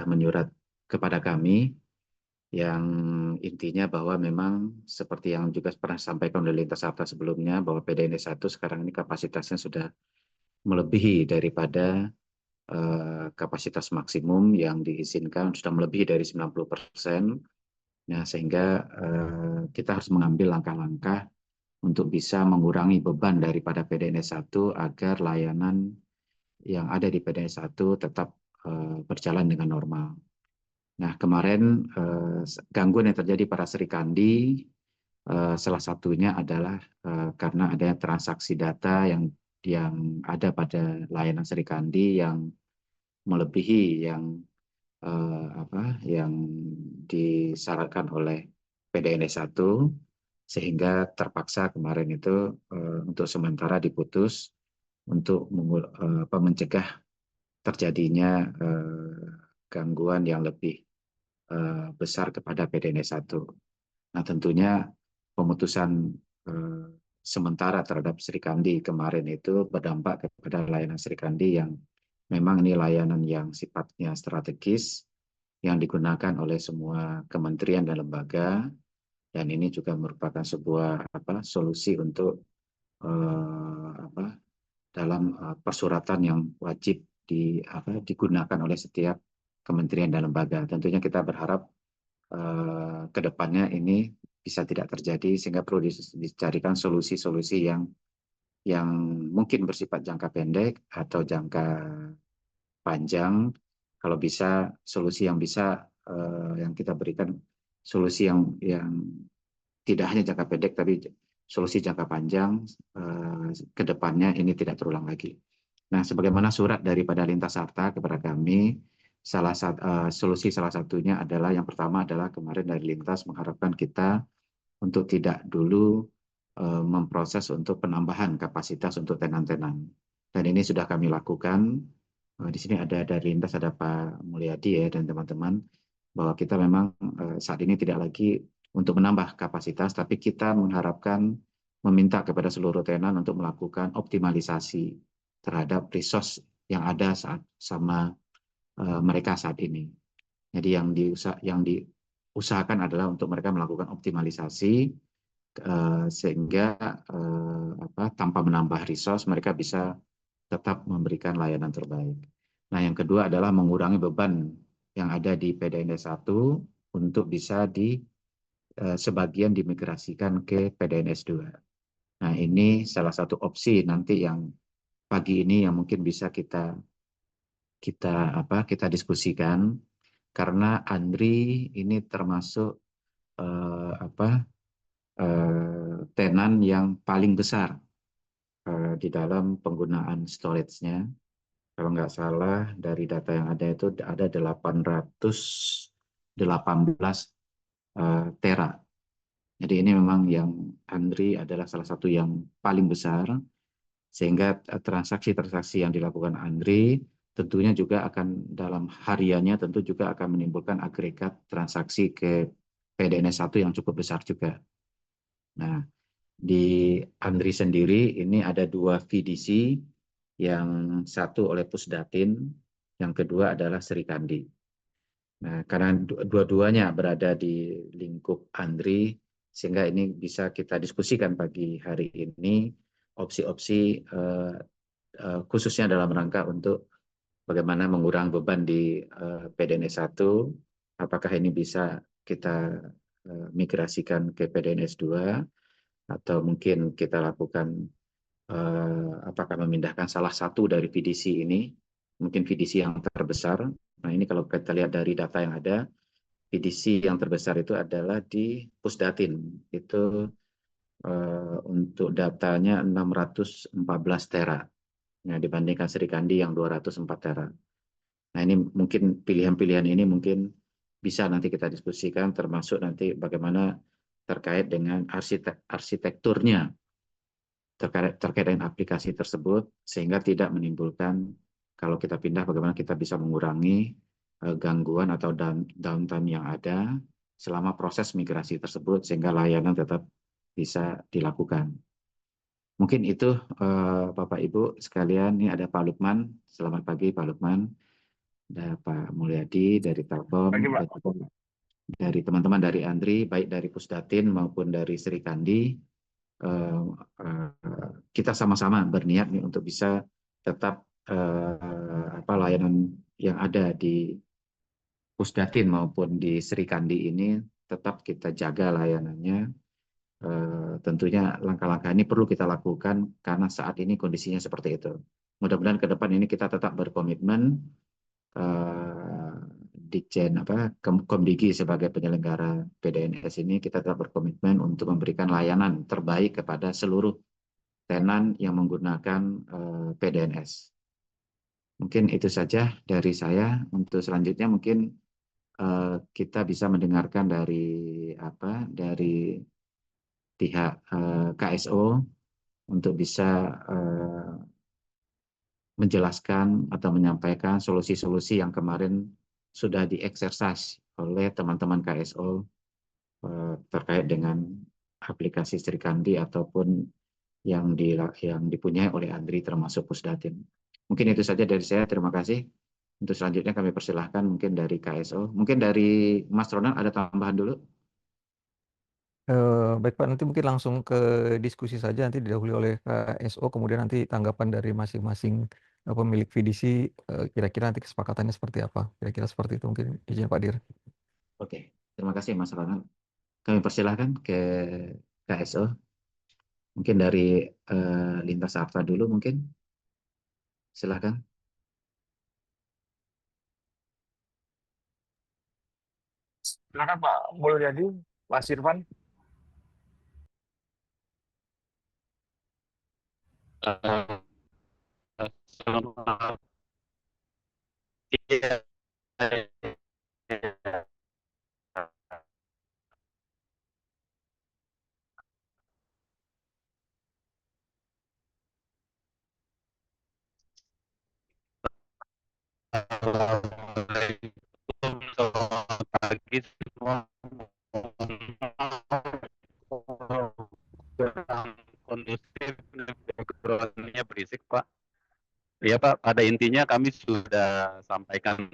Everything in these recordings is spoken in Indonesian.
menyurat kepada kami yang intinya bahwa memang seperti yang juga pernah sampaikan oleh Lintas Arta sebelumnya, bahwa PDNS 1 sekarang ini kapasitasnya sudah melebihi daripada kapasitas maksimum yang diizinkan, sudah melebihi dari 90%. Nah, sehingga kita harus mengambil langkah-langkah untuk bisa mengurangi beban daripada PDNS 1 agar layanan yang ada di PDNS 1 tetap berjalan dengan normal. Nah, kemarin gangguan yang terjadi pada Serikandi, salah satunya adalah karena adanya transaksi data yang ada pada layanan Serikandi yang melebihi yang disyaratkan oleh PDNS 1, sehingga terpaksa kemarin itu untuk sementara diputus untuk mencegah terjadinya gangguan yang lebih besar kepada PDNS 1. Nah, tentunya pemutusan sementara terhadap Serikandi kemarin itu berdampak kepada layanan Serikandi yang memang ini layanan yang sifatnya strategis yang digunakan oleh semua kementerian dan lembaga, dan ini juga merupakan sebuah solusi untuk dalam persuratan yang wajib digunakan oleh setiap kementerian dan lembaga. Tentunya kita berharap ke depannya ini bisa tidak terjadi, sehingga perlu dicarikan solusi-solusi yang mungkin bersifat jangka pendek atau jangka panjang. Kalau bisa solusi yang bisa yang kita berikan solusi yang tidak hanya jangka pendek tapi solusi jangka panjang ke depannya ini tidak terulang lagi. Nah, sebagaimana surat daripada Lintas Arta kepada kami, solusi salah satunya adalah, yang pertama adalah kemarin dari Lintas mengharapkan kita untuk tidak dulu memproses untuk penambahan kapasitas untuk tenan-tenan. Dan ini sudah kami lakukan. Di sini ada dari Lintas, ada Pak Mulyadi ya, dan teman-teman, bahwa kita memang saat ini tidak lagi untuk menambah kapasitas, tapi kita mengharapkan meminta kepada seluruh tenan untuk melakukan optimalisasi terhadap resource yang ada sama mereka saat ini. Jadi yang diusahakan adalah untuk mereka melakukan optimalisasi sehingga tanpa menambah resource mereka bisa tetap memberikan layanan terbaik. Nah, yang kedua adalah mengurangi beban yang ada di PDNS 1 untuk bisa sebagian dimigrasikan ke PDNS 2. Nah, ini salah satu opsi nanti yang pagi ini yang mungkin bisa kita diskusikan, karena Andri ini termasuk tenan yang paling besar di dalam penggunaan storage-nya. Kalau nggak salah dari data yang ada itu ada 818 tera. Jadi ini memang yang Andri adalah salah satu yang paling besar, sehingga transaksi-transaksi yang dilakukan Andri tentunya juga akan dalam hariannya tentu juga akan menimbulkan agregat transaksi ke PDNS 1 yang cukup besar juga. Nah, di Andri sendiri ini ada 2 VDC, yang satu oleh Pusdatin, yang kedua adalah Serikandi. Nah, karena dua-duanya berada di lingkup Andri, sehingga ini bisa kita diskusikan pagi hari ini opsi-opsi khususnya dalam rangka untuk bagaimana mengurangi beban di PDNS 1, apakah ini bisa kita migrasikan ke PDNS 2, atau mungkin kita lakukan apakah memindahkan salah satu dari VDC ini, mungkin VDC yang terbesar. Nah, ini kalau kita lihat dari data yang ada, VDC yang terbesar itu adalah di Pusdatin. Itu untuk datanya 614 tera. Nah, dibandingkan Serikandi yang 204 tera. Nah, ini mungkin pilihan-pilihan ini mungkin bisa nanti kita diskusikan, termasuk nanti bagaimana terkait dengan arsitekturnya, terkait dengan aplikasi tersebut, sehingga tidak menimbulkan, kalau kita pindah bagaimana kita bisa mengurangi gangguan atau downtime yang ada selama proses migrasi tersebut, sehingga layanan tetap bisa dilakukan. Mungkin itu Bapak Ibu sekalian. Ini ada Pak Lukman. Selamat pagi Pak Lukman. ada Pak Mulyadi dari Telkom, dan juga dari teman-teman dari Andri, baik dari Pusdatin maupun dari Sri Kandi. eh, kita sama-sama berniat nih untuk bisa tetap layanan yang ada di Pusdatin maupun di Sri Kandi ini tetap kita jaga layanannya. Tentunya langkah-langkah ini perlu kita lakukan karena saat ini kondisinya seperti itu. Mudah-mudahan ke depan ini kita tetap berkomitmen, Komdigi sebagai penyelenggara PDNS ini kita tetap berkomitmen untuk memberikan layanan terbaik kepada seluruh tenan yang menggunakan PDNS. Mungkin itu saja dari saya. Untuk selanjutnya mungkin kita bisa mendengarkan dari pihak KSO untuk bisa menjelaskan atau menyampaikan solusi-solusi yang kemarin sudah dieksersis oleh teman-teman KSO terkait dengan aplikasi Sri Kandi ataupun yang dipunyai oleh Andri termasuk Pusdatin. Mungkin itu saja dari saya. Terima kasih. Untuk selanjutnya kami persilahkan mungkin dari KSO. Mungkin dari Mas Ronald ada tambahan dulu? Baik Pak, nanti mungkin langsung ke diskusi saja, nanti didahului oleh KSO, kemudian nanti tanggapan dari masing-masing pemilik VDC, kira-kira nanti kesepakatannya seperti apa, kira-kira seperti itu mungkin, izin Pak Dir. Oke, terima kasih Mas Ronald. Kami persilahkan ke KSO. Mungkin dari Lintas Arta dulu mungkin. Silahkan. Silakan Pak Mulyadi, Mas Irfan. Selamat Iya, Assalamualaikum, selamat pagi semua. Kurang kondusif, background-nya berisik, Pak. Iya, Pak. Pada intinya kami sudah sampaikan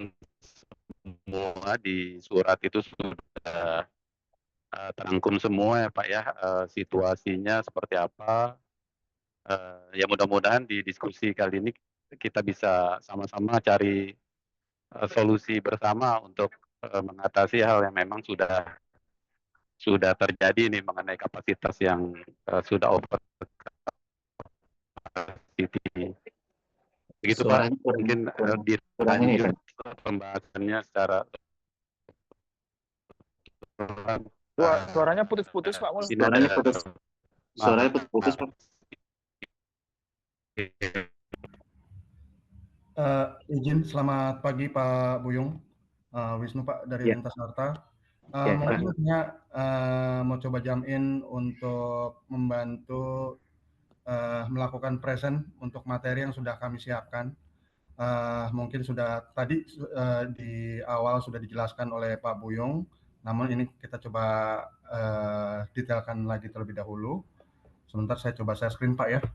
semua di surat itu sudah terangkum semua ya, Pak ya. Situasinya seperti apa. Ya mudah-mudahan di diskusi kali ini kita bisa sama-sama cari solusi bersama untuk mengatasi hal yang memang sudah terjadi nih mengenai kapasitas yang sudah over capacity. Begitu Pak, Suaranya mungkin kurang ini, dilanjut Pak. pembahasannya secara Suaranya putus-putus Pak Mul. ini Suaranya ada putus. Suaranya putus, Pak. Izin, selamat pagi Pak Buyung, Wisnu Pak dari Ya, Lintas Harta. ya, Mungkin Pak. saya mau coba jump in untuk membantu melakukan present untuk materi yang sudah kami siapkan. Mungkin sudah tadi di awal sudah dijelaskan oleh Pak Buyung, namun ini kita coba detailkan lagi terlebih dahulu. Sebentar saya coba share screen Pak ya.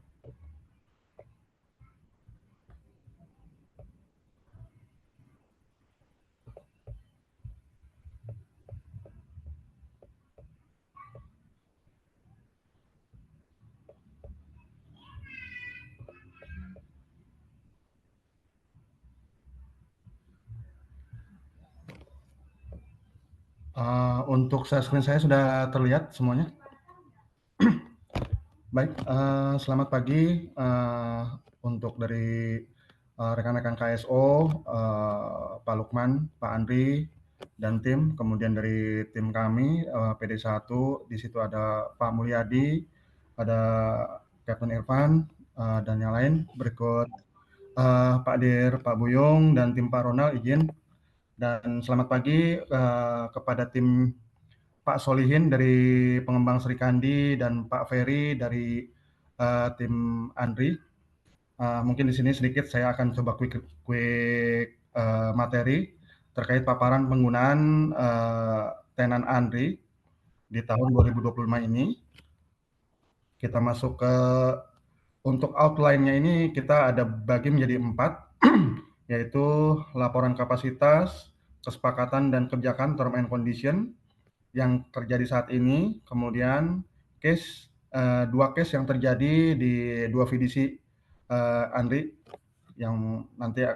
Untuk share screen saya sudah terlihat semuanya. Baik, selamat pagi untuk dari rekan-rekan KSO, Pak Lukman, Pak Andri, dan tim. Kemudian dari tim kami, PD1, di situ ada Pak Mulyadi, ada Captain Irfan, dan yang lain. Berikut Pak Dir, Pak Buyung, dan tim Pak Ronald, izin. Dan selamat pagi kepada tim Pak Solihin dari pengembang Sri Kandi dan Pak Ferry dari tim Andri. Mungkin di sini sedikit saya akan coba quick materi terkait paparan penggunaan tenan Andri di tahun 2025 ini. Kita masuk ke untuk outline-nya ini kita ada bagi menjadi 4. yaitu laporan kapasitas, kesepakatan dan kebijakan term and condition yang terjadi saat ini, kemudian dua case yang terjadi di dua vidisi Andri yang nanti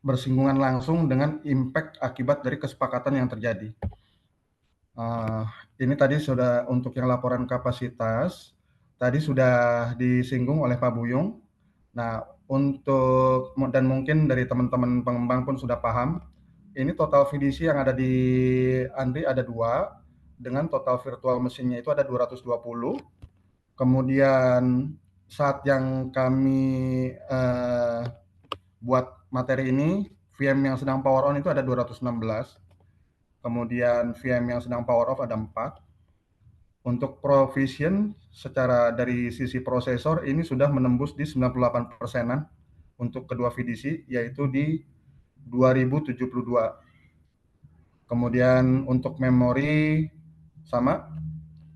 bersinggungan langsung dengan impact akibat dari kesepakatan yang terjadi. Ini tadi sudah untuk yang laporan kapasitas, tadi sudah disinggung oleh Pak Buyung. Nah, dan mungkin dari teman-teman pengembang pun sudah paham, ini total VDC yang ada di Andri ada 2, dengan total virtual mesinnya itu ada 220. Kemudian saat yang kami buat materi ini, VM yang sedang power on itu ada 216. Kemudian VM yang sedang power off ada 4. Untuk provision secara dari sisi prosesor ini sudah menembus di 98%-an untuk kedua VDC, yaitu di 2072. Kemudian untuk memori sama,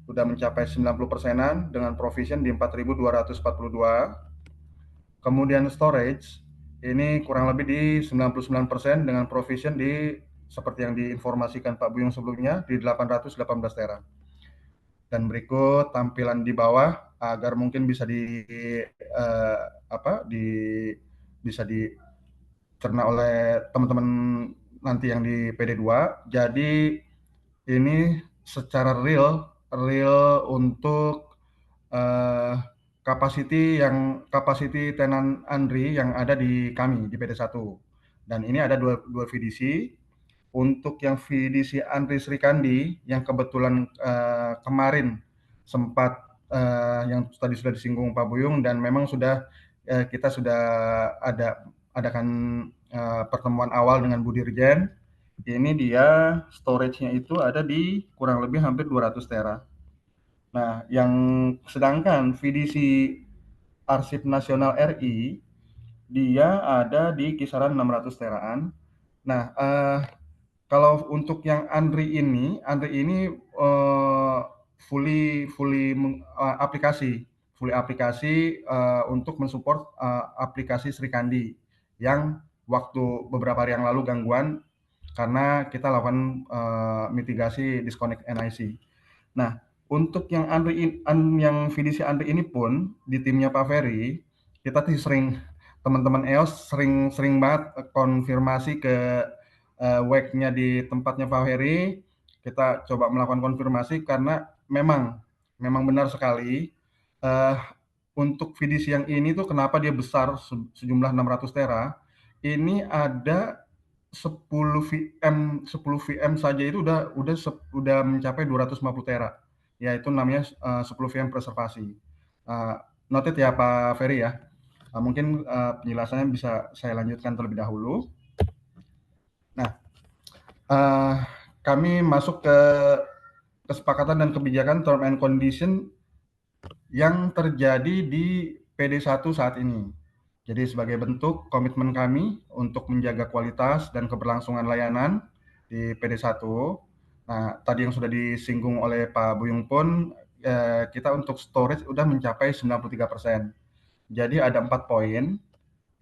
sudah mencapai 90%-an dengan provision di 4242. Kemudian storage ini kurang lebih di 99% dengan provision di seperti yang diinformasikan Pak Buyung sebelumnya di 818 tera. Dan berikut tampilan di bawah agar mungkin bisa bisa dicerna oleh teman-teman nanti yang di PD2. Jadi ini secara real untuk capacity tenan Andri yang ada di kami di PD1. Dan ini ada dua VDC. Untuk yang VDC Andri Srikandi yang kebetulan kemarin sempat yang tadi sudah disinggung Pak Buyung, dan memang kita sudah adakan pertemuan awal dengan Bu Dirjen. Ini dia storage-nya itu ada di kurang lebih hampir 200 tera. Nah, yang sedangkan VDC Arsip Nasional RI dia ada di kisaran 600 teraan. Nah, kalau untuk yang Andri ini fully aplikasi untuk mensupport aplikasi Srikandi yang waktu beberapa hari yang lalu gangguan karena kita lakukan mitigasi disconnect NIC. Nah, untuk yang yang VDC Andri ini pun di timnya Pak Ferry, kita tuh teman-teman EOS sering banget konfirmasi ke WEC-nya di tempatnya Pak Ferry. Kita coba melakukan konfirmasi karena memang benar sekali untuk VDC yang ini tuh kenapa dia besar sejumlah 600 tera. Ini ada 10 VM saja itu udah mencapai 250 tera. Yaitu namanya 10 VM preservasi. Noted ya Pak Ferry ya. Mungkin penjelasannya bisa saya lanjutkan terlebih dahulu. Nah, kami masuk ke kesepakatan dan kebijakan term and condition yang terjadi di PD1 saat ini. Jadi sebagai bentuk komitmen kami untuk menjaga kualitas dan keberlangsungan layanan di PD1. Nah, tadi yang sudah disinggung oleh Pak Buyung pun, kita untuk storage sudah mencapai 93%. Jadi ada 4 poin.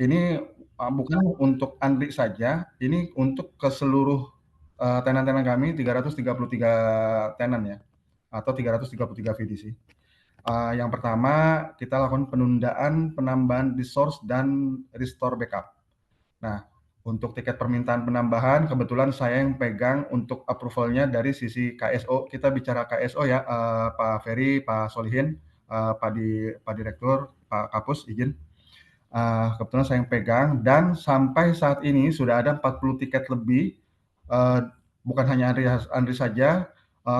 Ini bukan untuk Andri saja, ini untuk ke seluruh tenan-tenan kami, 333 tenan ya, atau 333 VDC. Yang pertama, kita lakukan penundaan penambahan resource dan restore backup. Nah, untuk tiket permintaan penambahan, kebetulan saya yang pegang untuk approval-nya dari sisi KSO. Kita bicara KSO ya, Pak Ferry, Pak Solihin, Pak Direktur, Pak Kapus, izin. Kebetulan saya yang pegang, dan sampai saat ini sudah ada 40 tiket lebih, bukan hanya Andri saja,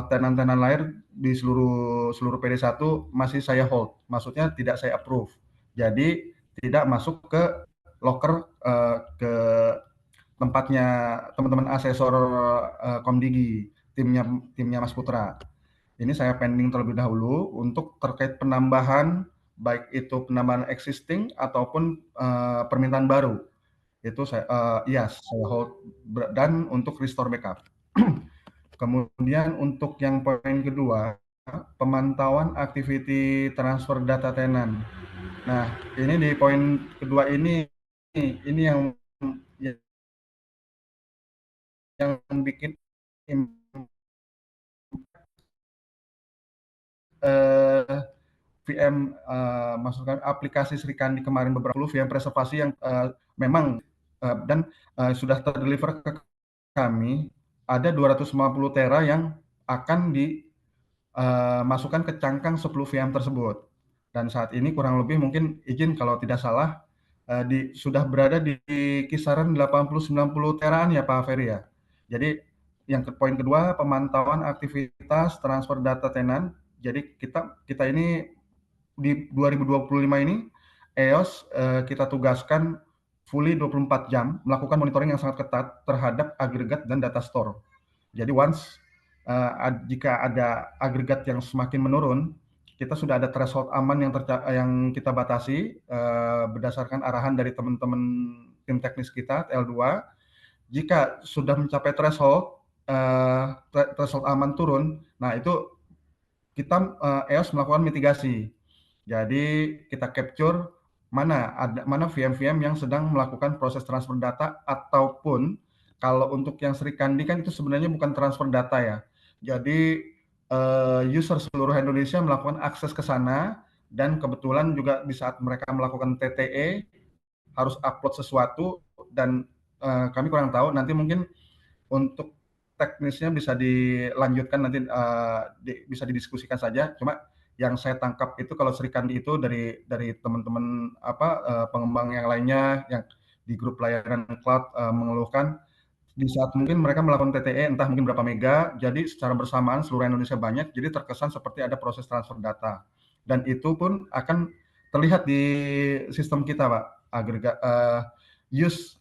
tenan-tenan lain di seluruh PD1 masih saya hold, maksudnya tidak saya approve. Jadi tidak masuk ke locker ke tempatnya teman-teman asesor Komdigi, timnya Mas Putra. Ini saya pending terlebih dahulu untuk terkait penambahan, baik itu penambahan existing ataupun permintaan baru. Itu saya hold, dan untuk restore backup. Kemudian untuk yang poin kedua, pemantauan activity transfer data tenan. Nah, ini di poin kedua ini yang yang bikin VM masukkan aplikasi Srikandi kemarin beberapa VM preservasi yang memang dan sudah terdeliver ke kami ada 250 tera yang akan dimasukkan ke cangkang 10 VM tersebut. Dan saat ini kurang lebih mungkin izin kalau tidak salah sudah berada di kisaran 80-90 teraan ya Pak Ferry ya. Jadi yang poin kedua, pemantauan aktivitas transfer data tenan. Jadi kita ini di 2025 ini EOS kita tugaskan fully 24 jam melakukan monitoring yang sangat ketat terhadap agregat dan data store. Jadi once jika ada agregat yang semakin menurun, kita sudah ada threshold aman yang kita batasi berdasarkan arahan dari teman-teman tim teknis kita L2. Jika sudah mencapai threshold aman turun, nah itu kita EOS melakukan mitigasi. Jadi kita capture mana VM-VM yang sedang melakukan proses transfer data, ataupun kalau untuk yang Srikandi kan itu sebenarnya bukan transfer data ya. Jadi user seluruh Indonesia melakukan akses ke sana, dan kebetulan juga di saat mereka melakukan TTE harus upload sesuatu, dan kami kurang tahu, nanti mungkin untuk teknisnya bisa dilanjutkan nanti bisa didiskusikan saja. Cuma yang saya tangkap itu kalau Srikandi itu dari teman-teman pengembang yang lainnya yang di grup layanan cloud mengeluhkan di saat mungkin mereka melakukan TTE entah mungkin berapa mega, jadi secara bersamaan seluruh Indonesia banyak, jadi terkesan seperti ada proses transfer data, dan itu pun akan terlihat di sistem kita Pak, agregat use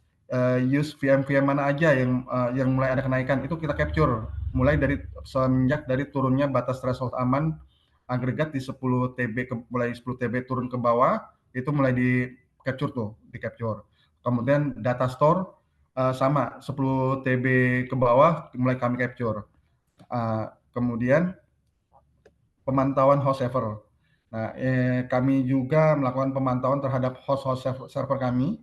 VM mana aja yang mulai ada kenaikan, itu kita capture mulai dari semenjak dari turunnya batas threshold aman agregat di 10 TB mulai 10 TB turun ke bawah, itu mulai di capture. Kemudian data store sama 10 TB ke bawah mulai kami capture. Kemudian pemantauan host server. Nah, kami juga melakukan pemantauan terhadap host server kami.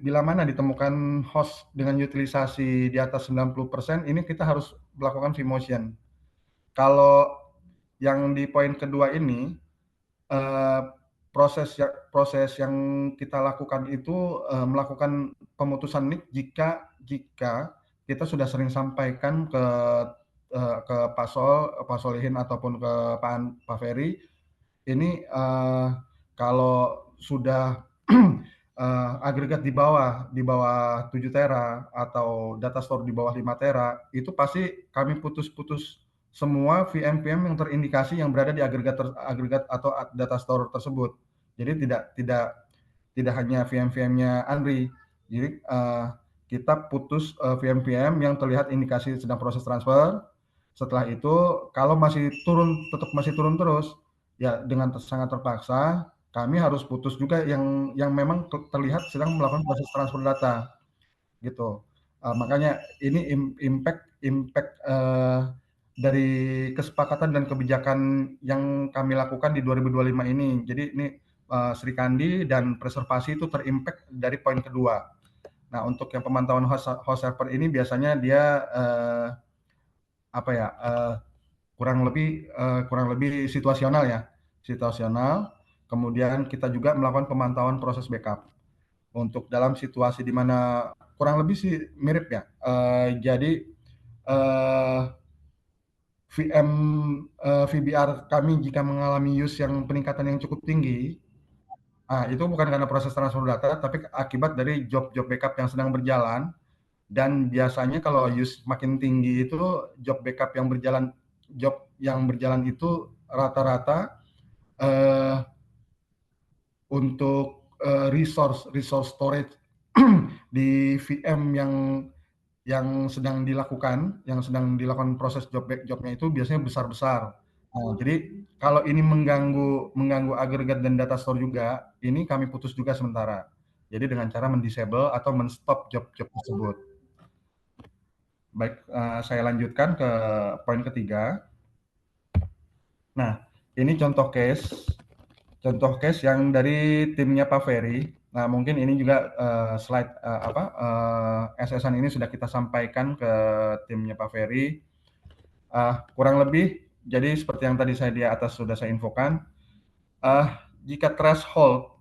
Bila mana ditemukan host dengan utilisasi di atas 90%, ini kita harus melakukan vMotion. Kalau yang di poin kedua ini, proses yang kita lakukan itu melakukan pemutusan NIC jika kita sudah sering sampaikan ke Pak Solihin ataupun ke Pak Ferry, ini kalau sudah agregat di bawah 7 tera atau data store di bawah 5 tera, itu pasti kami putus semua VM-VM yang terindikasi yang berada di agregat atau data store tersebut. Jadi tidak hanya VM-VM-nya Andri. Jadi kita putus VM-VM yang terlihat indikasi sedang proses transfer. Setelah itu kalau tetap masih turun terus, ya dengan sangat terpaksa kami harus putus juga yang memang terlihat sedang melakukan proses transfer data, gitu. Makanya ini impact dari kesepakatan dan kebijakan yang kami lakukan di 2025 ini. Jadi ini Srikandi dan preservasi itu terimpact dari poin kedua. Nah, untuk yang pemantauan host server ini biasanya dia kurang lebih situasional ya, Kemudian kita juga melakukan pemantauan proses backup. Untuk dalam situasi di mana kurang lebih sih mirip ya. Jadi VBR kami jika mengalami use yang peningkatan yang cukup tinggi, itu bukan karena proses transfer data, tapi akibat dari job backup yang sedang berjalan. Dan biasanya kalau use makin tinggi itu job yang berjalan itu rata-rata untuk resource storage di VM yang sedang dilakukan proses jobnya itu biasanya besar-besar. Nah, jadi kalau ini mengganggu agregat dan data store juga, ini kami putus juga sementara. Jadi dengan cara mendisable atau menstop job tersebut. Baik, saya lanjutkan ke poin ketiga. Nah, ini contoh case yang dari timnya Pak Ferry. Nah, mungkin ini juga slide SS-an ini sudah kita sampaikan ke timnya Pak Ferry. Kurang lebih, jadi seperti yang tadi saya di atas sudah saya infokan, jika threshold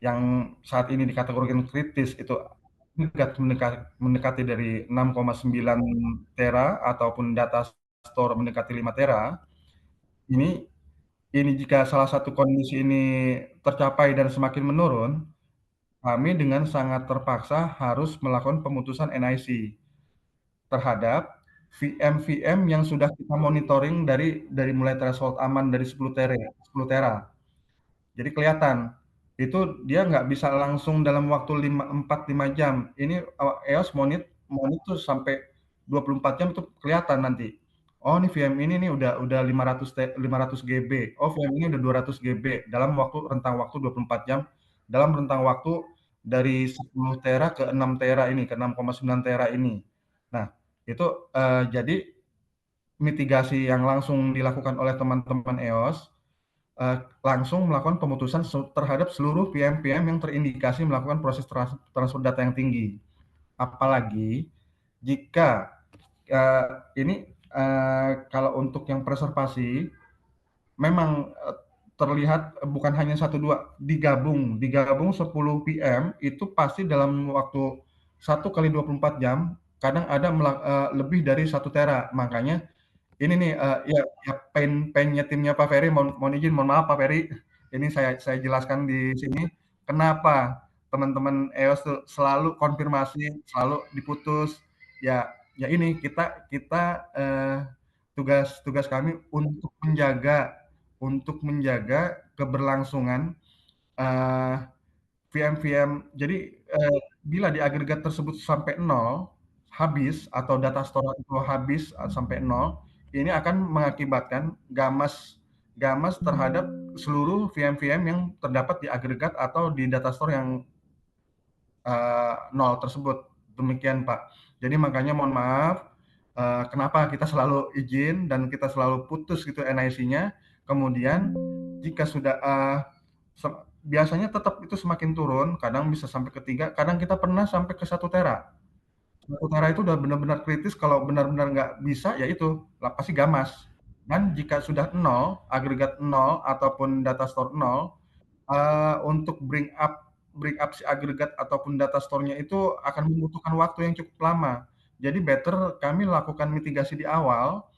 yang saat ini dikategorikan kritis itu mendekati dari 6,9 tera ataupun data store mendekati 5 tera, ini jika salah satu kondisi ini tercapai dan semakin menurun, kami dengan sangat terpaksa harus melakukan pemutusan NIC terhadap VM-VM yang sudah kita monitoring dari mulai threshold aman dari 10 tera. Jadi kelihatan, itu dia nggak bisa langsung dalam waktu 4-5 jam. Ini EOS monitor sampai 24 jam itu kelihatan nanti. Oh, ini VM ini nih udah 500 GB. Oh, VM ini udah 200 GB dalam rentang waktu 24 jam, dalam rentang waktu dari 10 tera ke 6 tera ini, ke 6,9 tera ini. Nah, itu jadi mitigasi yang langsung dilakukan oleh teman-teman EOS langsung melakukan pemutusan terhadap seluruh VM-VM yang terindikasi melakukan proses transfer data yang tinggi. Apalagi jika ini kalau untuk yang preservasi memang terlihat bukan hanya 1-2, digabung 10 VM itu pasti dalam waktu 1 kali 24 jam kadang ada lebih dari 1 tera. Makanya ini nih ya pain-nya timnya Pak Ferry, mohon izin, mohon maaf Pak Ferry, ini saya jelaskan di sini kenapa teman-teman EOS tuh selalu konfirmasi, selalu diputus. Ya ini kita tugas kami untuk menjaga keberlangsungan VM-VM. Jadi bila di agregat tersebut sampai 0 habis atau data store itu habis sampai 0, ini akan mengakibatkan gamas terhadap seluruh VM-VM yang terdapat di agregat atau di data store yang 0 tersebut. Demikian Pak. Jadi makanya mohon maaf kenapa kita selalu izin dan kita selalu putus gitu NIC-nya. Kemudian jika sudah biasanya tetap itu semakin turun, kadang bisa sampai ke 3, kadang kita pernah sampai ke 1 tera. 1 tera itu udah benar-benar kritis, kalau benar-benar nggak bisa, ya itu, pasti gamas. Dan jika sudah 0, agregat 0, ataupun data store 0, untuk bring up si agregat ataupun data store-nya itu akan membutuhkan waktu yang cukup lama. Jadi better kami lakukan mitigasi di awal,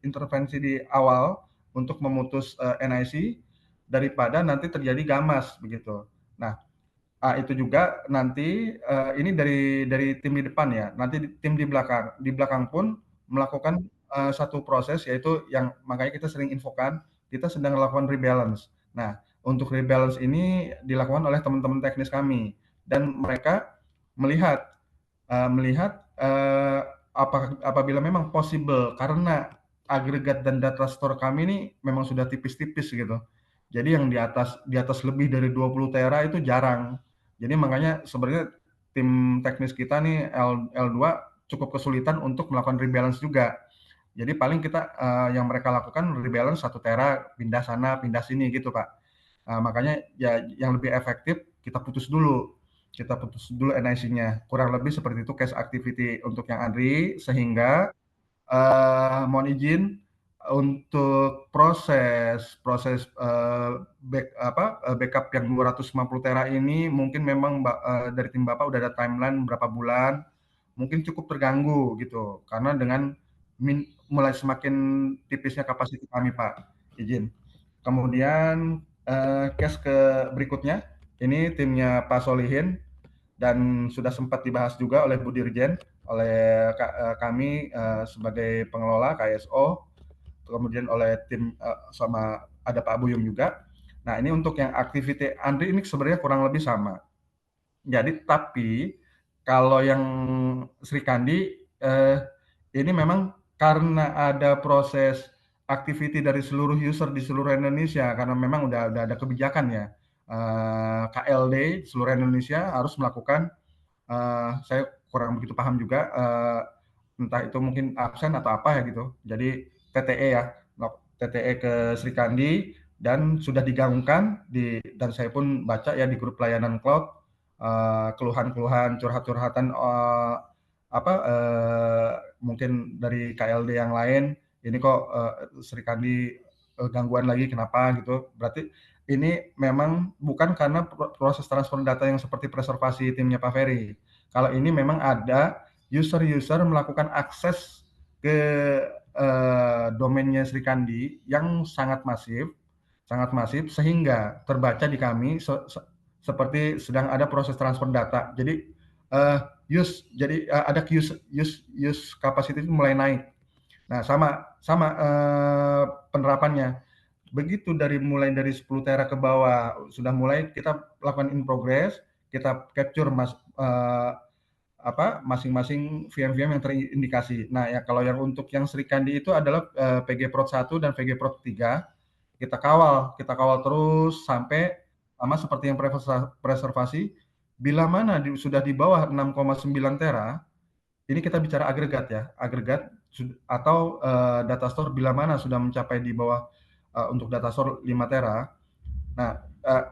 intervensi di awal untuk memutus NIC daripada nanti terjadi gamas begitu. Nah, itu juga nanti ini dari tim di depan ya. Nanti tim di belakang pun melakukan satu proses, yaitu yang makanya kita sering infokan, kita sedang melakukan rebalance. Nah, untuk rebalance ini dilakukan oleh teman-teman teknis kami dan mereka melihat apabila memang possible, karena agregat dan data store kami ini memang sudah tipis-tipis gitu. Jadi yang di atas lebih dari 20 tera itu jarang. Jadi makanya sebenarnya tim teknis kita nih L2 cukup kesulitan untuk melakukan rebalance juga. Jadi paling kita yang mereka lakukan rebalance 1 tera, pindah sana, pindah sini gitu Pak. Makanya ya yang lebih efektif kita putus dulu NIC-nya. Kurang lebih seperti itu case activity untuk yang Andri, sehingga mohon izin untuk proses backup yang 250 tera ini mungkin memang dari tim Bapak udah ada timeline berapa bulan, mungkin cukup terganggu gitu karena dengan mulai semakin tipisnya kapasitas kami Pak. Izin. Kemudian case ke berikutnya, ini timnya Pak Solihin dan sudah sempat dibahas juga oleh Bu Dirjen, oleh kami sebagai pengelola KSO, kemudian oleh tim sama ada Pak Buyung juga. Nah, ini untuk yang activity Andri ini sebenarnya kurang lebih sama. Jadi tapi kalau yang Sri Kandi ini memang karena ada proses activity dari seluruh user di seluruh Indonesia, karena memang udah ada kebijakan ya, KLD seluruh Indonesia harus melakukan, saya kurang begitu paham juga, entah itu mungkin absen atau apa ya gitu. Jadi TTE ya, TTE ke Sri Kandi dan sudah digaungkan dan saya pun baca ya di grup layanan cloud keluhan-keluhan, curhat-curhatan mungkin dari KLD yang lain, ini kok Sri Kandi gangguan lagi kenapa gitu. Berarti ini memang bukan karena proses transfer data yang seperti preservasi timnya Pak Ferry. Kalau ini memang ada user-user melakukan akses ke domainnya Sri Kandi yang sangat masif sehingga terbaca di kami seperti sedang ada proses transfer data. Jadi ada use capacity itu mulai naik. Nah, sama penerapannya. Begitu mulai dari 10 tera ke bawah sudah mulai kita lakukan in progress, kita capture masing-masing VM-VM yang terindikasi. Nah, ya kalau yang untuk yang Sri Kandi itu adalah PG Prod 1 dan PG Prod 3. Kita kawal terus sampai sama seperti yang preservasi. Bila mana sudah di bawah 6,9 tera, ini kita bicara agregat atau data store bila mana sudah mencapai di bawah untuk data store 5 tera. Nah,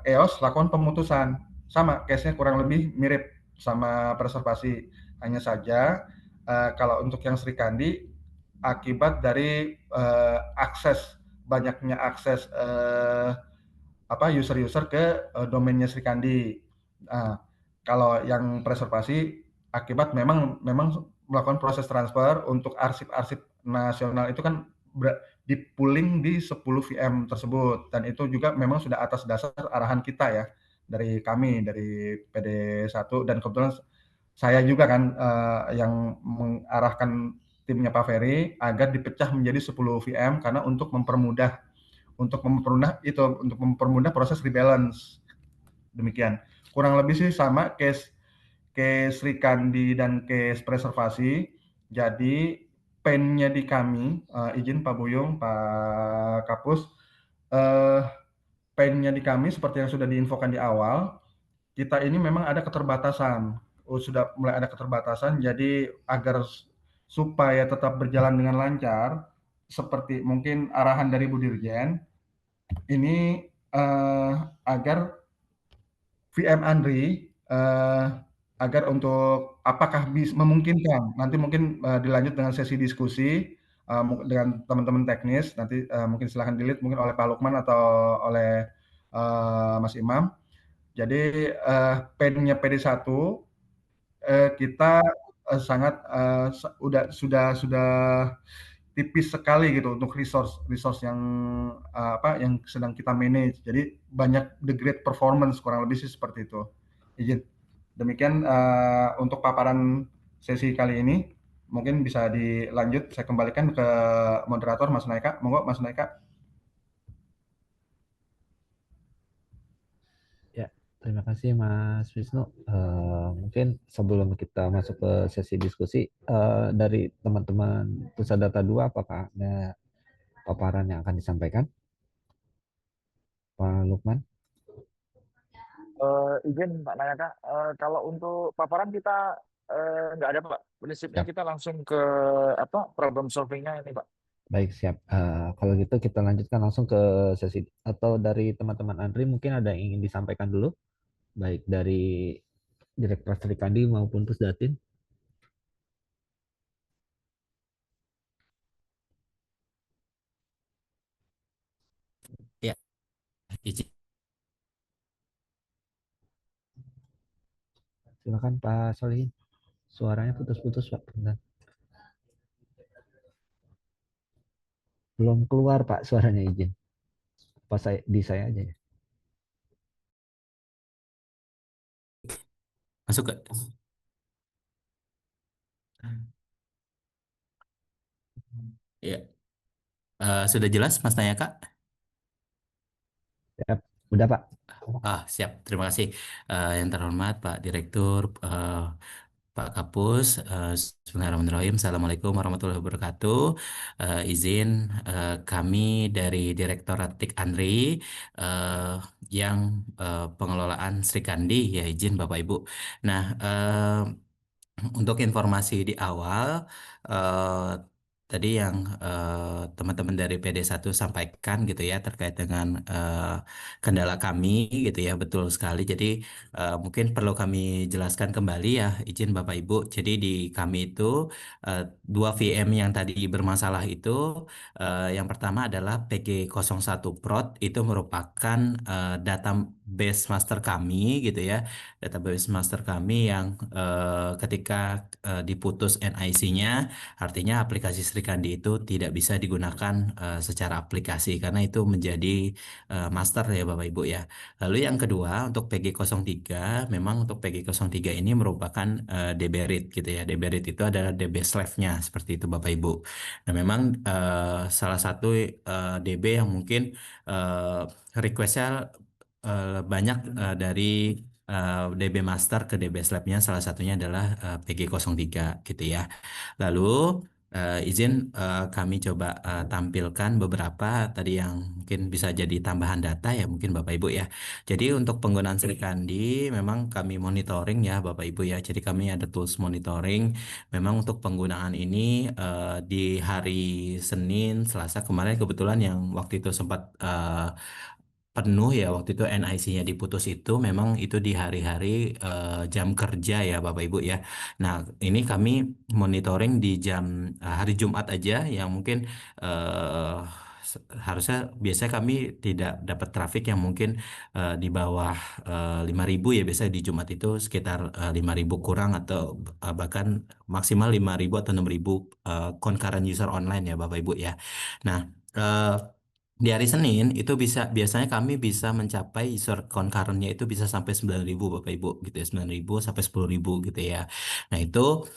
EOS lakukan pemutusan. Sama, case-nya kurang lebih mirip sama preservasi. Hanya saja kalau untuk yang Sri Kandi akibat dari banyaknya akses user-user ke domainnya Sri Kandi. Nah, kalau yang preservasi akibat memang melakukan proses transfer untuk arsip-arsip nasional itu kan di pooling di 10 VM tersebut, dan itu juga memang sudah atas dasar arahan kita ya dari kami dari PD1, dan kebetulan saya juga kan yang mengarahkan timnya Pak Ferry agar dipecah menjadi 10 VM karena untuk mempermudah proses rebalance. Demikian. Kurang lebih sih sama case Sri Kandi dan case preservasi. Jadi pen-nya di kami, izin Pak Buyung, Pak Kapus, pen-nya di kami seperti yang sudah diinfokan di awal, kita ini memang ada keterbatasan. Sudah mulai ada keterbatasan, jadi agar supaya tetap berjalan dengan lancar, seperti mungkin arahan dari Bu Dirjen, ini agar VM Andri agar untuk apakah memungkinkan, nanti mungkin dilanjut dengan sesi diskusi dengan teman-teman teknis, nanti mungkin silahkan dilihat mungkin oleh Pak Lukman atau oleh Mas Imam. Jadi pen-nya PD1 kita sangat sudah tipis sekali gitu untuk resource yang yang sedang kita manage. Jadi banyak degrade performance, kurang lebih sih seperti itu. Izin. Demikian untuk paparan sesi kali ini. Mungkin bisa dilanjut, saya kembalikan ke moderator Mas Naika. Monggo Mas Naika. Ya, terima kasih Mas Wisnu. Mungkin sebelum kita masuk ke sesi diskusi, dari teman-teman Pusat Data 2, apakah ada paparan yang akan disampaikan? Pak Lukman? Izin Pak Nayaka, kalau untuk paparan kita nggak ada Pak. Prinsipnya Siap. kita langsung ke problem solvingnya ini Pak. Baik, siap. Kalau gitu kita lanjutkan langsung ke sesi, atau dari teman-teman Andri mungkin ada yang ingin disampaikan dulu, baik dari Direktur Sri Kandi maupun Pusdatin. Ya, izin. Silakan Pak Solihin. Suaranya putus-putus Pak. Bentar. Belum keluar Pak suaranya, izin. Pas di saya aja ya. Masuk ke. Ya. Sudah jelas Mas Nayaka? Siap. Udah Pak. Siap. Terima kasih. Yang terhormat Pak Direktur, Pak Kapus, Bismillahirrahmanirrahim. Assalamualaikum warahmatullahi wabarakatuh. Izin kami dari Direktorat TIK Andri yang pengelolaan Sri Kandi, ya izin Bapak Ibu. Nah, untuk informasi di awal, tadi yang teman-teman dari PD1 sampaikan gitu ya terkait dengan kendala kami gitu ya, betul sekali. Jadi mungkin perlu kami jelaskan kembali ya, izin Bapak Ibu. Jadi di kami itu dua VM yang tadi bermasalah itu, yang pertama adalah PG01 Prod, itu merupakan database master kami gitu ya, database master kami yang ketika diputus NIC-nya, artinya aplikasi Srikandi itu tidak bisa digunakan secara aplikasi karena itu menjadi master ya Bapak Ibu ya. Lalu yang kedua untuk PG03, memang untuk PG03 ini merupakan DB read gitu ya. DB read itu adalah DB slave-nya seperti itu Bapak Ibu. Nah memang salah satu DB yang mungkin request-nya banyak dari DB master ke DB slave-nya, salah satunya adalah PG03 gitu ya. Lalu izin kami coba tampilkan beberapa tadi yang mungkin bisa jadi tambahan data ya mungkin Bapak Ibu ya. Jadi untuk penggunaan Srikandi memang kami monitoring ya Bapak Ibu ya. Jadi kami ada tools monitoring. Memang untuk penggunaan ini di hari Senin, Selasa kemarin kebetulan yang waktu itu sempat penuh ya, waktu itu NIC-nya diputus itu memang itu di hari-hari jam kerja ya Bapak Ibu ya. Nah ini kami monitoring di jam hari Jumat aja yang mungkin eh, harusnya biasanya kami tidak dapat traffic yang mungkin di bawah 5.000 ya, biasanya di Jumat itu sekitar 5.000 kurang atau bahkan maksimal 5.000 atau 6.000 concurrent user online ya Bapak Ibu ya. Nah di hari Senin itu biasanya kami bisa mencapai user concurrent-nya itu bisa sampai 9.000 Bapak Ibu gitu ya, 9.000 sampai 10.000 gitu ya. Nah itu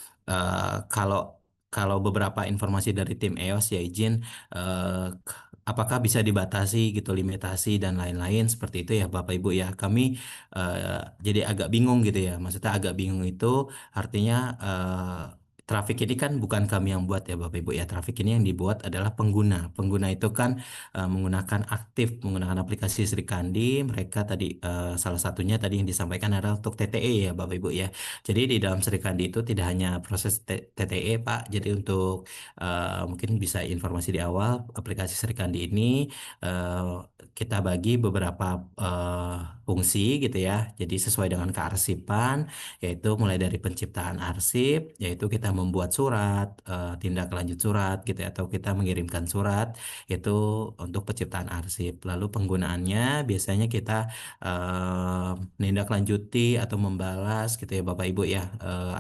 kalau kalau beberapa informasi dari tim EOS ya izin apakah bisa dibatasi gitu, limitasi dan lain-lain seperti itu ya Bapak Ibu ya. Kami jadi agak bingung gitu ya. Maksudnya agak bingung itu artinya traffic ini kan bukan kami yang buat ya Bapak Ibu ya. Traffic ini yang dibuat adalah pengguna. Pengguna itu kan menggunakan menggunakan aplikasi Srikandi. Mereka tadi salah satunya tadi yang disampaikan adalah untuk TTE ya Bapak Ibu ya. Jadi di dalam Srikandi itu tidak hanya proses TTE Pak. Jadi untuk mungkin bisa informasi di awal, aplikasi Srikandi ini kita bagi beberapa fungsi gitu ya. Jadi sesuai dengan kearsipan, yaitu mulai dari penciptaan arsip, yaitu kita membuat surat, tindak lanjut surat gitu ya, atau kita mengirimkan surat itu untuk penciptaan arsip. Lalu penggunaannya biasanya kita menindaklanjuti atau membalas gitu ya Bapak Ibu ya,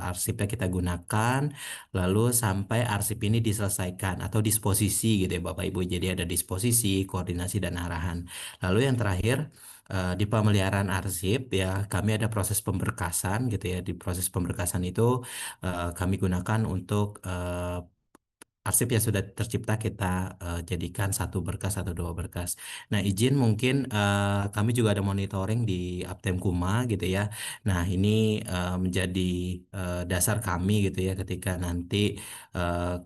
arsipnya kita gunakan lalu sampai arsip ini diselesaikan atau disposisi gitu ya Bapak Ibu. Jadi ada disposisi, koordinasi dan arahan. Lalu yang terakhir di pemeliharaan arsip ya kami ada proses pemberkasan gitu ya. Di proses pemberkasan itu kami gunakan untuk arsip yang sudah tercipta kita jadikan satu berkas atau dua berkas. Nah, izin mungkin kami juga ada monitoring di Aptem Kuma gitu ya. Nah, ini menjadi dasar kami gitu ya ketika nanti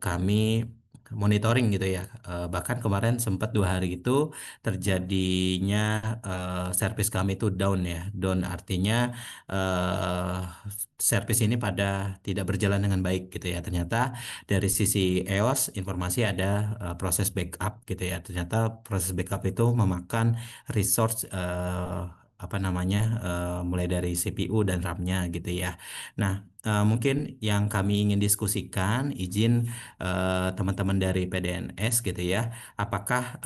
kami monitoring gitu ya. Bahkan kemarin sempat 2 hari itu terjadinya servis kami itu down ya. Down artinya eh, servis ini pada tidak berjalan dengan baik gitu ya. Ternyata dari sisi EOS informasi ada proses backup gitu ya. Ternyata proses backup itu memakan resource apa namanya mulai dari CPU dan RAM-nya gitu ya. Nah, mungkin yang kami ingin diskusikan, izin teman-teman dari PDNS gitu ya, apakah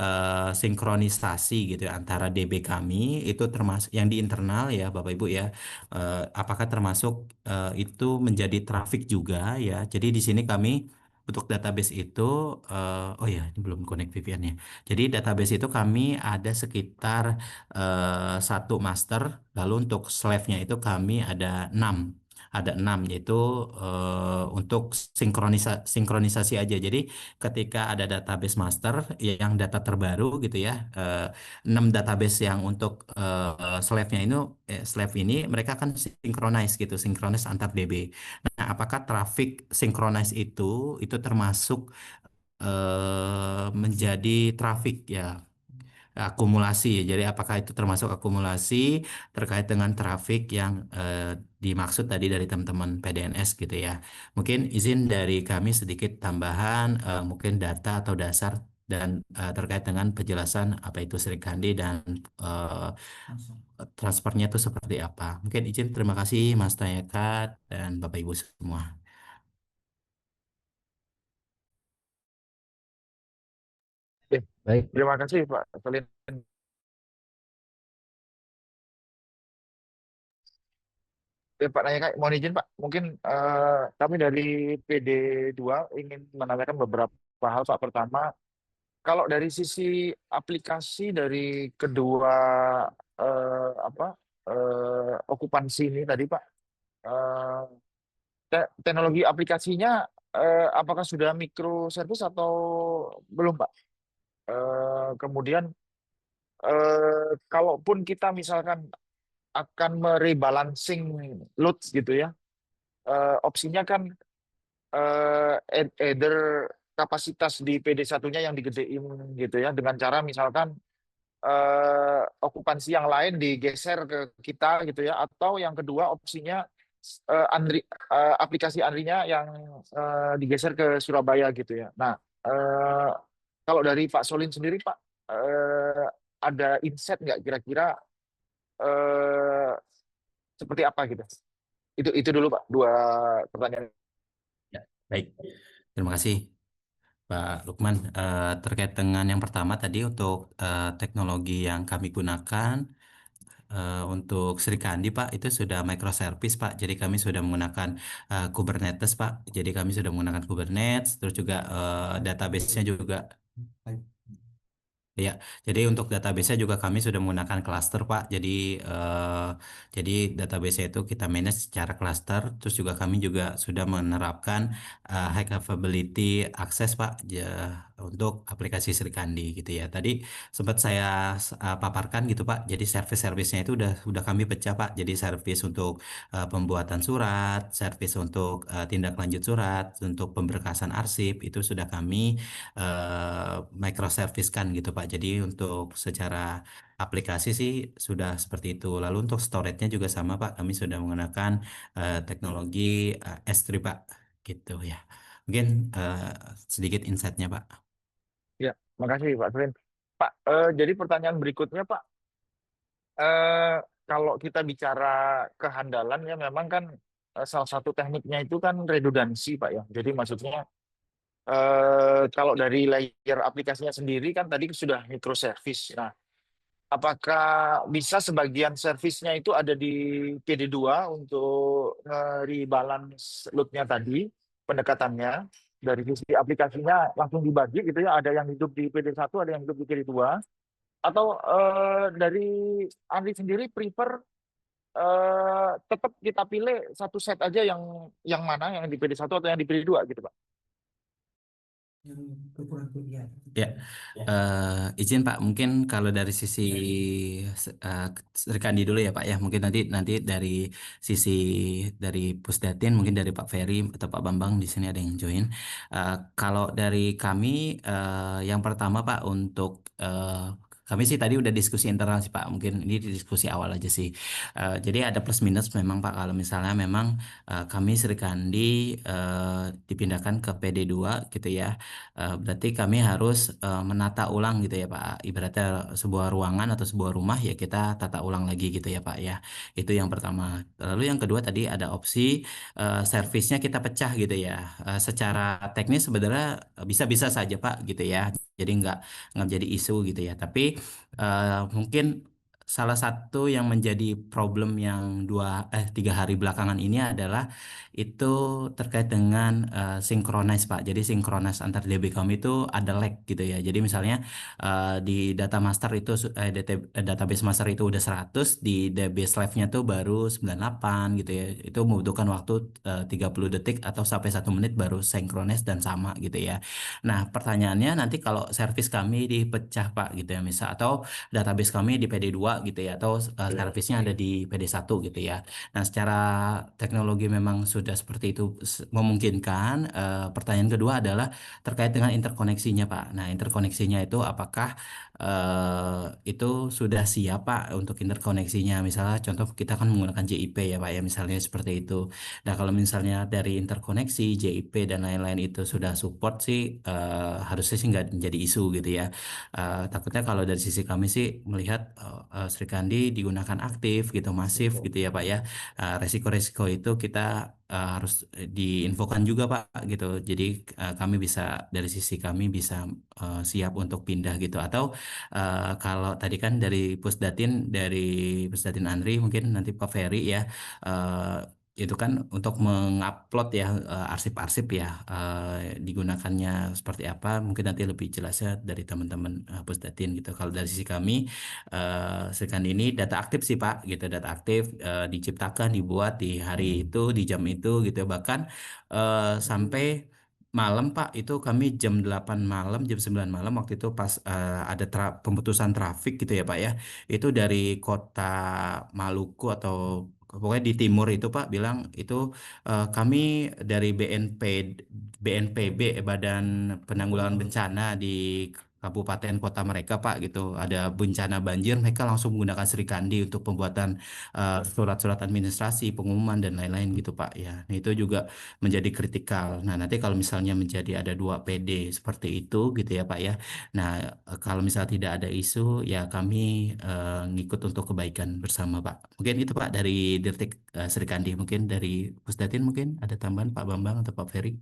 sinkronisasi gitu ya, antara DB kami itu termasuk yang di internal ya Bapak Ibu ya, apakah termasuk itu menjadi traffic juga ya. Jadi di sini kami untuk database itu, oh ya, ini belum connect VPN-nya. Jadi database itu kami ada sekitar satu master, lalu untuk slave-nya itu kami ada 6. Ada 6 yaitu untuk sinkronisasi aja. Jadi ketika ada database master yang data terbaru gitu ya, 6 database yang untuk slave-nya ini, slave ini mereka kan synchronize gitu, synchronize antar DB. Nah, apakah traffic synchronize itu termasuk menjadi traffic ya? akumulasi. Jadi apakah itu termasuk akumulasi terkait dengan trafik yang dimaksud tadi dari teman-teman PDNS gitu ya. Mungkin izin dari kami sedikit tambahan, mungkin data atau dasar dan terkait dengan penjelasan apa itu Serikandi dan eh, transfernya itu seperti apa. Mungkin izin terima kasih Mas Tayakat dan Bapak Ibu semua. Oke, Baik, terima kasih Pak Solin. Pak Naya, mohon izin Pak, mungkin kami dari PD2 ingin menanyakan beberapa hal Pak. Pertama, kalau dari sisi aplikasi dari kedua okupansi ini tadi Pak, eh, teknologi aplikasinya apakah sudah microservice atau belum Pak? Kemudian kalaupun kita misalkan akan merebalancing load gitu ya, opsinya kan either kapasitas di PD1-nya yang digedein gitu ya, dengan cara misalkan okupansi yang lain digeser ke kita gitu ya, atau yang kedua opsinya aplikasi Andri-nya yang digeser ke Surabaya gitu ya. Nah, kalau dari Pak Solin sendiri Pak, ada insight nggak kira-kira eh, seperti apa gitu? Itu dulu Pak, dua pertanyaan. Ya, baik. Terima kasih Pak Lukman. Terkait dengan yang pertama tadi untuk teknologi yang kami gunakan untuk Serikandi Pak itu sudah microservice Pak. Jadi kami sudah menggunakan Kubernetes Pak. Jadi kami sudah menggunakan Kubernetes, terus juga database-nya juga. Ya, jadi untuk database-nya juga kami sudah menggunakan cluster, Pak. Jadi database itu kita manage secara cluster. Terus juga kami juga sudah menerapkan high availability access, Pak, untuk aplikasi Serikandi gitu ya. Tadi sempat saya paparkan gitu, Pak. Jadi service-service-nya itu udah kami pecah, Pak. Jadi service untuk pembuatan surat, service untuk tindak lanjut surat, untuk pemberkasan arsip itu sudah kami microservice kan gitu Pak. Jadi untuk secara aplikasi sih sudah seperti itu. Lalu untuk storage-nya juga sama Pak. Kami sudah menggunakan teknologi S3 Pak. Gitu ya. Mungkin sedikit insight-nya Pak. Ya, makasih Pak Solin. Pak, jadi pertanyaan berikutnya Pak, kalau kita bicara kehandalan ya memang kan salah satu tekniknya itu kan redundansi Pak ya. Jadi maksudnya kalau dari layer aplikasinya sendiri kan tadi sudah microservice. Nah, apakah bisa sebagian servisnya itu ada di PD2 untuk rebalance load-nya tadi, pendekatannya dari sisi aplikasinya langsung dibagi gitu ya, ada yang hidup di PD1, ada yang hidup di PD2, atau dari Andri sendiri prefer tetap kita pilih satu set aja yang mana, yang di PD1 atau yang di PD2 gitu Pak? Ya, izin Pak, mungkin kalau dari sisi Serikandi dulu ya Pak ya, mungkin nanti dari sisi dari Pusdatin, mungkin dari Pak Ferry atau Pak Bambang di sini ada yang join. Kalau dari kami, yang pertama Pak untuk kami sih tadi udah diskusi internal sih Pak, mungkin ini diskusi awal aja sih. Jadi ada plus minus memang Pak kalau misalnya memang kami Serikandi dipindahkan ke PD2 gitu ya. Berarti kami harus menata ulang gitu ya Pak. Ibaratnya sebuah ruangan atau sebuah rumah ya kita tata ulang lagi gitu ya Pak ya. Itu yang pertama. Lalu yang kedua tadi ada opsi servisnya kita pecah gitu ya. Secara teknis sebenarnya bisa-bisa saja Pak gitu ya. Jadi nggak jadi isu gitu ya. Tapi mungkin salah satu yang menjadi problem yang 3 hari belakangan ini adalah itu terkait dengan synchronize Pak. Jadi synchronize antar DB kami itu ada lag gitu ya. Jadi misalnya di data master itu database master itu udah 100, di database live-nya tuh baru 98 gitu ya. Itu membutuhkan waktu 30 detik atau sampai 1 menit baru synchronize dan sama gitu ya. Nah, pertanyaannya nanti kalau service kami dipecah Pak gitu ya misal atau database kami di PD2 gitu ya, atau servisnya ada di PD1 gitu ya. Nah, secara teknologi memang sudah seperti itu memungkinkan. Pertanyaan kedua adalah terkait dengan interkoneksinya, Pak. Nah, interkoneksinya itu apakah itu sudah siap, Pak, untuk interkoneksinya? Misalnya contoh kita kan menggunakan JIP ya, Pak ya, misalnya seperti itu. Nah, kalau misalnya dari interkoneksi, JIP dan lain-lain itu sudah support sih, harusnya sih nggak menjadi isu gitu ya. Takutnya kalau dari sisi kami sih melihat Sri Kandi digunakan aktif gitu, masif gitu ya Pak ya. Resiko-resiko itu kita harus diinfokan juga Pak gitu. Jadi kami bisa dari sisi kami bisa siap untuk pindah gitu. Atau kalau tadi kan dari Pusdatin Andri mungkin nanti Pak Ferry ya. Itu kan untuk mengupload ya arsip-arsip ya, digunakannya seperti apa mungkin nanti lebih jelasnya dari teman-teman Pusdatin gitu. Kalau dari sisi kami sekarang ini data aktif sih Pak gitu, data aktif diciptakan dibuat di hari itu di jam itu gitu, bahkan sampai malam Pak, itu kami jam 8 malam, jam 9 malam waktu itu pas ada pemutusan trafik gitu ya Pak ya. Itu dari kota Maluku atau pokoknya di timur itu Pak bilang itu kami dari BNPB Badan Penanggulangan Bencana di kabupaten kota mereka Pak gitu ada bencana banjir, mereka langsung menggunakan Serikandi untuk pembuatan surat-surat administrasi, pengumuman dan lain-lain gitu Pak ya. Nah, itu juga menjadi kritikal. Nah, nanti kalau misalnya menjadi ada 2 PD seperti itu gitu ya Pak ya. Nah, kalau misalnya tidak ada isu, ya kami ngikut untuk kebaikan bersama, Pak. Mungkin itu, Pak, dari Dirtik Serikandi. Mungkin dari Pusdatin mungkin ada tambahan, Pak Bambang atau Pak Ferry.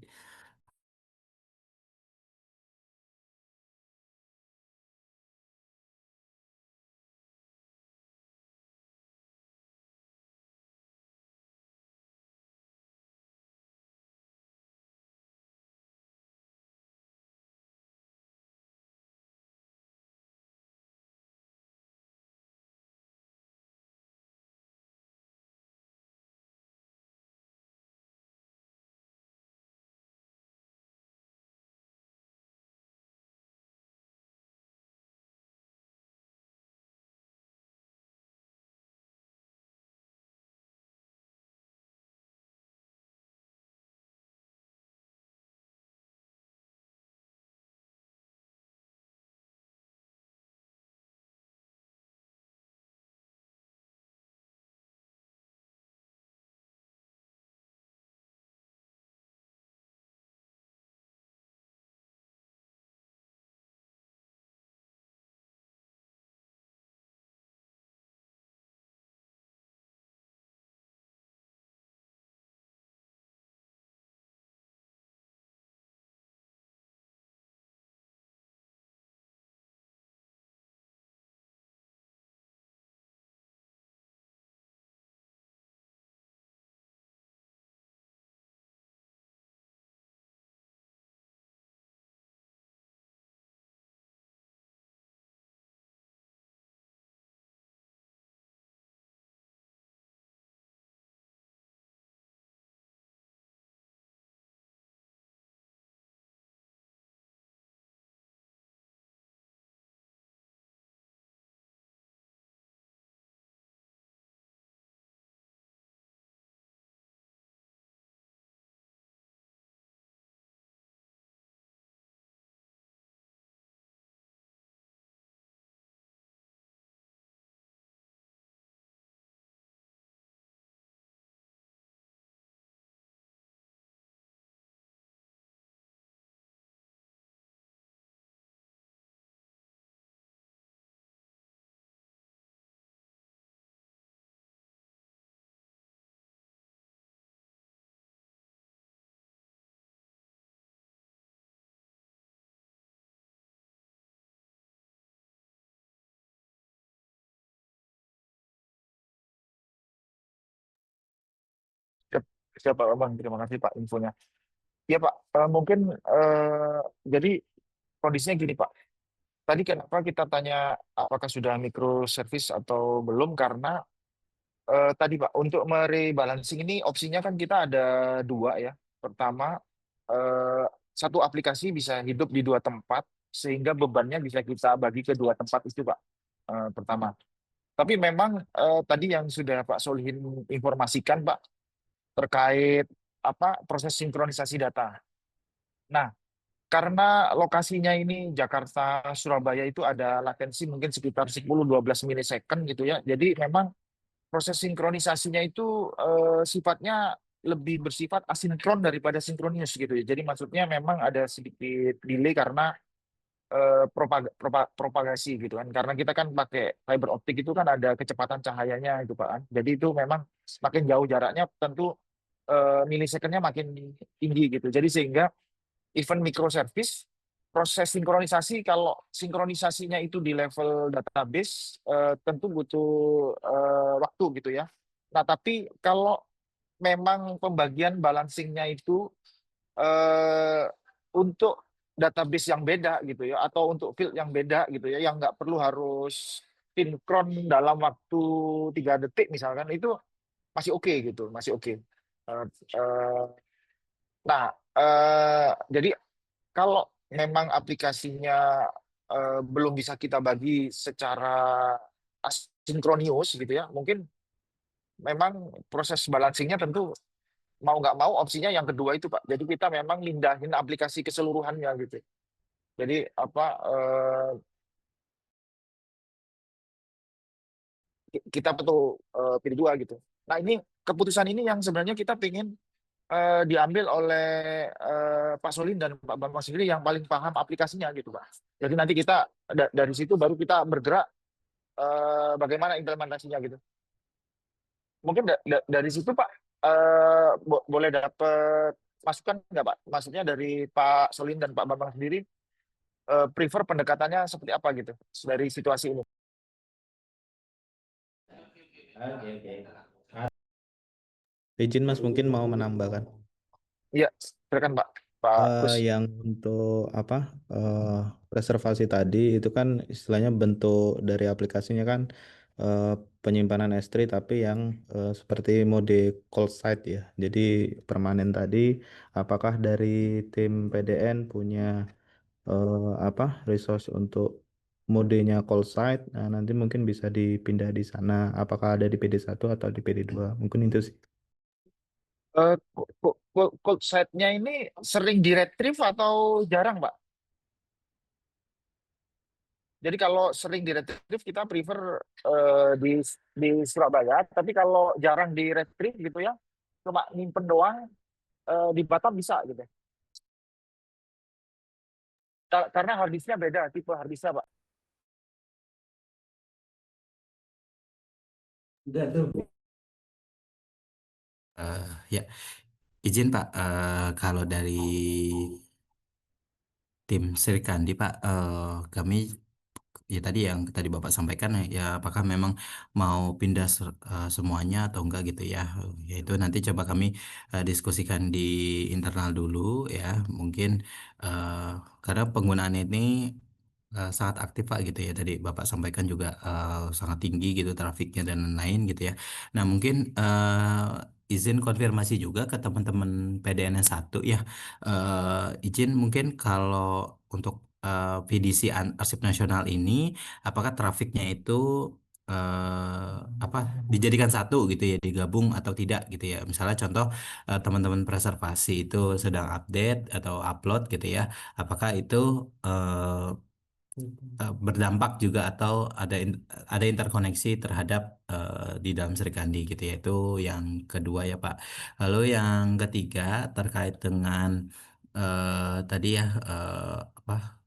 Siap, siap Pak Bambang, terima kasih Pak infonya. Ya Pak, mungkin jadi kondisinya gini Pak. Tadi kenapa kita tanya apakah sudah microservice atau belum? Karena tadi Pak, untuk merebalancing ini opsinya kan kita ada 2 ya. Pertama, eh, satu aplikasi bisa hidup di 2 tempat, sehingga bebannya bisa kita bagi ke 2 tempat itu Pak. Pertama. Tapi memang tadi yang sudah Pak Solihin informasikan Pak terkait apa proses sinkronisasi data. Nah, karena lokasinya ini Jakarta Surabaya itu ada latensi mungkin sekitar 10-12 milisecond gitu ya. Jadi memang proses sinkronisasinya itu sifatnya lebih bersifat asinkron daripada sinkronus gitu ya. Jadi maksudnya memang ada sedikit delay karena propagasi gitu kan. Karena kita kan pakai fiber optik itu kan ada kecepatan cahayanya itu Pak kan. Jadi itu memang semakin jauh jaraknya tentu milisecondnya makin tinggi gitu. Jadi sehingga event microservice proses sinkronisasi kalau sinkronisasinya itu di level database tentu butuh waktu gitu ya. Nah, tapi kalau memang pembagian balancingnya itu eh, untuk database yang beda gitu ya atau untuk field yang beda gitu ya yang nggak perlu harus sinkron dalam waktu 3 detik misalkan itu masih oke gitu, masih oke. Eh, eh, nah, jadi kalau memang aplikasinya belum bisa kita bagi secara asinkronius gitu ya, mungkin memang proses balancingnya tentu mau nggak mau opsinya yang kedua itu Pak. Jadi kita memang mindahin aplikasi keseluruhannya gitu. Jadi apa kita betul pilih dua gitu. Nah ini keputusan ini yang sebenarnya kita pengen diambil oleh Pak Solin dan Pak Bambang sendiri yang paling paham aplikasinya gitu Pak. Jadi nanti kita dari situ baru kita bergerak bagaimana implementasinya gitu. Mungkin dari situ Pak boleh dapat masukan nggak Pak? Maksudnya dari Pak Solin dan Pak Bambang sendiri prefer pendekatannya seperti apa gitu dari situasi ini. Izin Mas mungkin mau menambahkan. Iya, silakan Pak. Pak Kus. Yang untuk apa reservasi tadi itu kan istilahnya bentuk dari aplikasinya kan penyimpanan S3 tapi yang seperti mode cold site ya. Jadi permanen tadi apakah dari tim PDN punya apa resource untuk modenya cold site? Nah, nanti mungkin bisa dipindah di sana. Apakah ada di PD1 atau di PD2? Mungkin itu sih. Cold site-nya ini sering di retrieve atau jarang, Pak? Jadi kalau sering di retrieve kita prefer di Surabaya, tapi kalau jarang di retrieve gitu ya, cuma nyimpen doang di Batam bisa gitu. Karena harddisknya beda, tipe harddisknya, Pak. Ya, izin Pak, kalau dari tim Sri Kandi Pak, kami ya tadi yang tadi Bapak sampaikan ya apakah memang mau pindah semuanya atau enggak gitu ya. Yaitu nanti coba kami diskusikan di internal dulu ya. Mungkin eh, karena penggunaan ini sangat aktif Pak gitu ya. Tadi Bapak sampaikan juga sangat tinggi gitu trafiknya dan lain-lain gitu ya. Nah, mungkin izin konfirmasi juga ke teman-teman PDN 1 ya. Izin mungkin kalau untuk VDC Arsip Nasional ini apakah trafiknya itu apa dijadikan satu gitu ya digabung atau tidak gitu ya misalnya contoh teman-teman preservasi itu sedang update atau upload gitu ya apakah itu berdampak juga atau ada interkoneksi terhadap di dalam Serikandi gitu ya itu yang kedua ya Pak lalu yang ketiga terkait dengan tadi ya apa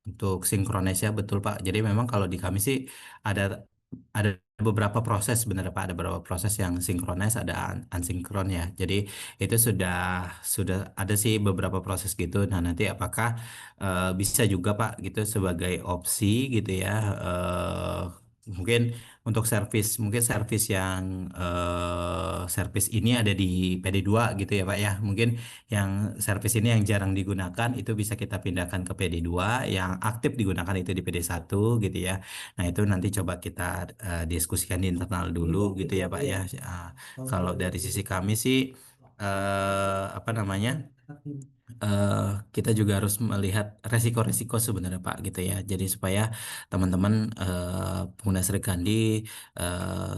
untuk sinkronisnya betul Pak. Jadi memang kalau di kami sih ada ada beberapa proses sebenarnya Pak. Ada beberapa proses yang sinkronis, ada unsinkron ya. Jadi itu sudah ada sih beberapa proses gitu. Nah nanti apakah bisa juga Pak gitu sebagai opsi gitu ya. Mungkin untuk mungkin servis yang servis ini ada di PD2 gitu ya Pak ya. Mungkin yang servis ini yang jarang digunakan itu bisa kita pindahkan ke PD2, yang aktif digunakan itu di PD1 gitu ya. Nah, itu nanti coba kita diskusikan di internal dulu gitu ya, Pak ya. Kalau dari sisi kami sih apa namanya? kita juga harus melihat resiko-resiko sebenarnya Pak gitu ya. Jadi supaya teman-teman pengguna serikandi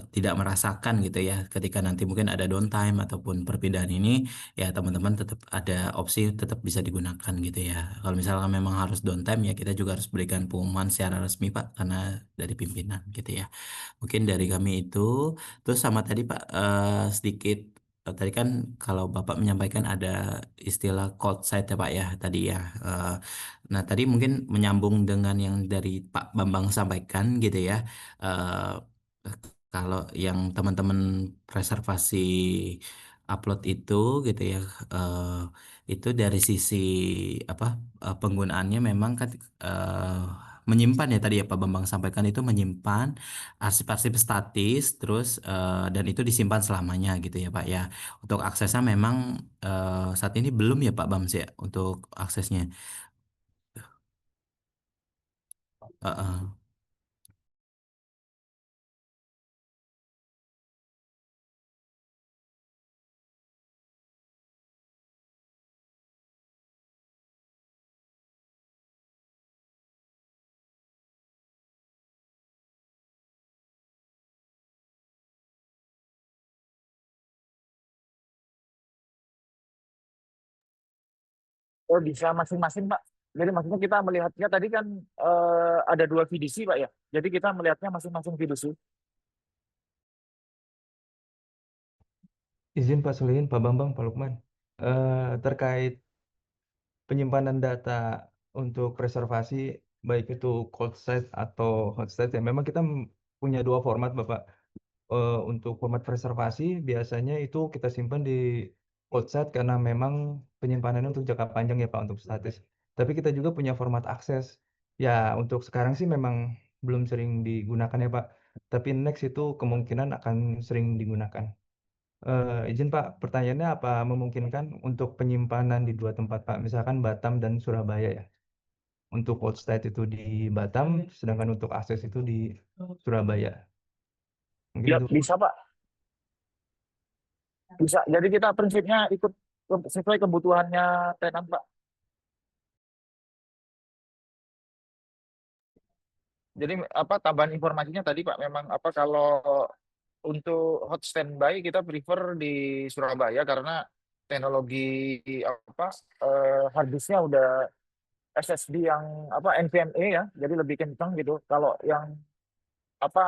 tidak merasakan gitu ya ketika nanti mungkin ada downtime ataupun perpindahan ini ya teman-teman tetap ada opsi tetap bisa digunakan gitu ya. Kalau misalnya memang harus downtime ya kita juga harus berikan pengumuman secara resmi Pak karena dari pimpinan gitu ya. Mungkin dari kami itu. Terus sama tadi Pak sedikit tadi kan kalau Bapak menyampaikan ada istilah cold side ya Pak ya tadi ya. Eh, nah tadi mungkin menyambung dengan yang dari Pak Bambang sampaikan gitu ya. Eh, Kalau yang teman-teman reservasi upload itu gitu ya, eh, itu dari sisi apa penggunaannya memang kan eh, menyimpan ya tadi ya Pak Bambang sampaikan itu menyimpan arsip-arsip statis terus dan itu disimpan selamanya gitu ya Pak ya. Untuk aksesnya memang saat ini belum ya Pak Bams ya untuk aksesnya. Eh, eh. Oh bisa masing-masing Pak. Jadi maksudnya kita melihatnya tadi kan ada 2 vidisi Pak ya. Jadi kita melihatnya masing-masing vidisi. Izin Pak Solihin, Pak Bambang, Pak Lukman. Terkait penyimpanan data untuk reservasi, baik itu cold site atau hot site, ya memang kita punya 2 format Bapak. Untuk format reservasi biasanya itu kita simpan di cold site karena memang penyimpanannya untuk jangka panjang ya Pak untuk statis. Tapi kita juga punya format akses. Ya untuk sekarang sih memang belum sering digunakan ya Pak. Tapi next itu kemungkinan akan sering digunakan. Izin Pak, pertanyaannya apa memungkinkan untuk penyimpanan di 2 tempat Pak, misalkan Batam dan Surabaya ya. Untuk cold state itu di Batam, sedangkan untuk akses itu di Surabaya. Mungkin Ya itu. bisa Pak. Bisa. Jadi kita prinsipnya ikut sesuai kebutuhannya tenan Pak. Jadi apa tambahan informasinya tadi Pak memang apa kalau untuk hot standby kita prefer di Surabaya karena teknologi apa harddisknya udah SSD yang apa NVMe ya, jadi lebih kencang gitu. Kalau yang apa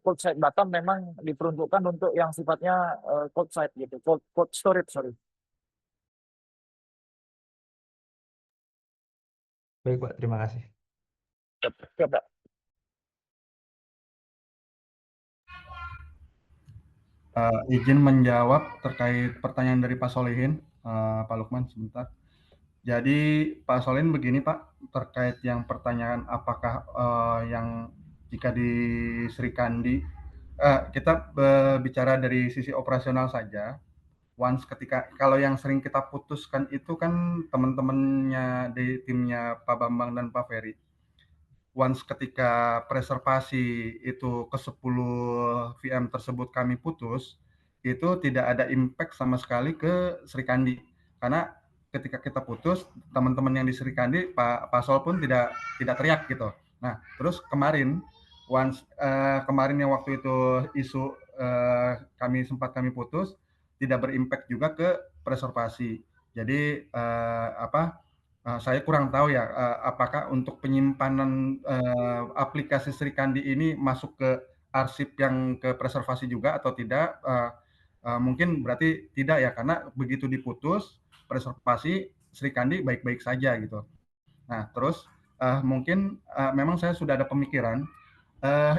cold site Batam memang diperuntukkan untuk yang sifatnya cold site gitu, cold storage sorry. Baik Pak, terima kasih. Siap, siap, Pak. Izin menjawab terkait pertanyaan dari Pak Solihin, Pak Lukman sebentar. Jadi Pak Solihin begini Pak, terkait yang pertanyaan apakah yang jika di Srikandi, kita bicara dari sisi operasional saja. Once ketika kalau yang sering kita putuskan itu kan teman-temannya di timnya Pak Bambang dan Pak Ferry. Once ketika preservasi itu ke 10 VM tersebut kami putus, itu tidak ada impact sama sekali ke Srikandi. Karena ketika kita putus, teman-teman yang di Srikandi, Pak Sol pun tidak teriak gitu. Nah, terus kemarin, kemarin yang waktu itu isu kami putus, tidak berimpact juga ke preservasi. Jadi saya kurang tahu ya apakah untuk penyimpanan aplikasi Srikandi ini masuk ke arsip yang ke preservasi juga atau tidak. Mungkin berarti tidak ya, karena begitu diputus preservasi Srikandi baik-baik saja gitu. Nah terus mungkin memang saya sudah ada pemikiran,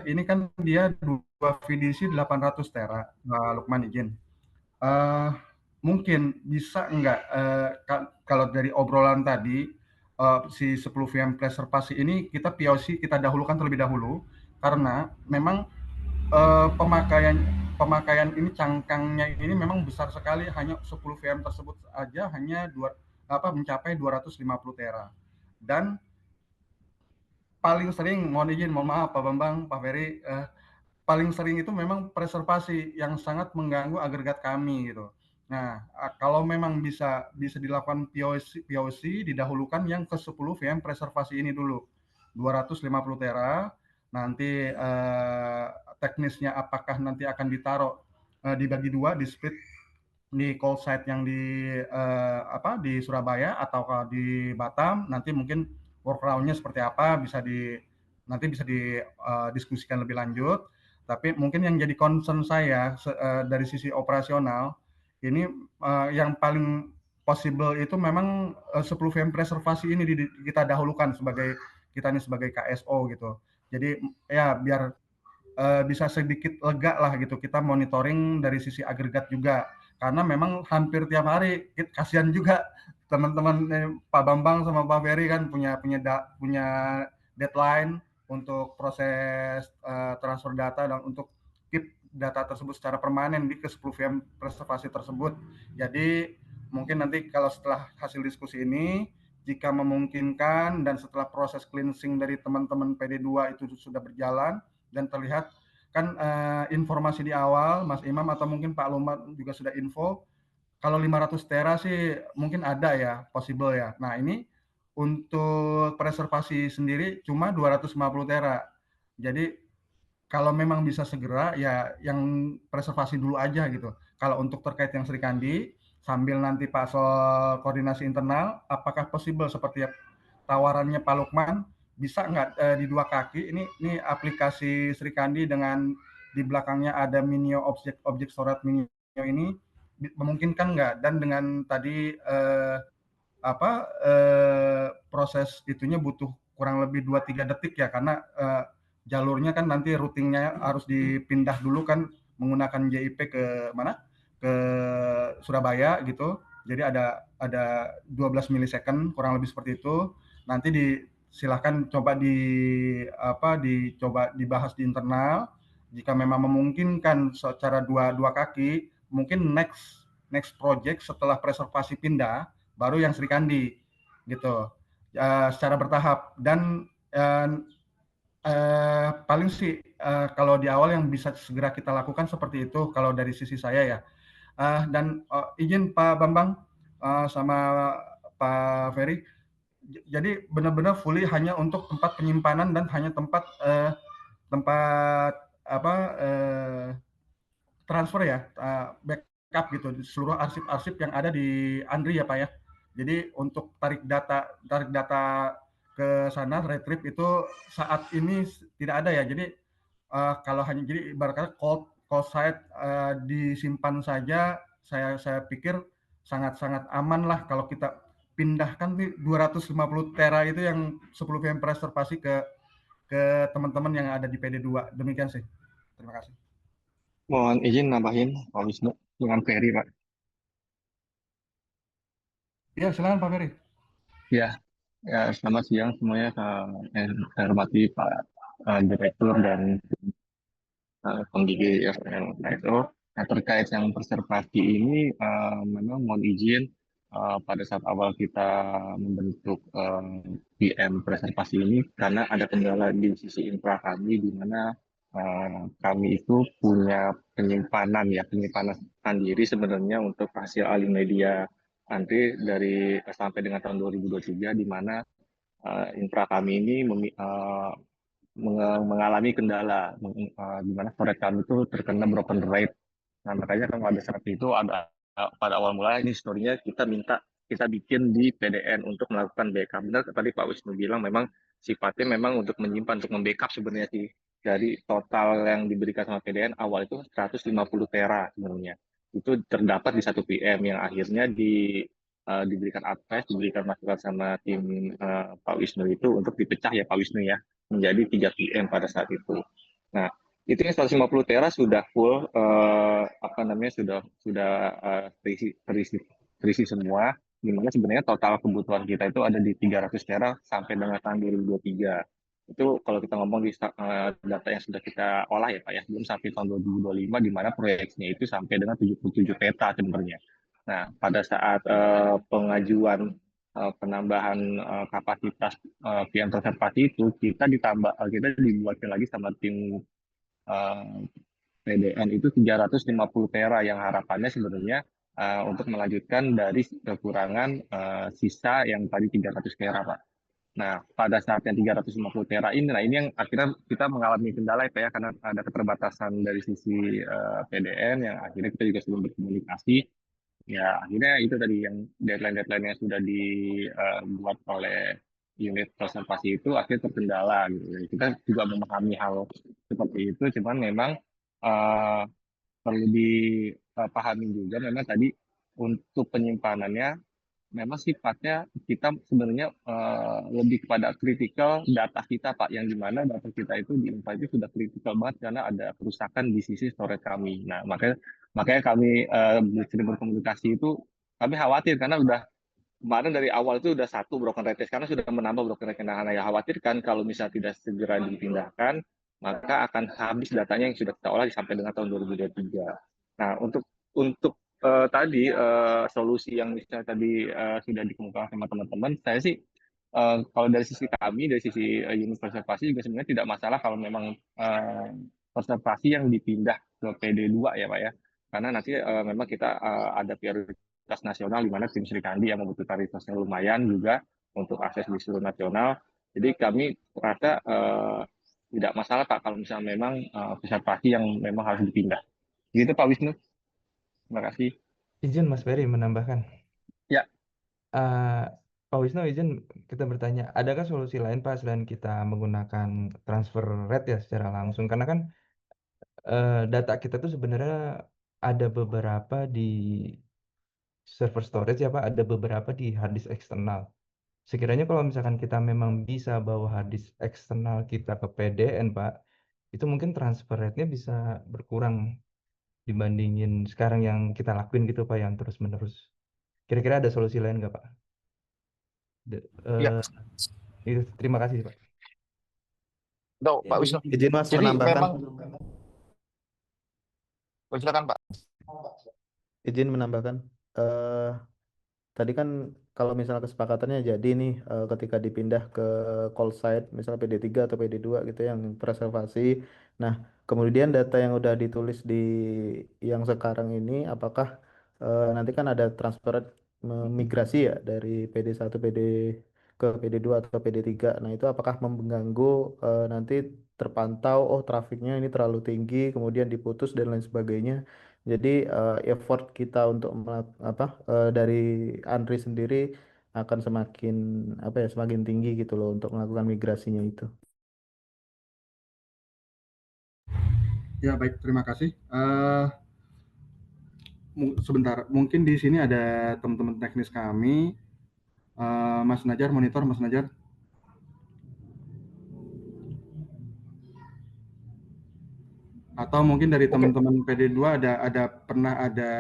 ini kan dia 2 VDC 800 tera, Lukman izin. Mungkin bisa enggak kalau dari obrolan tadi si 10 VM preservasi ini kita POC kita dahulukan terlebih dahulu karena memang pemakaian ini cangkangnya ini memang besar sekali, hanya 10 VM tersebut aja hanya mencapai 250 tera. Dan paling sering, mohon maaf Pak Bambang, Pak Ferry, paling sering itu memang preservasi yang sangat mengganggu agregat kami gitu. Nah, kalau memang bisa dilakukan POC didahulukan yang ke 10 VM preservasi ini dulu. 250 tera, nanti teknisnya apakah nanti akan ditaruh dibagi dua, di split di call site yang di Surabaya atau di Batam, nanti mungkin workaround-nya seperti apa nanti bisa didiskusikan lebih lanjut. Tapi mungkin yang jadi concern saya dari sisi operasional ini yang paling possible itu memang 10 VM preservasi ini kita dahulukan sebagai kita ini sebagai KSO gitu. Jadi ya biar bisa sedikit lega lah gitu kita monitoring dari sisi agregat juga, karena memang hampir tiap hari kasihan juga teman-teman Pak Bambang sama Pak Ferry kan punya deadline untuk proses transfer data dan untuk keep data tersebut secara permanen di ke 10 VM preservasi tersebut. Jadi mungkin nanti kalau setelah hasil diskusi ini, jika memungkinkan dan setelah proses cleansing dari teman-teman PD2 itu sudah berjalan dan terlihat kan informasi di awal Mas Imam atau mungkin Pak Lumat juga sudah info kalau 500 tera sih mungkin ada ya, possible ya. Nah, ini untuk preservasi sendiri cuma 250 tera. Jadi kalau memang bisa segera ya yang preservasi dulu aja gitu. Kalau untuk terkait yang Sri Kandi sambil nanti Pak soal koordinasi internal apakah possible seperti tawarannya Pak Lukman bisa nggak di dua kaki ini aplikasi Sri Kandi dengan di belakangnya ada Minio objek storage Minio ini memungkinkan nggak, dan dengan tadi proses itunya butuh kurang lebih 2-3 detik ya, karena jalurnya kan nanti routingnya harus dipindah dulu kan menggunakan JIP ke mana ke Surabaya gitu, jadi ada 12 milisecond kurang lebih seperti itu. Nanti silahkan coba dicoba dibahas di internal, jika memang memungkinkan secara dua kaki mungkin next project setelah preservasi pindah baru yang Sri Kandi gitu, secara bertahap. Dan paling sih kalau di awal yang bisa segera kita lakukan seperti itu kalau dari sisi saya ya. Dan izin Pak Bambang sama Pak Ferry, jadi benar-benar fully hanya untuk tempat penyimpanan dan hanya tempat transfer ya, backup gitu seluruh arsip-arsip yang ada di Andri ya Pak ya. Jadi untuk tarik data ke sana retrieve itu saat ini tidak ada ya. Jadi kalau hanya jadi ibaratnya cold site disimpan saja, saya pikir sangat-sangat aman lah kalau kita pindahkan nih 250 tera itu yang 10 VM preservasi ke teman-teman yang ada di PD2. Demikian sih. Terima kasih. Mohon izin nambahin Pak Wisnu dengan Ferry, Pak. Ya, silakan Pak Ferry. Ya, selamat siang semuanya. Saya hormati Pak Direktur dan penggigi FNISO. Nah, terkait yang preservasi ini, memang mohon izin pada saat awal kita membentuk PM preservasi ini, karena ada kendala di sisi infra kami, di mana kami itu punya penyimpanan sendiri sebenarnya untuk hasil alih media nanti dari sampai dengan tahun 2023, di mana infra kami ini mengalami kendala, di mana storage kami itu terkena broken rate. Nah, makanya kalau ada seperti itu, pada awal mulanya ini historinya kita bikin di PDN untuk melakukan backup. Benar tadi Pak Wisnu bilang memang sifatnya memang untuk menyimpan, untuk membackup sebenarnya sih. Dari total yang diberikan sama PDN awal itu 150 tera sebenarnya. Itu terdapat di satu PM yang akhirnya diberikan advice, diberikan masukan sama tim Pak Wisnu itu untuk dipecah ya Pak Wisnu ya, menjadi 3 PM pada saat itu. Nah, itu yang 150 tera sudah full sudah terisi semua, di mana sebenarnya total kebutuhan kita itu ada di 300 tera sampai dengan tahun 2023. Itu kalau kita ngomong di data yang sudah kita olah ya Pak ya, belum sampai tahun 2025 di mana proyeksinya itu sampai dengan 77 peta sebenarnya. Nah, pada saat pengajuan penambahan kapasitas PM konservasi itu kita dibuatkan lagi sama tim PDN itu 350 tera yang harapannya sebenarnya untuk melanjutkan dari kekurangan sisa yang tadi 300 tera, Pak. Nah, pada saat yang 350 tera ini, nah ini yang akhirnya kita mengalami kendala ya Pak ya, karena ada keterbatasan dari sisi PDN yang akhirnya kita juga sudah berkomunikasi. Ya, akhirnya itu tadi yang deadline-deadline yang sudah dibuat oleh unit konservasi itu akhirnya terkendala gitu. Jadi kita juga memahami hal seperti itu, cuman memang eh, perlu dipahami juga memang tadi untuk penyimpanannya memang sifatnya kita sebenarnya lebih kepada kritikal data kita Pak, yang dimana data kita itu di Infa itu sudah kritikal banget karena ada kerusakan di sisi storage kami. Nah, makanya kami sering berkomunikasi itu kami khawatir karena udah kemarin dari awal itu udah satu broken rate karena sudah menambah broken rate. Nah, yang khawatirkan kalau misalnya tidak segera dipindahkan maka akan habis datanya yang sudah kita olah sampai dengan tahun 2023. Nah, untuk tadi solusi yang misalnya tadi sudah dikemukakan sama teman-teman, saya sih kalau dari sisi kami, dari sisi unit konservasi juga sebenarnya tidak masalah kalau memang konservasi yang dipindah ke PD2 ya Pak ya. Karena nanti memang kita ada prioritas nasional di mana tim Sri Kandi yang membutuhkan resource-nya lumayan juga untuk akses di seluruh nasional. Jadi kami rasa tidak masalah Pak kalau misalnya memang konservasi yang memang harus dipindah. Gitu Pak Wisnu. Terima kasih. Izin Mas Ferry menambahkan. Ya. Pak Wisnu, izin kita bertanya, adakah solusi lain Pak selain kita menggunakan transfer rate ya secara langsung? Karena kan data kita tuh sebenarnya ada beberapa di server storage ya Pak, ada beberapa di hard disk eksternal. Sekiranya kalau misalkan kita memang bisa bawa hard disk eksternal kita ke PDN Pak, itu mungkin transfer rate-nya bisa berkurang dibandingin sekarang yang kita lakuin gitu Pak, yang terus-menerus. Kira-kira ada solusi lain nggak Pak? Ya, Itu, terima kasih Pak. Tuh, Pak Wisnu. Izin Mas Jadi menambahkan. memang, silakan Pak. Izin menambahkan. Tadi kan kalau misalnya kesepakatannya jadi nih ketika dipindah ke call site misalnya PD3 atau PD2 gitu yang preservasi. Nah, kemudian data yang udah ditulis di yang sekarang ini apakah nanti kan ada transfer migrasi ya dari PD1 ke PD2 atau PD3. Nah, itu apakah mengganggu nanti terpantau oh trafiknya ini terlalu tinggi kemudian diputus dan lain sebagainya. Jadi effort kita untuk dari Andri sendiri akan semakin tinggi gitu loh untuk melakukan migrasinya itu. Ya baik, terima kasih. Sebentar, mungkin di sini ada teman-teman teknis kami, Mas Najar, monitor Mas Najar. Atau mungkin dari teman-teman PD2 pernah ada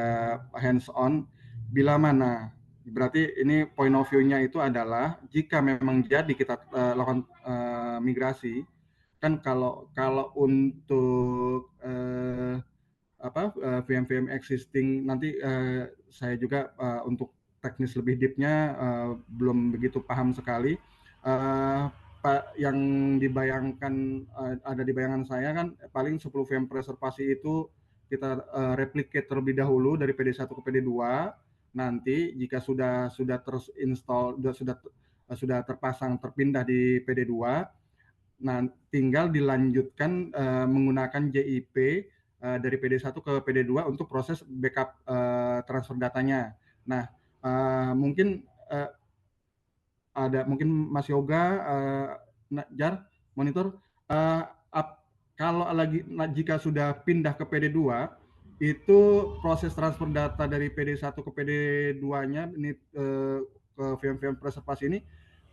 hands on bila mana. Berarti ini point of view-nya itu adalah jika memang jadi kita lakukan migrasi, kan kalau untuk VM-VM existing nanti saya juga untuk teknis lebih deep-nya belum begitu paham sekali. Pak, yang dibayangkan ada di bayangan saya kan paling 10 VM preservasi itu kita replicate terlebih dahulu dari PD1 ke PD2. Nanti jika sudah terinstall, sudah terpasang terpindah di PD2, nah tinggal dilanjutkan menggunakan JIP dari PD1 ke PD2 untuk proses backup transfer datanya. Nah, mungkin ada mungkin Mas Yoga, Jar, monitor, kalau jika sudah pindah ke PD2, itu proses transfer data dari PD1 ke PD2-nya ini ke VM-VM preservasi ini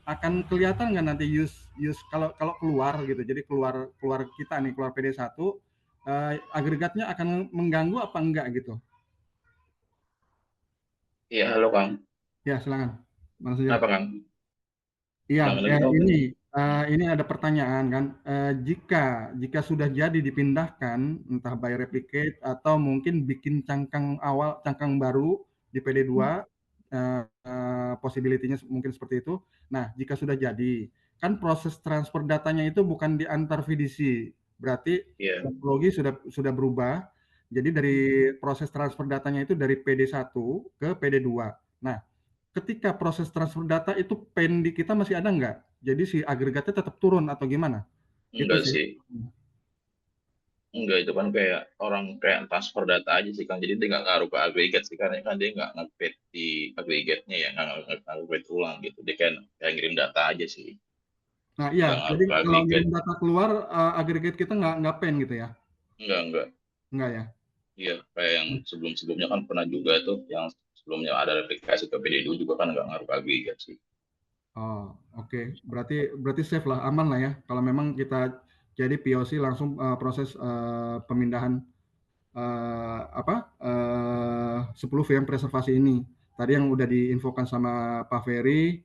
akan kelihatan nggak nanti use kalau keluar gitu. Jadi keluar kita nih, keluar PD1, agregatnya akan mengganggu apa enggak gitu? Iya, halo Kang. Ya, silakan. Kenapa Kang? Iya, ini ada pertanyaan kan, jika sudah jadi dipindahkan entah by replicate atau mungkin bikin cangkang baru di PD2, possibility-nya mungkin seperti itu. Nah, jika sudah jadi, kan proses transfer datanya itu bukan di antar VDC, berarti teknologi sudah berubah. Jadi dari proses transfer datanya itu dari PD1 ke PD2. Nah, ketika proses transfer data itu pen di kita masih ada nggak? Jadi si agregatnya tetap turun atau gimana? Itu Enggak sih. sih. Enggak, itu kan kayak orang kayak transfer data aja sih kan. Jadi dia nggak ngaruh ke agregat sih kan dia nggak nge-create di agregatnya ya, nggak nge-create ulang gitu. Dia kayak ngirim data aja sih. Nah, Nggak iya. ngaruh Jadi ke kalau agregat. ngirim data keluar, agregat kita nggak pen gitu ya? Enggak. Nggak ya? Iya, kayak yang sebelum-sebelumnya kan pernah juga tuh, yang sebelumnya ada replikasi ke PD2 juga kan nggak ngaruh ke agregat sih. Oh, oke. Berarti safe lah, aman lah ya. Kalau memang kita jadi POC langsung proses pemindahan 10 VM preservasi ini. Tadi yang udah diinfokan sama Pak Ferry,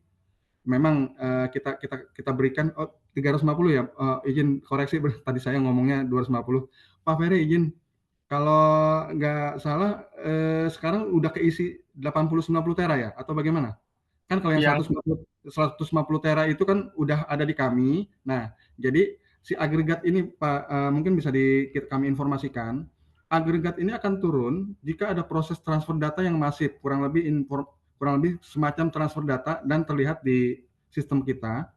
memang kita berikan 350 ya. Izin koreksi, tadi saya ngomongnya 250. Pak Ferry izin, kalau nggak salah sekarang udah keisi 80-90 tera ya, atau bagaimana? Kan kalau yang Yang 150 tera itu kan udah ada di kami. Nah, jadi si agregat ini Pak, mungkin bisa kami informasikan, agregat ini akan turun jika ada proses transfer data yang masif, kurang lebih semacam transfer data dan terlihat di sistem kita.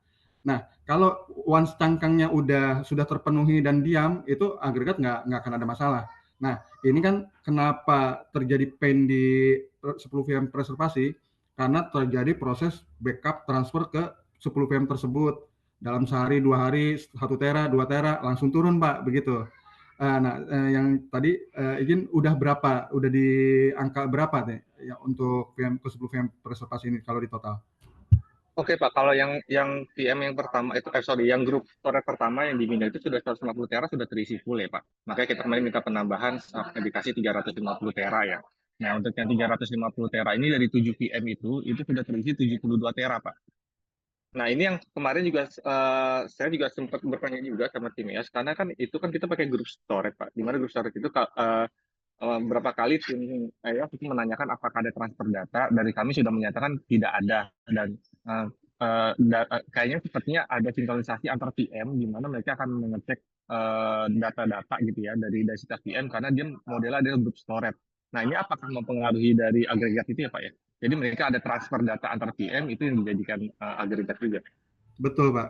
Nah, kalau once cangkangnya sudah terpenuhi dan diam, itu agregat nggak akan ada masalah. Nah, ini kan kenapa terjadi pain di 10 VM preservasi, karena terjadi proses backup transfer ke 10 VM tersebut. Dalam sehari, 2 hari, 1 tera, 2 tera, langsung turun Pak, begitu. Nah, yang tadi izin udah berapa? Udah di angka berapa nih ya, untuk VM ke 10 VM preservasi ini kalau di total? Oke Pak, kalau yang VM yang pertama itu, yang grup storage pertama yang diminta itu sudah 150 tera sudah terisi full ya Pak. Makanya kita kemarin minta penambahan dikasih 350 tera ya. Nah untuk yang 350 tera ini dari 7 VM itu sudah terisi 72 tera Pak. Nah ini yang kemarin juga saya juga sempat bertanya juga sama tim EOS, karena kan itu kan kita pakai grup storage Pak. Di mana grup storage itu berapa kali tim EOS itu menanyakan apakah ada transfer data, dari kami sudah menyatakan tidak ada, dan kayaknya sepertinya ada sinkronisasi antar VM di mana mereka akan mengecek data-data gitu ya dari data VM karena dia modelnya adalah grup storage. Nah ini apakah mempengaruhi dari agregat itu ya Pak ya? Jadi mereka ada transfer data antar VM itu yang dijadikan agregat juga. Betul Pak.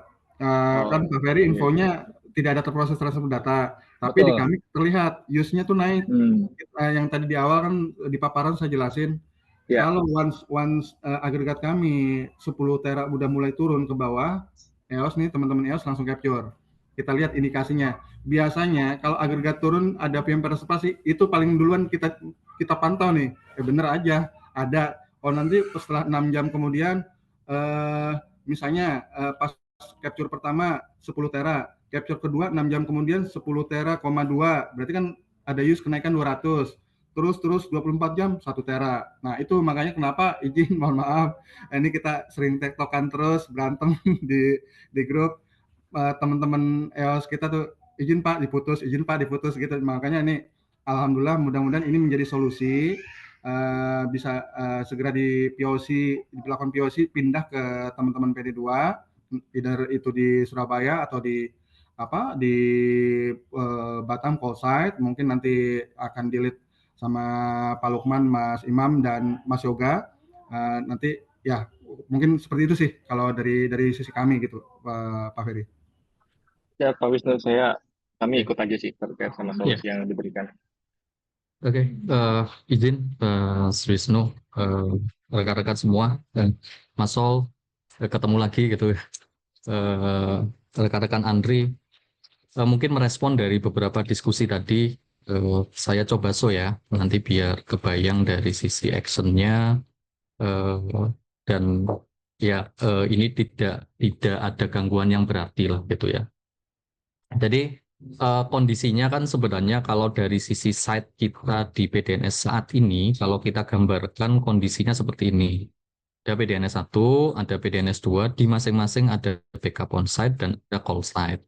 Kan Pak Ferry Iya. infonya tidak ada terproses transfer data, tapi di Betul. kami terlihat use-nya tuh naik. Hmm. Yang tadi di awal kan di paparan saya jelasin, Ya. kalau once agregat kami 10 tera udah mulai turun ke bawah, EOS nih teman-teman EOS langsung capture. Kita lihat indikasinya. Biasanya kalau agregat turun ada VM preservasi, itu paling duluan kita pantau nih. Bener aja ada. Oh nanti setelah 6 jam kemudian misalnya pas capture pertama 10 tera, capture kedua 6 jam kemudian 10 tera, 2, berarti kan ada use kenaikan 200. Terus 24 jam 1 tera. Nah, itu makanya kenapa izin mohon maaf. Ini kita sering tektokan terus, berantem di grup teman-teman EOS kita tuh izin Pak diputus gitu. Makanya ini alhamdulillah mudah-mudahan ini menjadi solusi bisa segera dilakukan POC pindah ke teman-teman PD2, either itu di Surabaya atau di Batam call site, mungkin nanti akan di-lead sama Pak Lukman, Mas Imam dan Mas Yoga. Nanti ya mungkin seperti itu sih kalau dari sisi kami gitu Pak Ferry. Ya Pak Wisnu, kami ikut aja sih terkait sama solusi yang diberikan. Oke, izin Mas Wisnu, rekan-rekan semua, dan Mas Sol, ketemu lagi gitu ya. Rekan-rekan Andri, mungkin merespon dari beberapa diskusi tadi, saya coba ya, nanti biar kebayang dari sisi actionnya, dan ya ini tidak ada gangguan yang berarti lah gitu ya. Jadi kondisinya kan sebenarnya kalau dari sisi site kita di PDNS saat ini, kalau kita gambarkan kondisinya seperti ini. Ada PDNS 1, ada PDNS 2, di masing-masing ada backup on site dan ada call site.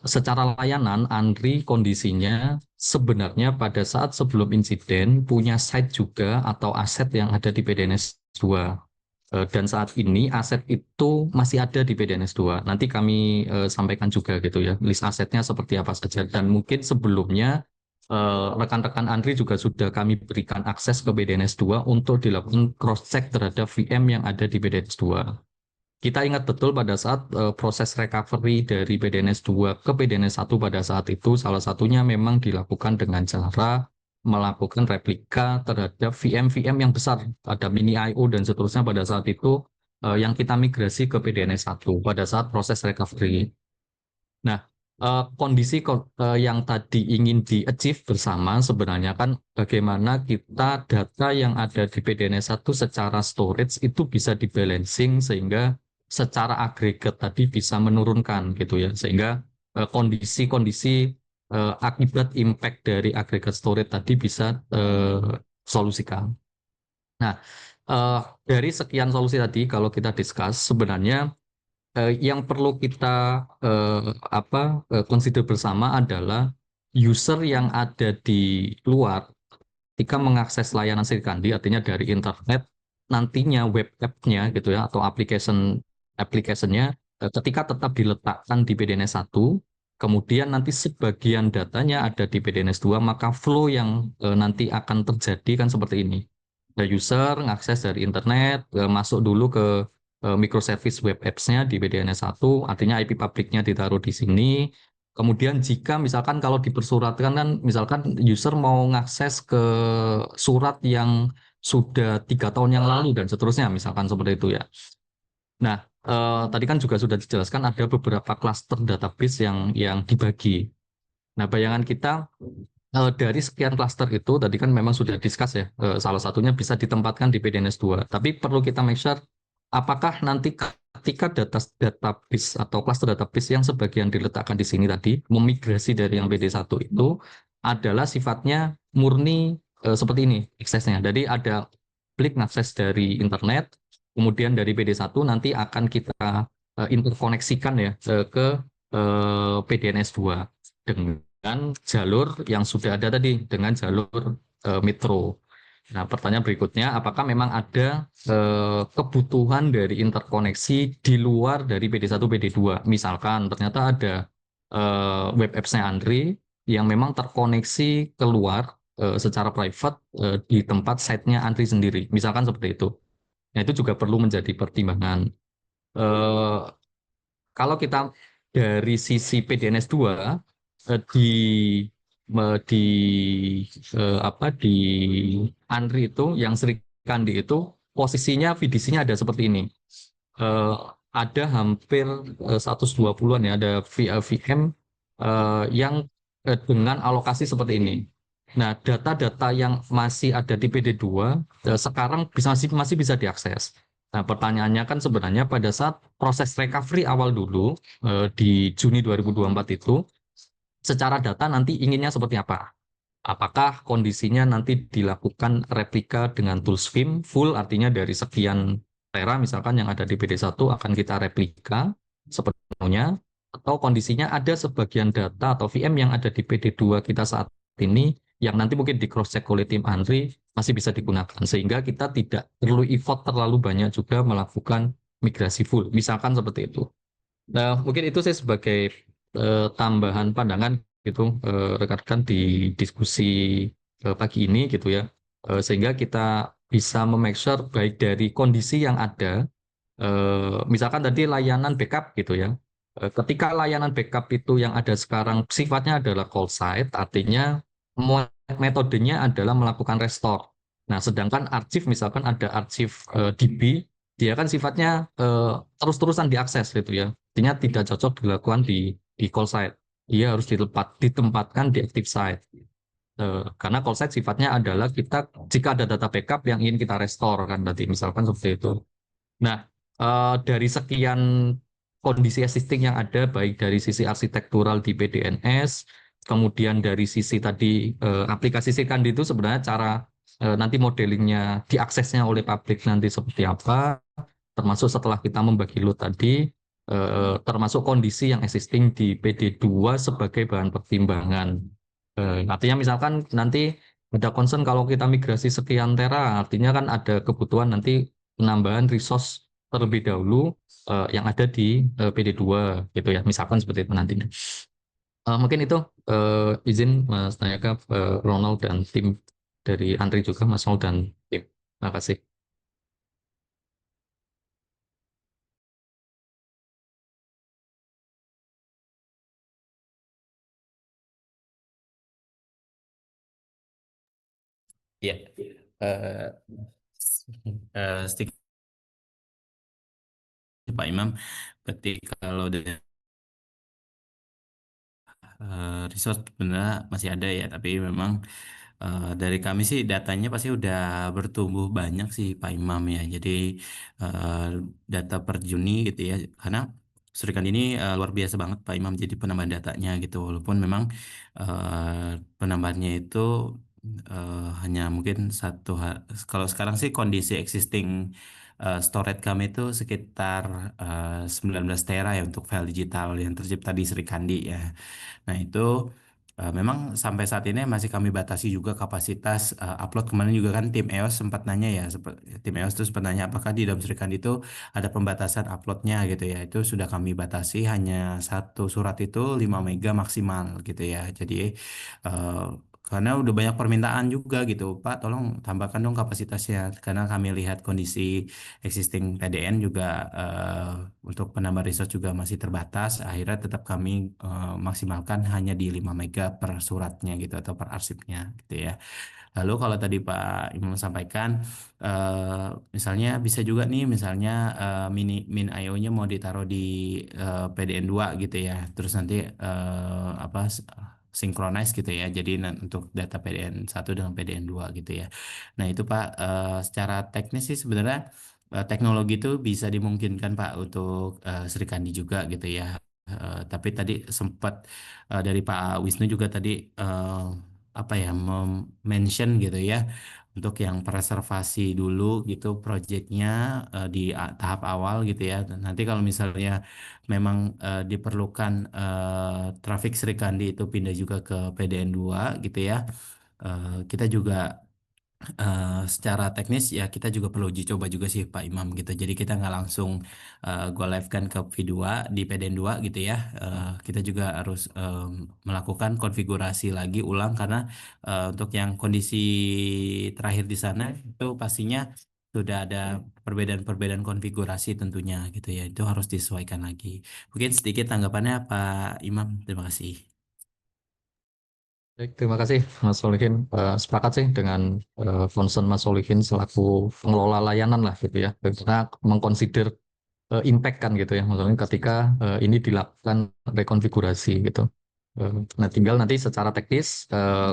Secara layanan, Andri kondisinya sebenarnya pada saat sebelum insiden punya site juga atau aset yang ada di PDNS 2. Dan saat ini aset itu masih ada di PDNS 2. Nanti kami sampaikan juga gitu ya, list asetnya seperti apa saja. Dan mungkin sebelumnya rekan-rekan Andri juga sudah kami berikan akses ke BDNS 2 untuk dilakukan cross-check terhadap VM yang ada di BDNS 2. Kita ingat betul pada saat proses recovery dari BDNS 2 ke BDNS 1 pada saat itu, salah satunya memang dilakukan dengan cara melakukan replika terhadap VM-VM yang besar, ada mini I/O dan seterusnya pada saat itu yang kita migrasi ke BDNS 1 pada saat proses recovery. Nah, kondisi yang tadi ingin di-achieve bersama sebenarnya kan bagaimana kita data yang ada di BDNS 1 secara storage itu bisa di-balancing sehingga secara agregat tadi bisa menurunkan gitu ya, sehingga kondisi-kondisi akibat impact dari agregat storage tadi bisa solusikan. Nah, dari sekian solusi tadi kalau kita discuss sebenarnya yang perlu kita consider bersama adalah user yang ada di luar ketika mengakses layanan Srikandi, artinya dari internet, nantinya web app-nya gitu ya, atau application-nya ketika tetap diletakkan di BDNS 1, kemudian nanti sebagian datanya ada di BDNS 2, maka flow yang nanti akan terjadi kan seperti ini. The user mengakses dari internet, masuk dulu ke microservice web apps-nya di BDNS 1, artinya IP public-nya ditaruh di sini. Kemudian jika misalkan kalau dipersuratkan kan, misalkan user mau ngakses ke surat yang sudah 3 tahun yang lalu dan seterusnya, misalkan seperti itu ya. Nah, tadi kan juga sudah dijelaskan ada beberapa cluster database yang dibagi. Nah, bayangan kita dari sekian cluster itu tadi kan memang sudah discuss ya, salah satunya bisa ditempatkan di BDNS 2. Tapi perlu kita make sure apakah nanti ketika database atau cluster database yang sebagian diletakkan di sini tadi memigrasi dari yang BD1 itu adalah sifatnya murni seperti ini aksesnya. Jadi ada klik akses dari internet, kemudian dari BD1 nanti akan kita interkoneksikan ya ke BDNS 2 dengan jalur yang sudah ada tadi, dengan jalur metro. Nah, pertanyaan berikutnya, apakah memang ada kebutuhan dari interkoneksi di luar dari BD1, BD2? Misalkan ternyata ada web apps-nya Andri yang memang terkoneksi keluar secara private di tempat site-nya Andri sendiri. Misalkan seperti itu. Nah, itu juga perlu menjadi pertimbangan. Kalau kita dari sisi PDNS 2 di Andri itu yang Srikandi itu posisinya VDC-nya ada seperti ini. Ada hampir 120-an ya, ada VM yang dengan alokasi seperti ini. Nah, data-data yang masih ada di PD2 sekarang masih bisa diakses. Nah, pertanyaannya kan sebenarnya pada saat proses recovery awal dulu di Juni 2024 itu, secara data nanti inginnya seperti apa? Apakah kondisinya nanti dilakukan replika dengan tools Vim full, artinya dari sekian tera misalkan yang ada di PD1 akan kita replika sepenuhnya, atau kondisinya ada sebagian data atau VM yang ada di PD2 kita saat ini yang nanti mungkin di cross check oleh tim Andri masih bisa digunakan, sehingga kita tidak perlu effort terlalu banyak juga melakukan migrasi full, misalkan seperti itu. Nah, mungkin itu saya sebagai tambahan pandangan gitu rekan-rekan di diskusi pagi ini gitu ya, sehingga kita bisa memake sure baik dari kondisi yang ada, misalkan tadi layanan backup gitu ya, ketika layanan backup itu yang ada sekarang sifatnya adalah call site, artinya metodenya adalah melakukan restore. Nah, sedangkan arsip misalkan ada arsip DB, dia kan sifatnya terus-terusan diakses gitu ya. Artinya tidak cocok dilakukan di call site. Dia harus ditempatkan di active site. Karena call site sifatnya adalah kita jika ada data backup yang ingin kita restore kan berarti misalkan seperti itu. Nah, dari sekian kondisi existing yang ada baik dari sisi arsitektural di BDNS, kemudian dari sisi tadi aplikasi Srikandi itu sebenarnya cara nanti modelingnya diaksesnya oleh publik nanti seperti apa, termasuk setelah kita membagi load tadi, termasuk kondisi yang existing di PD2 sebagai bahan pertimbangan. Artinya misalkan nanti ada concern kalau kita migrasi sekian tera, artinya kan ada kebutuhan nanti penambahan resource terlebih dahulu yang ada di PD2 gitu ya, misalkan seperti itu nantinya. Mungkin itu izin Mas Nayaka, Ronald dan tim dari Andri juga, Mas Ronald dan tim. Terima kasih. Ya, sedikit Pak Imam, berarti kalau dari resource sebenarnya masih ada ya, tapi memang dari kami sih datanya pasti udah bertumbuh banyak sih Pak Imam ya. Jadi eh, data per Juni gitu ya, karena Serikan ini luar biasa banget Pak Imam jadi penambahan datanya gitu. Walaupun memang penambahannya itu hanya mungkin kalau sekarang sih kondisi existing storage kami itu sekitar 19 tera ya untuk file digital yang tercipta di Serikandi ya. Nah, itu memang sampai saat ini masih kami batasi juga kapasitas upload. Kemarin juga kan tim EOS sempat nanya ya, tim EOS itu sempat nanya apakah di dalam Serikandi itu ada pembatasan uploadnya gitu ya. Itu sudah kami batasi hanya satu surat itu 5 mega maksimal gitu ya. Jadi eh, karena udah banyak permintaan juga gitu, Pak, tolong tambahkan dong kapasitasnya. Karena kami lihat kondisi existing PDN juga untuk penambah resource juga masih terbatas. Akhirnya tetap kami maksimalkan hanya di 5 mega per suratnya gitu atau per arsipnya gitu ya. Lalu kalau tadi Pak Imam sampaikan, misalnya bisa juga nih, misalnya min IO-nya mau ditaruh di PDN 2 gitu ya, terus nanti apa synchronize gitu ya, jadi untuk data PDN 1 dengan PDN 2 gitu ya. Nah itu Pak, secara teknis sih sebenarnya teknologi itu bisa dimungkinkan Pak untuk Serikandi juga gitu ya. Tapi tadi sempat dari Pak Wisnu juga tadi apa ya mention gitu ya untuk yang preservasi dulu gitu proyeknya di tahap awal gitu ya. Dan nanti kalau misalnya memang diperlukan trafik Serikandi itu pindah juga ke PDN 2 gitu ya. Kita juga secara teknis ya kita juga perlu uji coba juga sih Pak Imam gitu. Jadi kita nggak langsung go live kan ke V2 di PDN 2 gitu ya. Kita juga harus melakukan konfigurasi lagi ulang karena untuk yang kondisi terakhir di sana itu pastinya sudah ada perbedaan-perbedaan konfigurasi tentunya gitu ya. Itu harus disesuaikan lagi. Mungkin sedikit tanggapannya Pak Imam. Terima kasih. Baik, terima kasih Mas Solihin. Sepakat sih dengan concern Mas Solihin selaku pengelola layanan lah gitu ya. Karena mengconsider impact kan gitu ya, maksudnya ketika ini dilakukan rekonfigurasi gitu. Nah, tinggal nanti secara teknis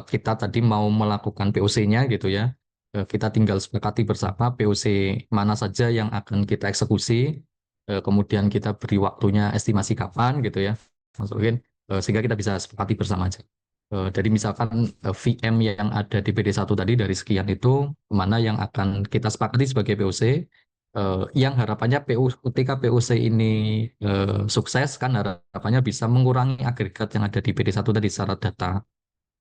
kita tadi mau melakukan POC-nya gitu ya. Kita tinggal sepakati bersama POC mana saja yang akan kita eksekusi, kemudian kita beri waktunya estimasi kapan gitu ya, masukin sehingga kita bisa sepakati bersama aja. Jadi misalkan VM yang ada di PD1 tadi dari sekian itu mana yang akan kita sepakati sebagai POC, yang harapannya ketika POC ini sukses kan harapannya bisa mengurangi agregat yang ada di PD1 tadi secara data.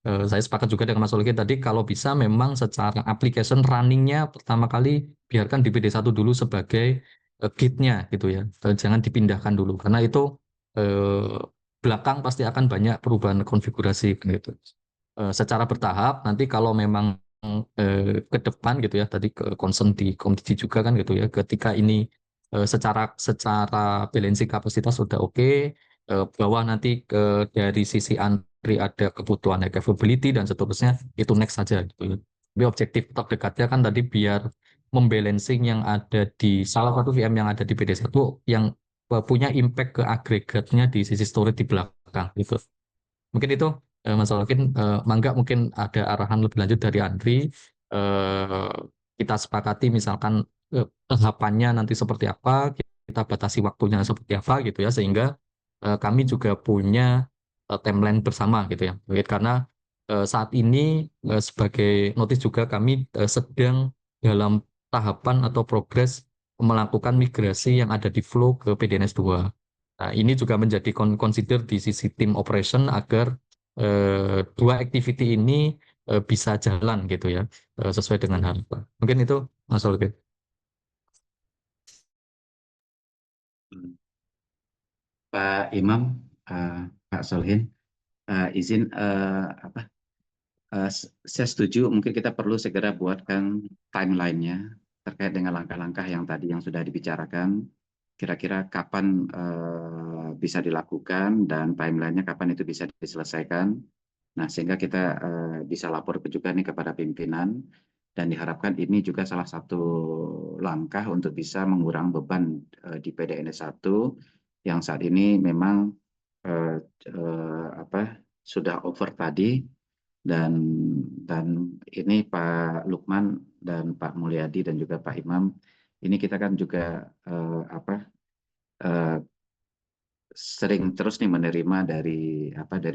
Saya sepakat juga dengan Mas Olikin tadi kalau bisa memang secara application runningnya pertama kali biarkan di PD1 dulu sebagai gate-nya gitu ya. Jangan dipindahkan dulu karena itu eh, belakang pasti akan banyak perubahan konfigurasi gitu. Secara bertahap nanti kalau memang ke depan gitu ya tadi ke concern di komoditi juga kan gitu ya ketika ini secara balancing kapasitas sudah oke, bawah nanti dari sisi Andri ada kebutuhan capability dan seterusnya itu next saja gitu ya. Tapi objektif terdekatnya kan tadi biar membalancing yang ada di salah satu VM yang ada di PD1 yang punya impact ke agregatnya di sisi storage di belakang gitu. Mungkin itu Mas Alvin, mangga mungkin ada arahan lebih lanjut dari Andri. Eh, kita sepakati misalkan tahapannya nanti seperti apa, kita batasi waktunya seperti apa gitu ya, sehingga kami juga punya timeline bersama gitu ya. Mungkin karena saat ini sebagai notis juga kami sedang dalam tahapan atau progres melakukan migrasi yang ada di flow ke PDNS 2. Nah, ini juga menjadi consider di sisi tim operation agar dua activity ini bisa jalan gitu ya, sesuai dengan harapan. Mungkin itu Mas Olga. Pak Imam, Pak Solihin, izin saya setuju mungkin kita perlu segera buatkan timeline-nya terkait dengan langkah-langkah yang tadi yang sudah dibicarakan. Kira-kira kapan bisa dilakukan dan timeline-nya kapan itu bisa diselesaikan. Nah, sehingga kita bisa lapor juga nih kepada pimpinan dan diharapkan ini juga salah satu langkah untuk bisa mengurangi beban di PDNS 1 yang saat ini memang sudah over tadi dan ini Pak Lukman dan Pak Mulyadi dan juga Pak Imam ini kita kan juga sering terus nih menerima dari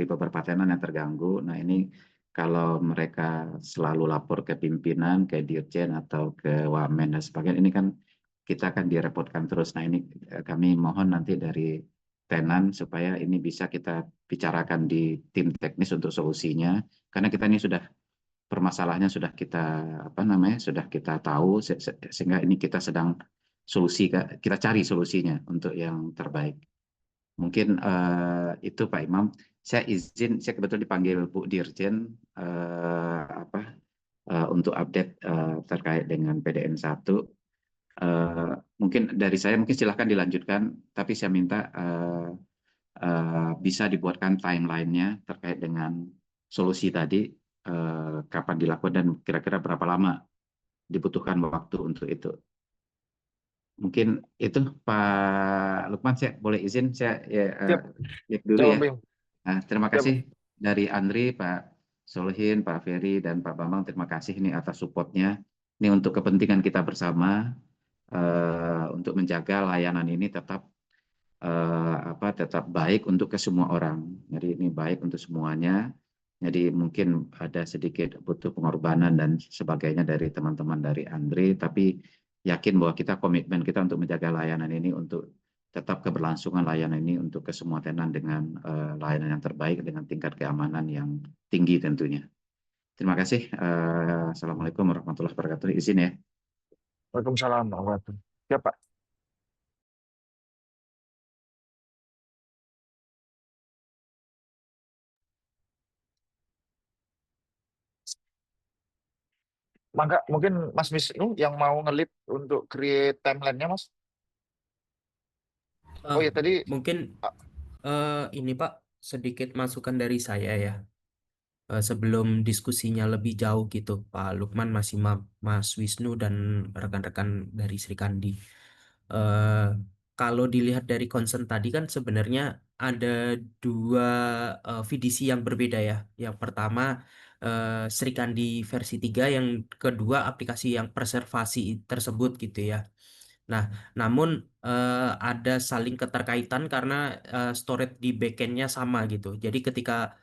beberapa tenan yang terganggu. Nah ini kalau mereka selalu lapor ke pimpinan, ke dirjen atau ke wamen dan sebagainya, ini kan kita akan direpotkan terus. Nah ini kami mohon nanti dari tenan supaya ini bisa kita bicarakan di tim teknis untuk solusinya, karena kita ini sudah permasalahannya sudah kita sudah kita tahu sehingga ini kita sedang kita cari solusinya untuk yang terbaik. Mungkin itu Pak Imam. Saya kebetulan dipanggil Bu Dirjen untuk update terkait dengan PDN 1. Mungkin dari saya mungkin silahkan dilanjutkan, tapi saya minta bisa dibuatkan timeline-nya terkait dengan solusi tadi, kapan dilakukan dan kira-kira berapa lama dibutuhkan waktu untuk itu. Mungkin itu Pak Lukman, saya boleh izin saya dulu ya. Nah, terima kasih dari Andri, Pak Solihin, Pak Ferry dan Pak Bambang, terima kasih ini atas supportnya. Ini untuk kepentingan kita bersama untuk menjaga layanan ini tetap tetap baik untuk ke semua orang. Jadi ini baik untuk semuanya. Jadi mungkin ada sedikit butuh pengorbanan dan sebagainya dari teman-teman dari Andri, tapi yakin bahwa kita komitmen kita untuk menjaga layanan ini untuk tetap keberlangsungan layanan ini untuk ke semua tenan dengan layanan yang terbaik dengan tingkat keamanan yang tinggi tentunya. Terima kasih. Assalamualaikum warahmatullahi wabarakatuh. Izin ya. Waalaikumsalam warahmatullahi wabarakatuh. Ya Pak. Maka mungkin Mas Wisnu yang mau nge-lead untuk create timeline-nya, Mas. Oh ya tadi Mungkin ini Pak, sedikit masukan dari saya ya. Sebelum diskusinya lebih jauh gitu, Pak Lukman, Mas Wisnu dan rekan-rekan dari Sri Kandi. Kalau dilihat dari concern tadi kan sebenarnya ada dua VDC yang berbeda ya. Yang pertama Sri Kandi versi 3, yang kedua aplikasi yang preservasi tersebut gitu ya. Nah, namun ada saling keterkaitan karena storage di backend-nya sama gitu. Jadi ketika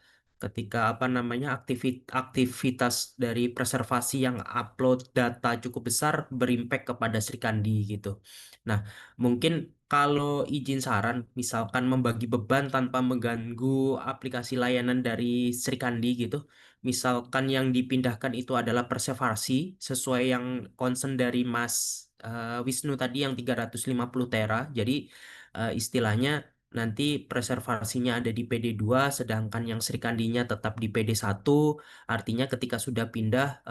aktivitas dari preservasi yang upload data cukup besar berimpact kepada Sri Kandi gitu. Nah, mungkin kalau izin saran, misalkan membagi beban tanpa mengganggu aplikasi layanan dari Sri Kandi gitu. Misalkan yang dipindahkan itu adalah preservasi sesuai yang concern dari Mas Wisnu tadi yang 350 tera. Jadi istilahnya nanti preservasinya ada di PD2 sedangkan yang Sri Kandinya tetap di PD1. Artinya ketika sudah pindah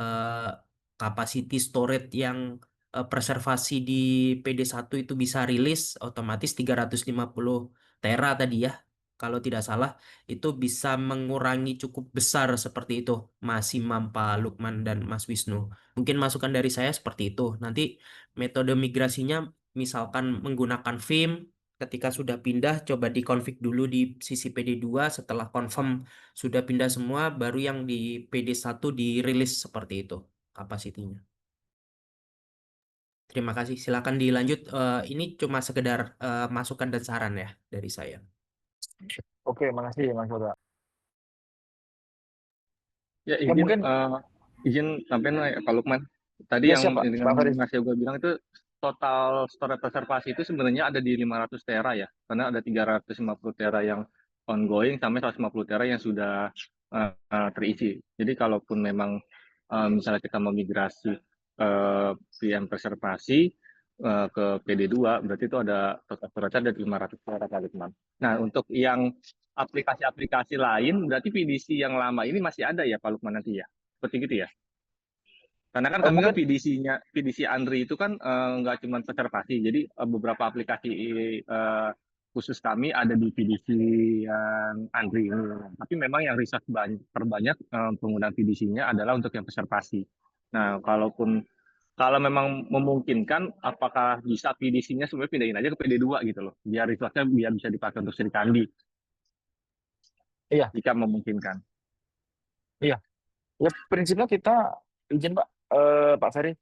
capacity storage yang preservasi di PD1 itu bisa rilis otomatis 350 tera tadi ya. Kalau tidak salah itu bisa mengurangi cukup besar seperti itu Mas Imam, Pak Lukman dan Mas Wisnu. Mungkin masukan dari saya seperti itu. Nanti metode migrasinya misalkan menggunakan Vim, ketika sudah pindah coba dikonfig dulu di sisi PD2, setelah confirm sudah pindah semua baru yang di PD1 dirilis seperti itu kapasitinya. Terima kasih. Silakan dilanjut. Ini cuma sekedar masukan dan saran ya dari saya. Oke, makasih Mas Yoga. Ya, izin tambahin Pak Lukman. Tadi Ya, yang siap, Pak. dengan Bang Faris. Mas Yoga bilang itu total storage preservasi itu sebenarnya ada di 500 tera ya. Karena ada 350 tera yang ongoing sampai 150 tera yang sudah terisi. Jadi kalaupun memang misalnya kita mau migrasi VM preservasi, ke PD2, berarti itu ada total storage ada 500 tera Pak Lukman. Nah, untuk yang aplikasi-aplikasi lain, berarti PDC yang lama ini masih ada ya Pak Lukman nanti ya? Seperti gitu ya? Karena kan kami kan Mungkin PDC Andri itu kan nggak cuma konservasi, jadi beberapa aplikasi khusus kami ada di PDC yang Andri ini. Tapi memang yang riset terbanyak penggunaan PDC-nya adalah untuk yang konservasi. Nah, kalau memang memungkinkan, apakah bisa PDC-nya sebenarnya pindahin aja ke PD2 gitu loh, biar resource-nya biar bisa dipakai untuk Sri Kandi, iya, jika memungkinkan. iya. Ya prinsipnya kita izin Pak Ferry.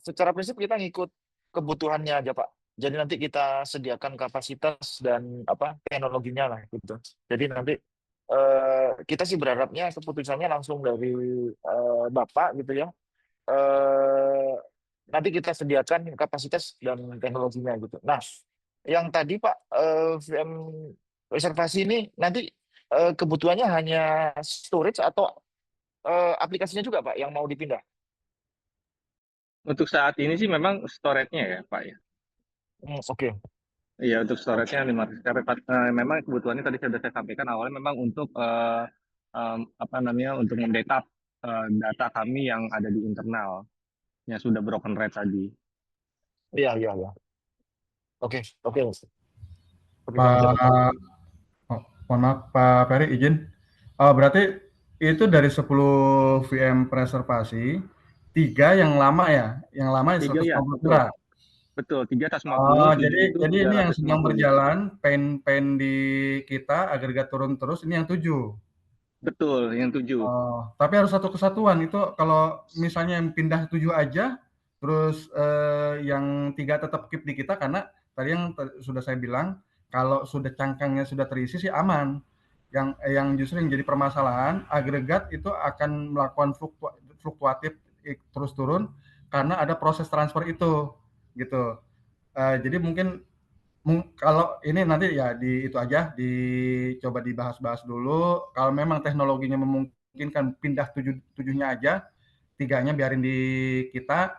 Secara prinsip kita ngikut kebutuhannya aja Pak. Jadi nanti kita sediakan kapasitas dan teknologinya lah gitu. Jadi nanti kita sih berharapnya keputusannya langsung dari Bapak gitu ya. Eh, Nanti kita sediakan kapasitas dan teknologinya gitu. Nah, yang tadi Pak VM reservasi ini nanti kebutuhannya hanya storage atau aplikasinya juga Pak yang mau dipindah? Untuk saat ini sih memang storage-nya ya Pak ya. Oke. Iya, untuk storage-nya 500 TB. Memang kebutuhannya tadi sudah saya sampaikan awalnya memang untuk untuk membackup data kami yang ada di internal yang sudah broken rate tadi. Iya. Oke. Pak, mohon maaf Pak Ferry izin. Berarti itu dari 10 VM preservasi, 3 yang lama ya? Yang lama 3 ya, 150 tera. betul. 3 150, 7 jadi itu ini yang sedang 350. berjalan, pain di kita agregat turun terus, ini yang 7. Betul, yang 7. Tapi harus satu kesatuan. Itu kalau misalnya yang pindah 7 aja, terus yang 3 tetap keep di kita, karena tadi yang sudah saya bilang, kalau sudah cangkangnya sudah terisi sih aman. Yang justru yang jadi permasalahan, agregat itu akan melakukan fluktuatif terus turun karena ada proses transfer itu, gitu. Jadi mungkin kalau ini nanti ya itu aja dicoba dibahas-bahas dulu. Kalau memang teknologinya memungkinkan pindah 7-nya aja, 3-nya biarin di kita,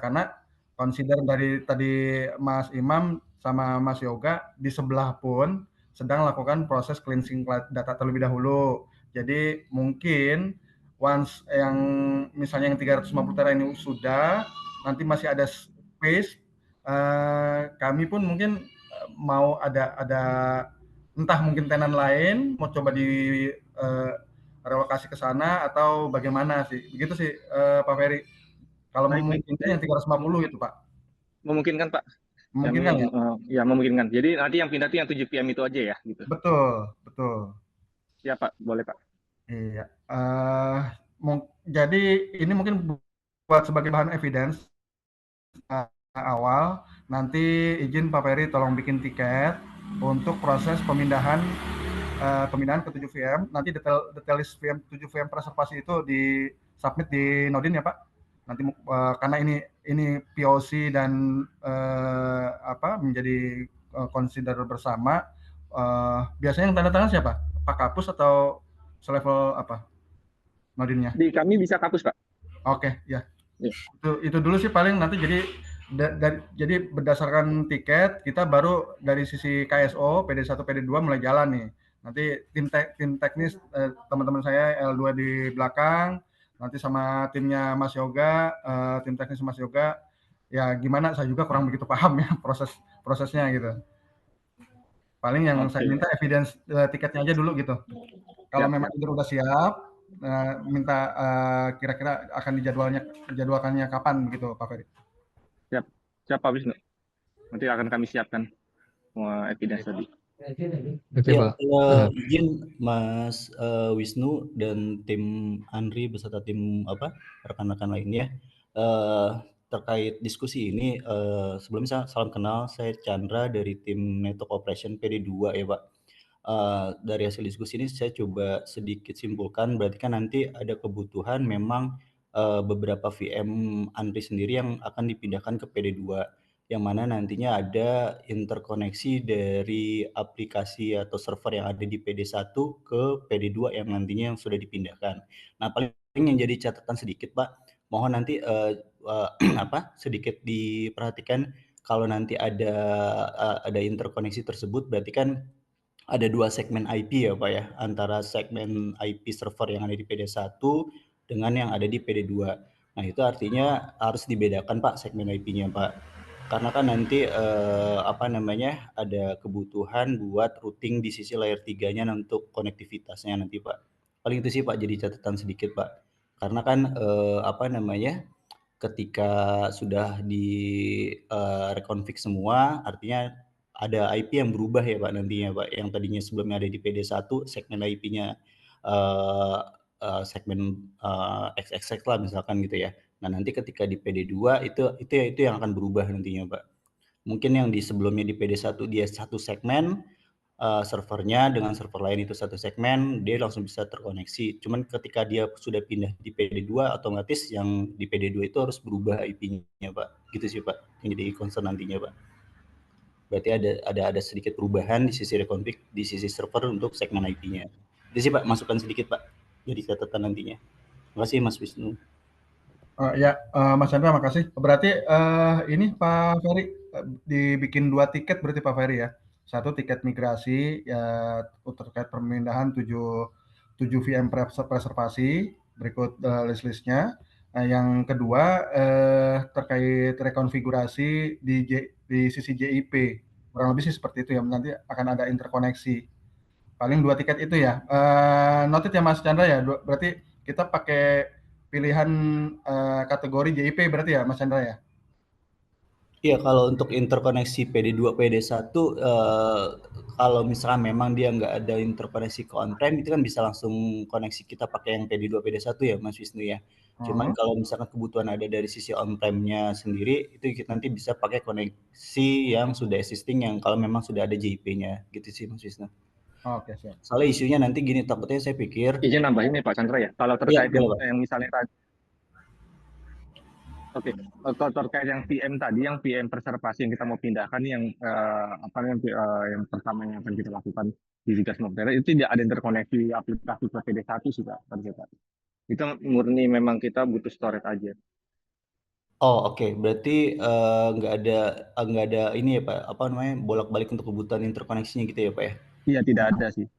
karena consider dari tadi Mas Imam sama Mas Yoga di sebelah pun sedang lakukan proses cleansing data terlebih dahulu. Jadi mungkin once yang misalnya yang 350 tera ini sudah, nanti masih ada space, kami pun mungkin mau ada entah mungkin tenan lain mau coba di relokasi ke sana atau bagaimana sih, begitu sih Pak Ferry. Kalau memungkinkan yang 350 itu Pak. Memungkinkan Pak. Memungkinkan ya? Ya memungkinkan. Jadi nanti yang pindah itu yang 7 PM itu aja ya gitu. Betul. Ya Pak, boleh Pak. Iya. Jadi ini mungkin buat sebagai bahan evidence awal. Nanti izin Pak Ferry tolong bikin tiket untuk proses pemindahan ke 7 VM. Nanti detail list VM 7 VM preservasi itu di submit di Nodin ya Pak. Nanti karena ini POC dan menjadi consider bersama. Biasanya yang tanda tangan siapa? Pak Kapus atau selevel apa? Nodinnya? Di kami bisa Kapus Pak. Oke, ya. Itu dulu sih paling nanti jadi berdasarkan tiket kita baru dari sisi KSO PD1 PD2 mulai jalan nih. Nanti tim teknis teman-teman saya L2 di belakang, nanti sama timnya Mas Yoga, tim teknis Mas Yoga. Ya gimana saya juga kurang begitu paham ya prosesnya gitu. Paling yang saya minta evidence tiketnya aja dulu gitu. Kalau memang udah siap, minta kira-kira akan dijadwalkannya kapan begitu Pak Ferry? Siap Pak Wisnu. Nanti akan kami siapkan semua evidence tadi. Oke Pak. Izin Mas Wisnu dan tim Andri beserta tim rekan-rekan lainnya terkait diskusi ini, sebelumnya salam kenal, saya Chandra dari tim Network Operation PD2 ya Pak. Dari hasil diskusi ini saya coba sedikit simpulkan, berarti kan nanti ada kebutuhan memang beberapa VM Andri sendiri yang akan dipindahkan ke PD2, yang mana nantinya ada interkoneksi dari aplikasi atau server yang ada di PD1 ke PD2 yang nantinya yang sudah dipindahkan. Nah paling yang jadi catatan sedikit Pak, mohon nanti sedikit diperhatikan kalau nanti ada interkoneksi tersebut, berarti kan ada 2 segmen IP ya Pak ya, antara segmen IP server yang ada di PD1 dengan yang ada di PD2. Nah itu artinya harus dibedakan Pak segmen IP-nya Pak. Karena kan nanti ada kebutuhan buat routing di sisi layer 3-nya untuk konektivitasnya nanti Pak. Paling itu sih Pak, jadi catatan sedikit Pak. Karena kan ketika sudah di reconfig semua, artinya ada IP yang berubah ya Pak nantinya Pak, yang tadinya sebelumnya ada di PD1 segmen IP-nya segmen XXX lah misalkan gitu ya. Nah nanti ketika di PD2 itu yang akan berubah nantinya Pak. Mungkin yang di sebelumnya di PD1 dia satu segmen, servernya dengan server lain itu satu segmen, dia langsung bisa terkoneksi. Cuman ketika dia sudah pindah di PD2, otomatis yang di PD2 itu harus berubah IP-nya Pak. Gitu sih Pak, yang jadi concern nantinya Pak. Berarti ada sedikit perubahan di sisi reconfig, di sisi server untuk segmen IP-nya. Itu sih Pak, masukan sedikit Pak, jadi catatan nantinya. Terima kasih Mas Wisnu. Mas Chandra, makasih. Berarti ini Pak Ferry dibikin 2 tiket berarti Pak Ferry ya. 1 tiket migrasi ya terkait pemindahan 7 VM preservasi, berikut list-listnya. Nah, yang kedua terkait rekonfigurasi di sisi JIP. Kurang lebih sih seperti itu ya, nanti akan ada interkoneksi. Paling 2 tiket itu ya. Noted ya Mas Chandra ya, berarti kita pakai pilihan kategori JIP berarti ya Mas Chandra ya? Iya, kalau untuk interkoneksi PD2, PD1, kalau misalnya memang dia nggak ada interkoneksi ke on-prem, itu kan bisa langsung koneksi kita pakai yang PD2, PD1 ya Mas Wisnu ya. Cuman kalau misalkan kebutuhan ada dari sisi on-prem-nya sendiri, itu kita nanti bisa pakai koneksi yang sudah existing, yang kalau memang sudah ada JIP-nya, gitu sih Mas Wisnu. Oke, siap. Soalnya isunya nanti gini, takutnya saya pikir. Izin nambahin nih Pak Chandra ya, kalau Iya, terkait boleh, Pak. yang misalnya tadi. Oke, kalau terkait yang VM tadi, yang VM preservasi yang kita mau pindahkan, yang yang pertama yang akan kita lakukan di Zigas Montero, itu tidak ada interkoneksi aplikasi ke PD1 sih Pak. Itu murni memang kita butuh storage aja. Oh oke, berarti nggak ada ini ya Pak, bolak-balik untuk kebutuhan interkoneksinya gitu ya Pak ya? Iya, tidak ada sih.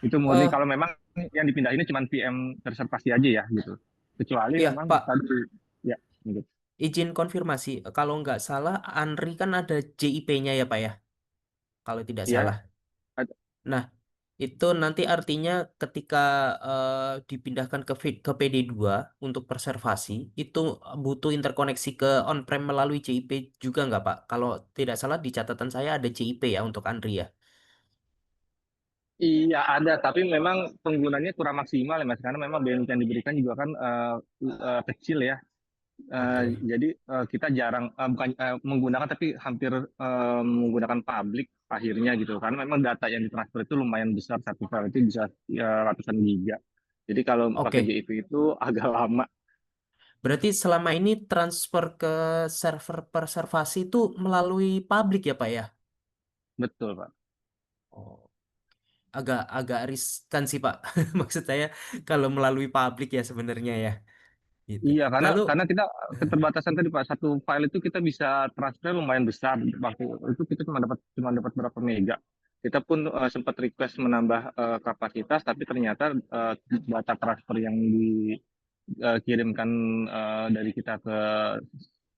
Itu murni kalau memang yang dipindahin cuma VM preservasi aja ya gitu. Kecuali Iya, memang Pak. tadi ya gitu. Izin konfirmasi, kalau nggak salah Andri kan ada JIP-nya ya Pak ya? Kalau tidak Iya. salah. Nah, itu nanti artinya ketika dipindahkan ke PD2 untuk preservasi, itu butuh interkoneksi ke on-prem melalui JIP juga nggak Pak? Kalau tidak salah di catatan saya ada JIP ya untuk Andri ya? Iya ada, tapi memang penggunanya kurang maksimal ya Mas, karena memang bandwidth yang diberikan juga kan kecil ya. Jadi kita jarang bukan menggunakan, tapi hampir menggunakan publik akhirnya gitu, karena memang data yang ditransfer itu lumayan besar, satu file itu bisa ratusan giga. Jadi kalau pakai Oke. JIP itu agak lama. Berarti selama ini transfer ke server preservasi itu melalui publik ya Pak ya? Betul Pak. Oh, agak riskan sih Pak. Maksud saya kalau melalui publik ya sebenarnya ya. Gitu. Iya, Lalu karena kita keterbatasan tadi Pak, satu file itu kita bisa transfer lumayan besar. Waktu itu kita cuma dapat berapa mega. Kita pun sempat request menambah kapasitas, tapi ternyata data transfer yang dikirimkan dari kita ke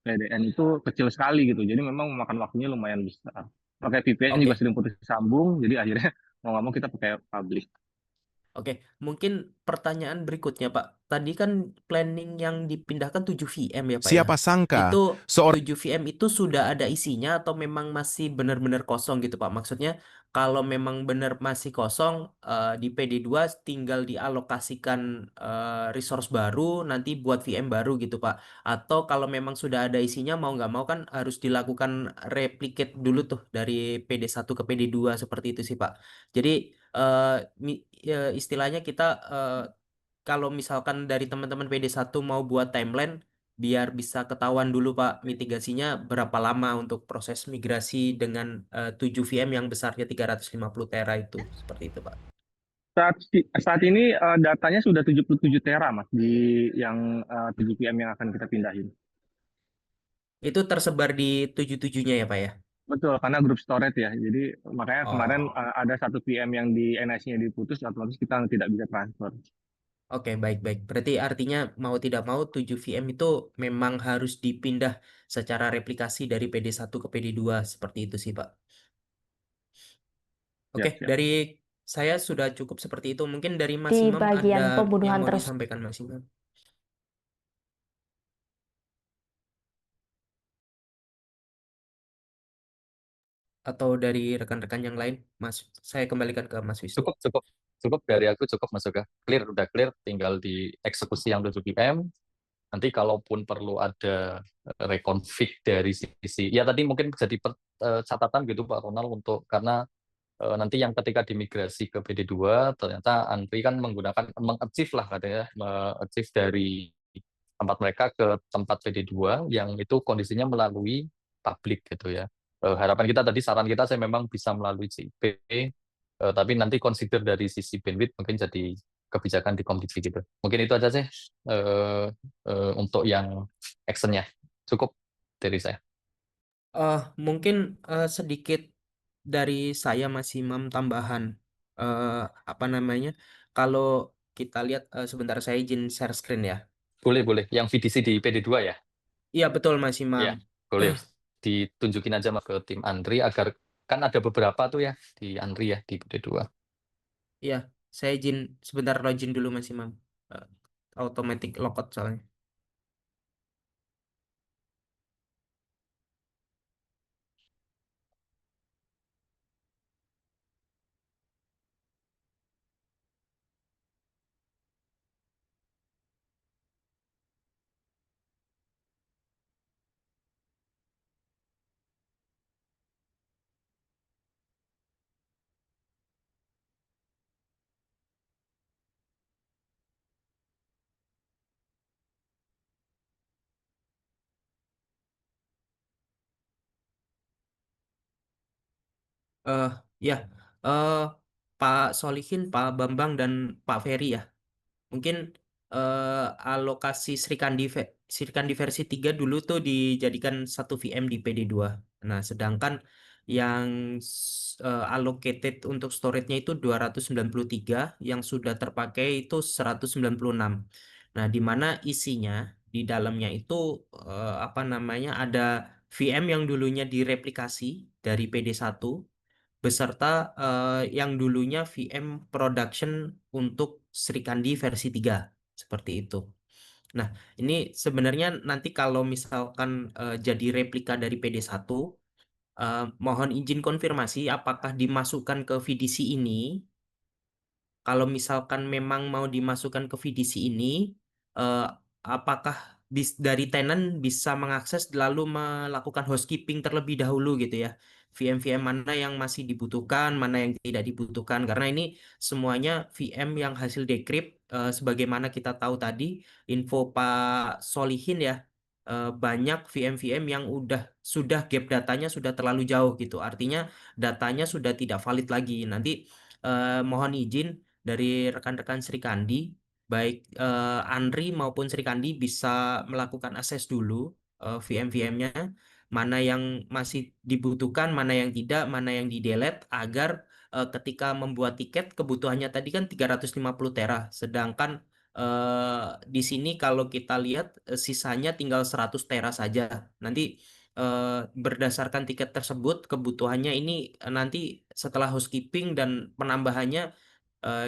PDN itu kecil sekali gitu. Jadi memang memakan waktunya lumayan besar. Pakai VPN juga oke. sering putus sambung, jadi akhirnya mau nggak mau kita pakai public. Oke, mungkin pertanyaan berikutnya Pak. Tadi kan planning yang dipindahkan 7 VM ya Pak ya. Siapa sangka Itu seorang 7 VM itu sudah ada isinya atau memang masih benar-benar kosong gitu Pak? Maksudnya kalau memang benar masih kosong di PD2 tinggal dialokasikan resource baru nanti buat VM baru gitu Pak. Atau kalau memang sudah ada isinya mau nggak mau kan harus dilakukan replicate dulu tuh dari PD1 ke PD2 seperti itu sih Pak. Jadi istilahnya kita kalau misalkan dari teman-teman PD1 mau buat timeline biar bisa ketahuan dulu Pak mitigasinya berapa lama untuk proses migrasi dengan 7 VM yang besarnya 350 tera itu seperti itu Pak. Saat ini datanya sudah 77 tera Mas di yang 7 PM yang akan kita pindahin. Itu tersebar di 77-nya ya, Pak ya? Betul, karena grup storage ya. Jadi makanya kemarin Oh, ada 1 PM yang di NIC-nya diputus, otomatis kita tidak bisa transfer. oke, baik-baik. Berarti artinya mau tidak mau 7 VM itu memang harus dipindah secara replikasi dari PD1 ke PD2 seperti itu sih, Pak. Oke, Siap, siap. dari saya sudah cukup seperti itu. Mungkin dari Mas Di Imam ada bagian yang pembunuhan mau terus. disampaikan, Mas Imam. Atau dari rekan-rekan yang lain, Mas. Saya kembalikan ke Mas Wisnu. Cukup, cukup, cukup dari aku cukup Mas Yoga. Clear, udah clear, tinggal di eksekusi yang 7 PM. Nanti kalaupun perlu ada reconfig dari sisi, ya tadi mungkin jadi catatan gitu Pak Ronald untuk karena nanti yang ketika dimigrasi ke PD2 ternyata Andri kan mengachieve lah katanya, mengachieve dari tempat mereka ke tempat PD2 yang itu kondisinya melalui publik gitu ya. Harapan kita tadi, saran kita saya memang bisa melalui CIP, tapi nanti consider dari sisi bandwidth mungkin jadi kebijakan di komdisi gitu. Mungkin itu aja sih untuk yang actionnya. Cukup dari saya. Mungkin sedikit dari saya Mas Imam tambahan. Apa namanya? Kalau kita lihat sebentar saya izin share screen ya. Boleh, boleh. Yang VDC di PD2 ya? Iya betul Mas Ya, Imam. boleh. Ditunjukin aja ke tim Andri agar kan ada beberapa tuh ya di Andri ya di PD2. Iya, saya izin sebentar login dulu Mas Imam. Eh, Automatic logout soalnya. eh ya, eh Pak Solihin, Pak Bambang dan Pak Ferry ya. Mungkin alokasi Srikandi versi 3 dulu tuh dijadikan 1 VM di PD2. Nah, sedangkan yang allocated untuk storage-nya itu 293, yang sudah terpakai itu 196. Nah, di mana isinya di dalamnya itu apa namanya ada VM yang dulunya direplikasi dari PD1 beserta yang dulunya VM production untuk Srikandi versi 3 seperti itu. Nah, ini sebenarnya nanti kalau misalkan jadi replika dari PD1, mohon izin konfirmasi apakah dimasukkan ke VDC ini. Kalau misalkan memang mau dimasukkan ke VDC ini, eh, apakah dari tenant bisa mengakses lalu melakukan housekeeping terlebih dahulu gitu ya? VM-VM mana yang masih dibutuhkan, mana yang tidak dibutuhkan? Karena ini semuanya VM yang hasil decrypt, sebagaimana kita tahu tadi, info Pak Solihin ya, banyak VM-VM yang sudah gap datanya sudah terlalu jauh gitu. Artinya datanya sudah tidak valid lagi. Nanti mohon izin dari rekan-rekan Sri Kandi, baik Andri maupun Sri Kandi bisa melakukan akses dulu VM-VM-nya, mana yang masih dibutuhkan, mana yang tidak, mana yang di-delete, agar ketika membuat tiket kebutuhannya tadi kan 350 tera, sedangkan di sini kalau kita lihat sisanya tinggal 100 tera saja. Nanti berdasarkan tiket tersebut kebutuhannya ini nanti setelah housekeeping dan penambahannya,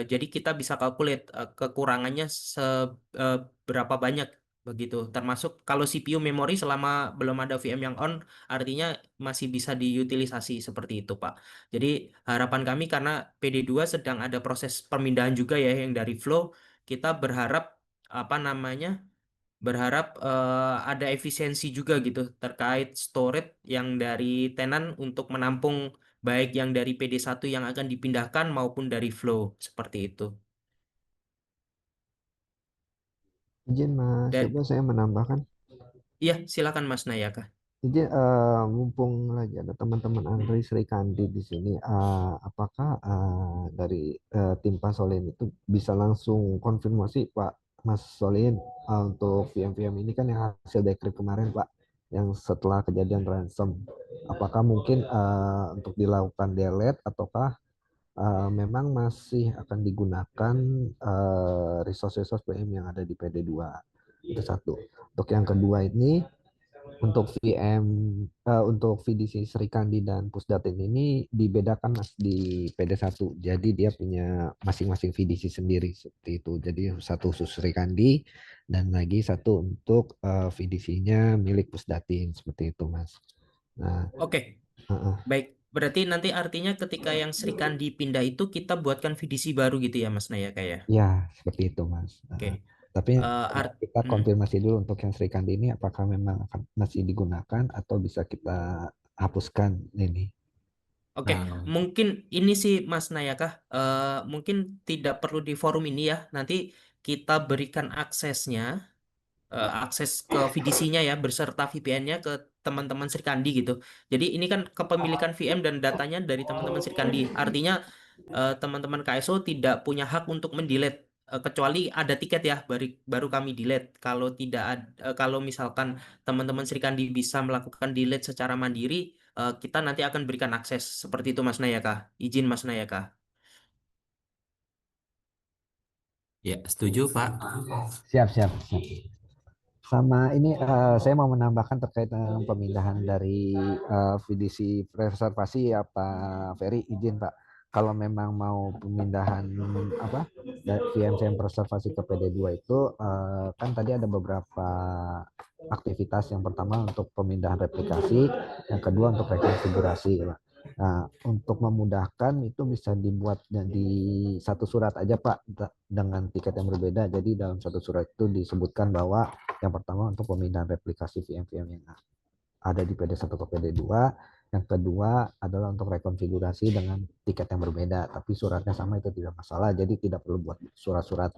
jadi kita bisa calculate kekurangannya seberapa banyak begitu. Termasuk kalau CPU memori selama belum ada VM yang on, artinya masih bisa diutilisasi seperti itu, Pak. Jadi harapan kami karena PD2 sedang ada proses pemindahan juga ya yang dari flow, kita berharap apa namanya? Berharap ada efisiensi juga gitu terkait storage yang dari tenan untuk menampung baik yang dari PD1 yang akan dipindahkan maupun dari flow seperti itu. Izin Mas Dan Yoga saya menambahkan. iya silakan Mas Nayaka. Jadi mumpung lagi ada teman-teman Andri Sri Kandi di sini, apakah dari tim Pak Solin itu bisa langsung konfirmasi Pak Mas Solin untuk VM-VM ini kan yang hasil decrypt kemarin Pak, yang setelah kejadian ransom, apakah mungkin untuk dilakukan delete ataukah memang masih akan digunakan resource-resource VM yang ada di PD2? Itu satu. Untuk yang kedua ini, untuk VM untuk VDC Sri Kandi dan Pusdatin ini dibedakan Mas di PD1. Jadi dia punya masing-masing VDC sendiri seperti itu. Jadi satu khusus Sri Kandi dan lagi satu untuk VDC-nya milik Pusdatin seperti itu Mas. Nah, Oke, baik. Berarti nanti artinya ketika yang Sri Kandi pindah itu kita buatkan VDC baru gitu ya Mas Nayaka ya? ya seperti itu Mas. Oke. Tapi Art kita konfirmasi dulu untuk yang Sri Kandi ini apakah memang akan masih digunakan atau bisa kita hapuskan ini. Oke, mungkin ini sih Mas Nayaka, mungkin tidak perlu di forum ini ya. Nanti kita berikan aksesnya, akses ke VDC-nya ya, berserta VPN-nya ke teman-teman Sri Kandi gitu. Jadi ini kan kepemilikan VM dan datanya dari teman-teman Sri Kandi. Artinya teman-teman KSO tidak punya hak untuk mendelete kecuali ada tiket ya, baru kami delete. Kalau tidak kalau misalkan teman-teman Sri Kandi bisa melakukan delete secara mandiri, kita nanti akan berikan akses seperti itu Mas Nayaka. Izin Mas Nayaka. Ya, setuju Pak. Siap. Sama ini saya mau menambahkan terkait dengan pemindahan dari VDC preservasi ya Pak Ferry, izin Pak. Kalau memang mau pemindahan VM preservasi ke PD2 itu kan tadi ada beberapa aktivitas. Yang pertama untuk pemindahan replikasi, yang kedua untuk rekonfigurasi Pak. Nah, untuk memudahkan itu bisa dibuat di satu surat aja Pak dengan tiket yang berbeda. Jadi dalam satu surat itu disebutkan bahwa yang pertama untuk pemindahan replikasi VM-VM yang ada di PD1 ke PD2. Yang kedua adalah untuk rekonfigurasi dengan tiket yang berbeda. Tapi suratnya sama itu tidak masalah. Jadi tidak perlu buat surat-surat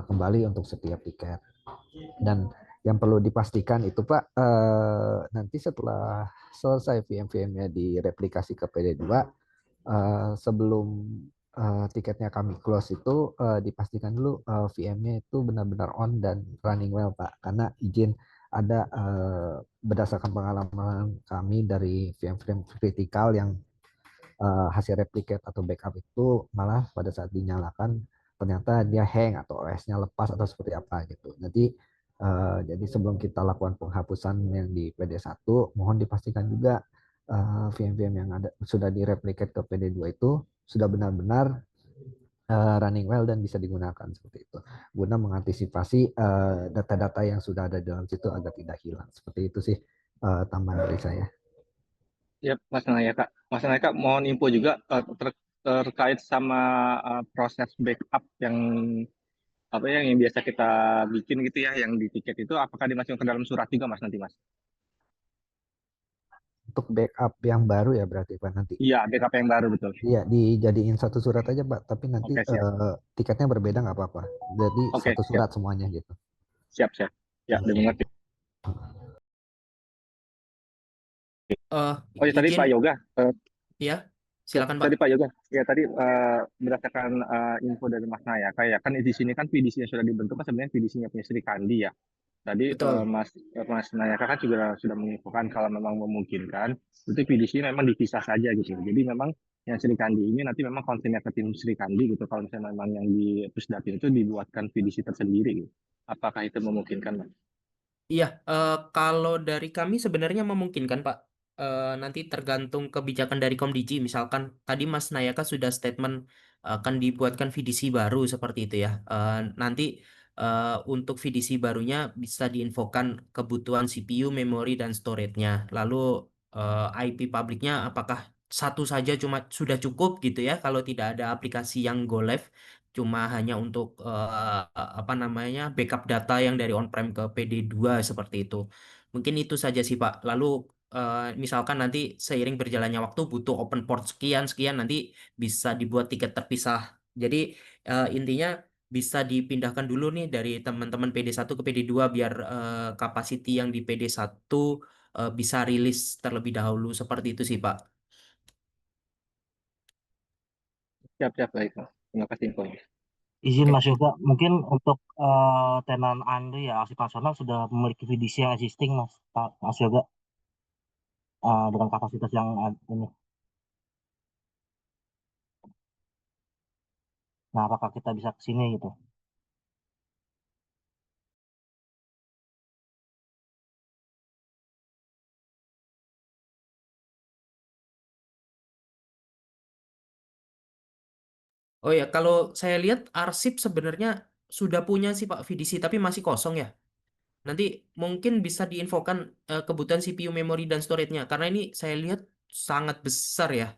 kembali untuk setiap tiket. Dan yang perlu dipastikan itu Pak, nanti setelah selesai VM-VM-nya direplikasi ke PD2, sebelum tiketnya kami close itu dipastikan dulu VM-nya itu benar-benar on dan running well Pak, karena izin ada berdasarkan pengalaman kami dari VM-VM kritikal yang hasil replicate atau backup itu malah pada saat dinyalakan ternyata dia hang atau OS-nya lepas atau seperti apa gitu. Jadi sebelum kita lakukan penghapusan yang di PD1, mohon dipastikan juga VM-VM yang ada sudah direplicate ke PD2 itu sudah benar-benar running well dan bisa digunakan seperti itu, guna mengantisipasi data-data yang sudah ada dalam situ agar tidak hilang. Seperti itu sih tambahan dari saya. Ya, Mas Nayaka. Mas Nayaka, mohon info juga terkait sama proses backup yang yang biasa kita bikin gitu ya, yang di tiket itu apakah dimasukkan ke dalam surat juga Mas nanti Mas? Untuk backup yang baru ya berarti Pak nanti? Iya, backup yang baru betul. Iya, dijadiin satu surat aja Pak, tapi nanti Oke, siap. tiketnya berbeda nggak apa-apa. Jadi Oke, satu surat semuanya gitu. Siap. Ya, udah mengerti. Oh ya, tadi Izin, Pak Yoga. ya, silakan Pak. Tadi Pak Yoga, ya tadi berdasarkan info dari Mas Nayaka ya, kan di sini kan VDC-nya sudah dibentuk kan sebenarnya VDC-nya punya Sri Kandi ya. Tadi Betul. Mas Nayaka kan juga sudah menginfokan kalau memang memungkinkan untuk VDC memang dipisah saja gitu. Jadi memang yang Sri Kandi ini nanti memang kontennya ke tim Sri Kandi gitu. Kalau misalnya memang yang di Pusdatin itu dibuatkan VDC tersendiri gitu. Apakah itu memungkinkan, Mas? Iya, kalau dari kami sebenarnya memungkinkan, Pak. Nanti tergantung kebijakan dari Komdiji. Misalkan tadi Mas Nayaka sudah statement akan dibuatkan VDC baru seperti itu ya. Nanti untuk VDC barunya bisa diinfokan kebutuhan CPU, memori, dan storage-nya. Lalu IP publiknya apakah satu saja cuma sudah cukup gitu ya? Kalau tidak ada aplikasi yang go live, cuma hanya untuk backup data yang dari on-prem ke PD2 seperti itu. Mungkin itu saja sih Pak. Lalu misalkan nanti seiring berjalannya waktu butuh open port sekian nanti bisa dibuat tiket terpisah. Jadi intinya bisa dipindahkan dulu nih dari teman-teman PD1 ke PD2 biar capacity yang di PD1 bisa rilis terlebih dahulu seperti itu sih Pak. Siap, siap, baik, Mas. Terima kasih infonya. Izin Oke. Mas Yoga, mungkin untuk tenan Andri ya aksi nasional sudah memiliki VDC yang existing Mas Yoga, dengan kapasitas yang ini. Nah, apakah kita bisa ke sini gitu? Oh ya, kalau saya lihat arsip sebenarnya sudah punya sih Pak VDC, tapi masih kosong ya. Nanti mungkin bisa diinfokan kebutuhan CPU, memori, dan storage-nya. Karena ini saya lihat sangat besar ya.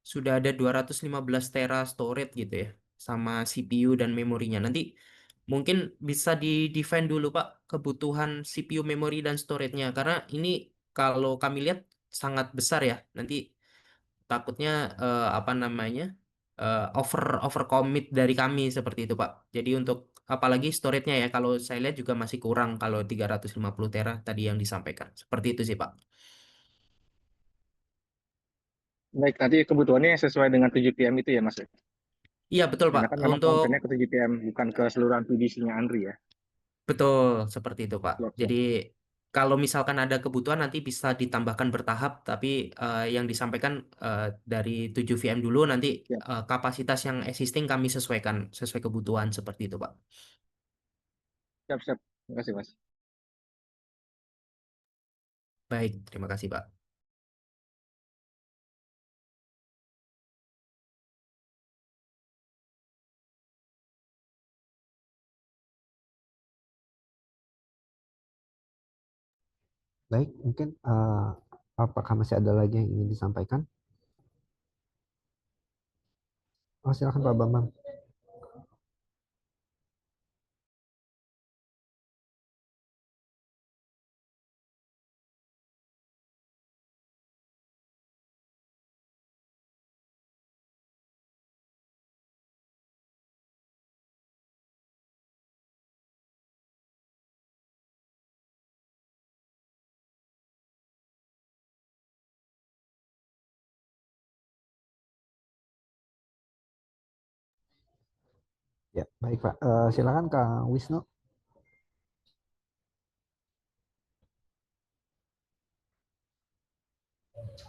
Sudah ada 215 tera storage gitu ya. Sama CPU dan memorinya. Nanti mungkin bisa di-define dulu Pak kebutuhan CPU, memori, dan storage-nya. Karena ini kalau kami lihat sangat besar ya. Nanti takutnya apa namanya over commit dari kami seperti itu Pak. Jadi untuk apalagi storage-nya ya kalau saya lihat juga masih kurang kalau 350 tera tadi yang disampaikan. Seperti itu sih Pak. Baik, nanti kebutuhannya sesuai dengan 7PM itu ya, Mas. Iya betul Pak. Karena kan memang Untuk kontennya ke 7PM, bukan keseluruhan VDC-nya Andri ya. betul seperti itu Pak. Siap, siap. Jadi kalau misalkan ada kebutuhan nanti bisa ditambahkan bertahap, tapi yang disampaikan dari 7 VM dulu nanti Siap, kapasitas yang existing kami sesuaikan sesuai kebutuhan seperti itu Pak. siap, siap. Terima kasih, Mas. Baik, terima kasih Pak. Baik, mungkin apakah masih ada lagi yang ingin disampaikan? Oh, silakan Pak Bambang. Ya, baik Pak. Silakan Kang Wisnu.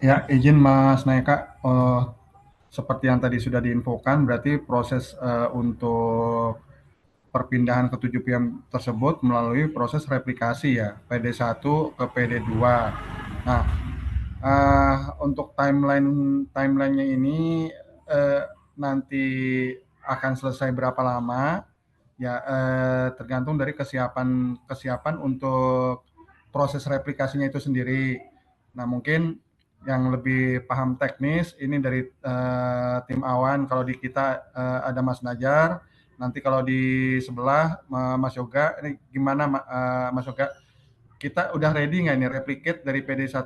Ya, izin Mas Naika, seperti yang tadi sudah diinfokan, berarti proses untuk perpindahan ke 7PM tersebut melalui proses replikasi ya, PD1 ke PD2. Nah, untuk timeline-nya ini nanti akan selesai berapa lama? Ya, tergantung dari kesiapan untuk proses replikasinya itu sendiri. Nah, mungkin yang lebih paham teknis ini dari tim Awan. Kalau di kita ada Mas Najar. Nanti kalau di sebelah Mas Yoga, ini gimana Mas Yoga? Kita udah ready nggak ini replicate dari PD1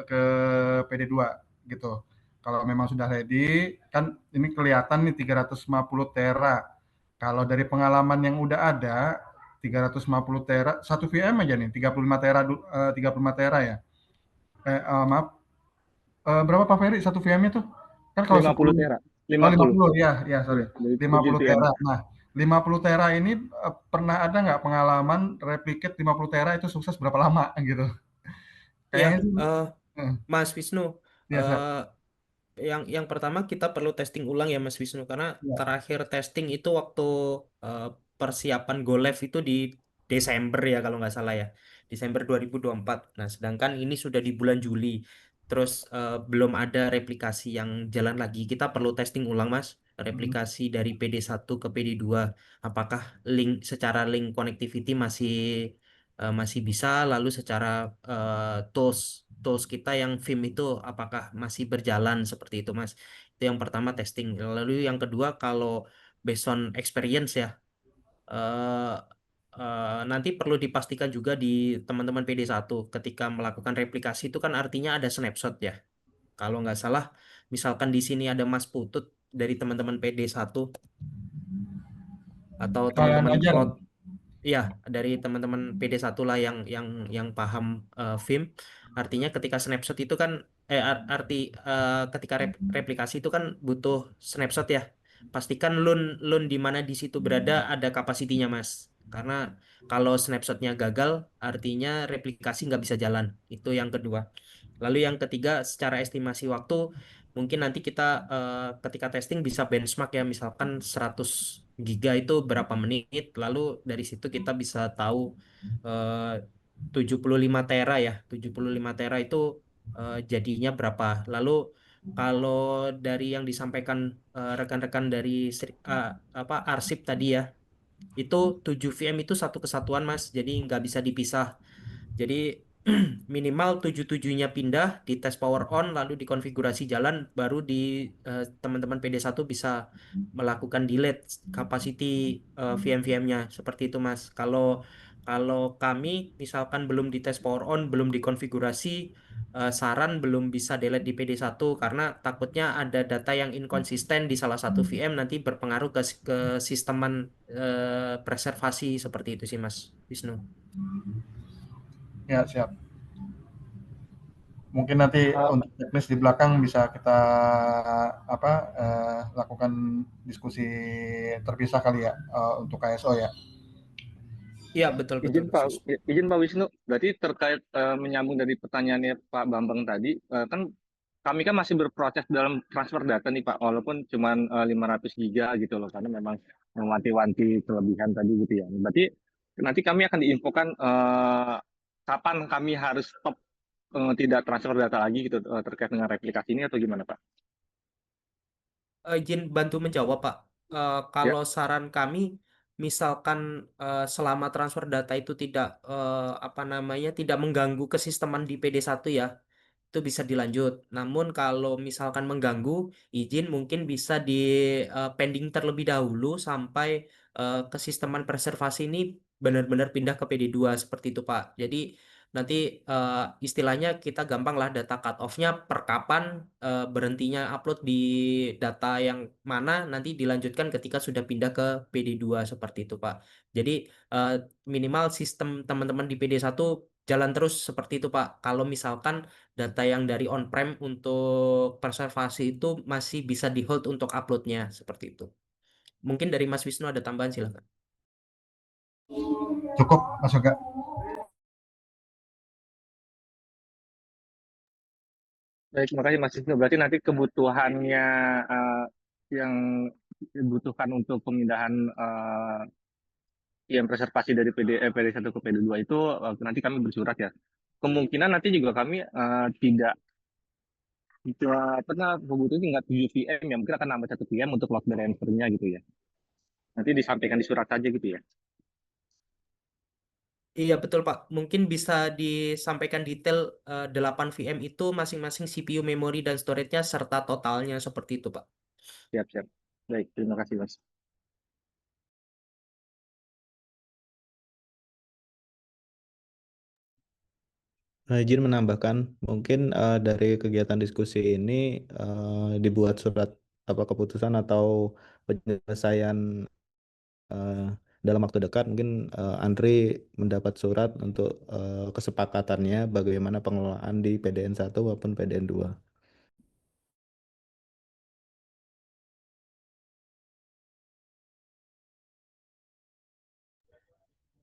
ke PD2 gitu. Kalau memang sudah ready, kan ini kelihatan nih 350 tera. Kalau dari pengalaman yang udah ada, 350 tera, satu VM aja nih, 35 tera, 35 tera ya. Maaf, berapa Pak Ferry satu VM-nya tuh? Kan kalau 50 10, tera. oh 50. 50, ya sorry. Dari 50 7PM. tera. Nah, 50 tera ini pernah ada nggak pengalaman replicate 50 tera itu sukses berapa lama gitu? Iya, Kayaknya sih, Mas Wisnu, ya, siap. yang pertama kita perlu testing ulang ya Mas Wisnu karena Ya. terakhir testing itu waktu eh, persiapan Go Live itu di Desember ya kalau nggak salah ya, Desember 2024. Nah, sedangkan ini sudah di bulan Juli, terus belum ada replikasi yang jalan lagi. Kita perlu testing ulang Mas, replikasi dari PD1 ke PD2. Apakah secara link connectivity masih bisa, lalu secara tools tools kita yang Vim itu apakah masih berjalan seperti itu Mas. Itu yang pertama testing. Lalu yang kedua kalau based on experience ya, eh, nanti perlu dipastikan juga di teman-teman PD1 ketika melakukan replikasi itu kan artinya ada snapshot ya. Kalau nggak salah misalkan di sini ada Mas Putut dari teman-teman PD1 atau teman-teman Najar. Cloud. Iya, dari teman-teman PD1 lah yang paham Vim. Artinya ketika snapshot itu kan ketika replikasi itu kan butuh snapshot ya. Pastikan LUN di mana di situ berada ada kapasitinya, Mas. Karena kalau snapshotnya gagal, artinya replikasi nggak bisa jalan. Itu yang kedua. Lalu yang ketiga, secara estimasi waktu, mungkin nanti kita ketika testing bisa benchmark ya, misalkan 100 giga itu berapa menit, lalu dari situ kita bisa tahu 75 tera ya, 75 tera itu jadinya berapa. Lalu kalau dari yang disampaikan rekan-rekan dari arsip tadi ya, itu 7 VM itu satu kesatuan Mas, jadi nggak bisa dipisah. Jadi minimal 77-nya pindah di tes power on lalu dikonfigurasi jalan baru teman-teman PD1 bisa melakukan delete capacity VM-VM-nya seperti itu Mas. Kalau kalau kami misalkan belum di tes power on, belum dikonfigurasi, saran belum bisa delete di PD1 karena takutnya ada data yang inkonsisten di salah satu VM nanti berpengaruh ke sisteman preservasi seperti itu sih Mas Wisnu. Ya, siap. Mungkin nanti untuk teknis di belakang bisa kita lakukan diskusi terpisah kali ya untuk KSO ya. Iya betul Izin betul. Pak Wisnu, berarti terkait menyambung dari pertanyaannya Pak Bambang tadi, kan kami kan masih berproses dalam transfer data nih Pak, walaupun cuma 500 giga gitu loh, karena memang mewanti-wanti kelebihan tadi gitu ya. Berarti nanti kami akan diinfokan kapan kami harus stop tidak transfer data lagi gitu terkait dengan replikasi ini atau gimana Pak? Izin bantu menjawab Pak. Ya. Kalau saran kami, misalkan selama transfer data itu tidak tidak mengganggu kesisteman di PD1 ya, itu bisa dilanjut. Namun kalau misalkan mengganggu, izin mungkin bisa di pending terlebih dahulu sampai kesisteman preservasi ini benar-benar pindah ke PD2 seperti itu Pak. Jadi nanti istilahnya kita gampang lah data cut off-nya per kapan berhentinya upload di data yang mana nanti dilanjutkan ketika sudah pindah ke PD2 seperti itu Pak. Jadi eh, minimal sistem teman-teman di PD1 jalan terus seperti itu Pak. Kalau misalkan data yang dari on-prem untuk preservasi itu masih bisa di-hold untuk uploadnya seperti itu. Mungkin dari Mas Wisnu ada tambahan silakan. Cukup Mas Yoga. Baik, terima kasih Mas Wisnu. Berarti nanti kebutuhannya yang dibutuhkan untuk pemindahan yang preservasi dari PD1 ke PD2 itu nanti kami bersurat ya. Kemungkinan nanti juga kami tidak pernah kebutuhan tinggal 7 VM ya, mungkin akan nambah 1 VM untuk load balancer-nya gitu ya. Nanti disampaikan di surat saja gitu ya. Iya betul Pak. Mungkin bisa disampaikan detail 8 VM itu masing-masing CPU, memori, dan storage-nya serta totalnya seperti itu Pak. Siap, siap. Baik, terima kasih Mas. Nah, izin menambahkan, mungkin dari kegiatan diskusi ini dibuat surat keputusan atau penyelesaian dalam waktu dekat. Mungkin Andri mendapat surat untuk kesepakatannya bagaimana pengelolaan di PDN 1 maupun PDN 2.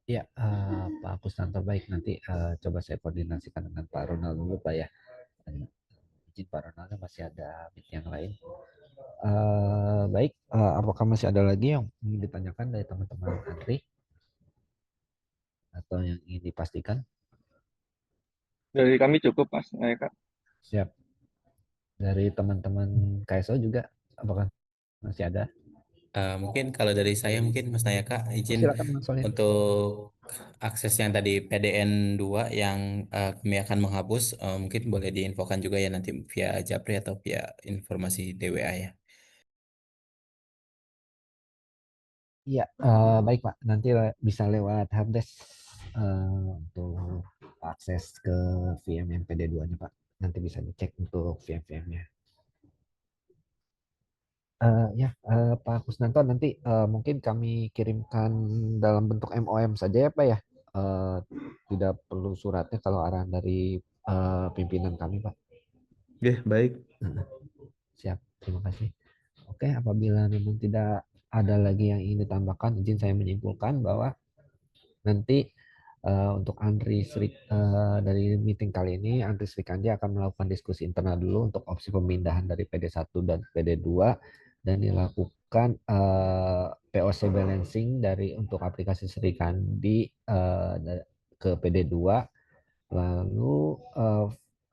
Ya, Pak Kustanto, baik, nanti coba saya koordinasikan dengan Pak Ronald dulu Pak ya. Izin Pak Ronald, masih ada meeting yang lain. Baik, apakah masih ada lagi yang ingin ditanyakan dari teman-teman Andri atau yang ingin dipastikan? Dari kami cukup Mas. Kak. Siap. Dari teman-teman KSO juga, apakah masih ada? Mungkin kalau dari saya mungkin Mas Nayaka izin Silakan Mas Solid. untuk akses yang tadi PDN 2 yang kami akan menghapus mungkin boleh diinfokan juga ya nanti via Japri atau via informasi DWA ya. Iya, baik Pak. Nanti bisa lewat helpdesk untuk akses ke VM MPD2-nya Pak. Nanti bisa dicek untuk VM-VM-nya. Pak Kusnanto nanti mungkin kami kirimkan dalam bentuk MOM saja ya Pak ya. Tidak perlu suratnya kalau arahan dari pimpinan kami Pak. Oke, baik. Siap, terima kasih. Oke, apabila memang tidak ada lagi yang ingin ditambahkan, izin saya menyimpulkan bahwa nanti untuk Andri dari meeting kali ini, Andri Srikandi akan melakukan diskusi internal dulu untuk opsi pemindahan dari PD1 dan PD2 dan dilakukan POC balancing dari untuk aplikasi Srikandi ke PD2, lalu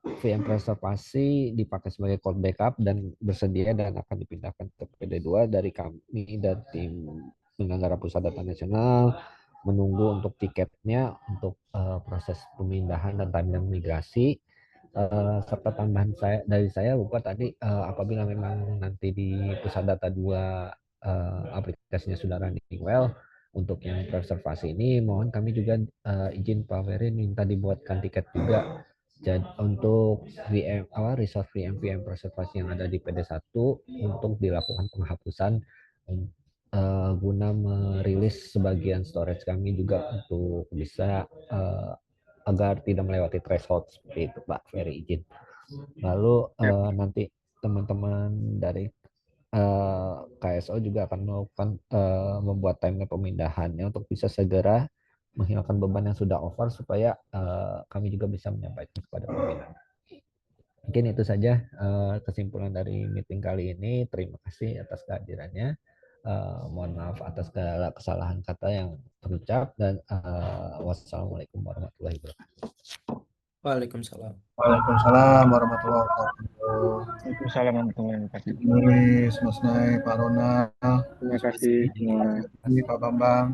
VM preservasi dipakai sebagai code backup dan bersedia dan akan dipindahkan ke PD2 dari kami dan tim penyelenggara pusat data nasional menunggu untuk tiketnya untuk proses pemindahan dan timeline migrasi. Serta tambahan dari saya lupa tadi apabila memang nanti di pusat data 2 aplikasinya sudah running well untuk yang preservasi ini mohon kami juga izin Pak Ferry minta dibuatkan tiket juga jadi untuk resource VM preservasi yang ada di PD1 untuk dilakukan penghapusan guna merilis sebagian storage kami juga untuk bisa agar tidak melewati threshold seperti itu Pak Ferry izin. Lalu nanti teman-teman dari KSO juga akan melakukan membuat timeline pemindahannya untuk bisa segera menghilangkan beban yang sudah over supaya kami juga bisa menyampaikan kepada pimpinan. Mungkin itu saja kesimpulan dari meeting kali ini. Terima kasih atas kehadirannya. Mohon maaf atas segala kesalahan kata yang terucap dan wassalamualaikum warahmatullahi wabarakatuh. Waalaikumsalam. Waalaikumsalam warahmatullahi wabarakatuh. Waalaikumsalam warahmatullahi wabarakatuh. Nulis, Mas Nay, Pak Ronald, Terima kasih semua. Pak Bambang.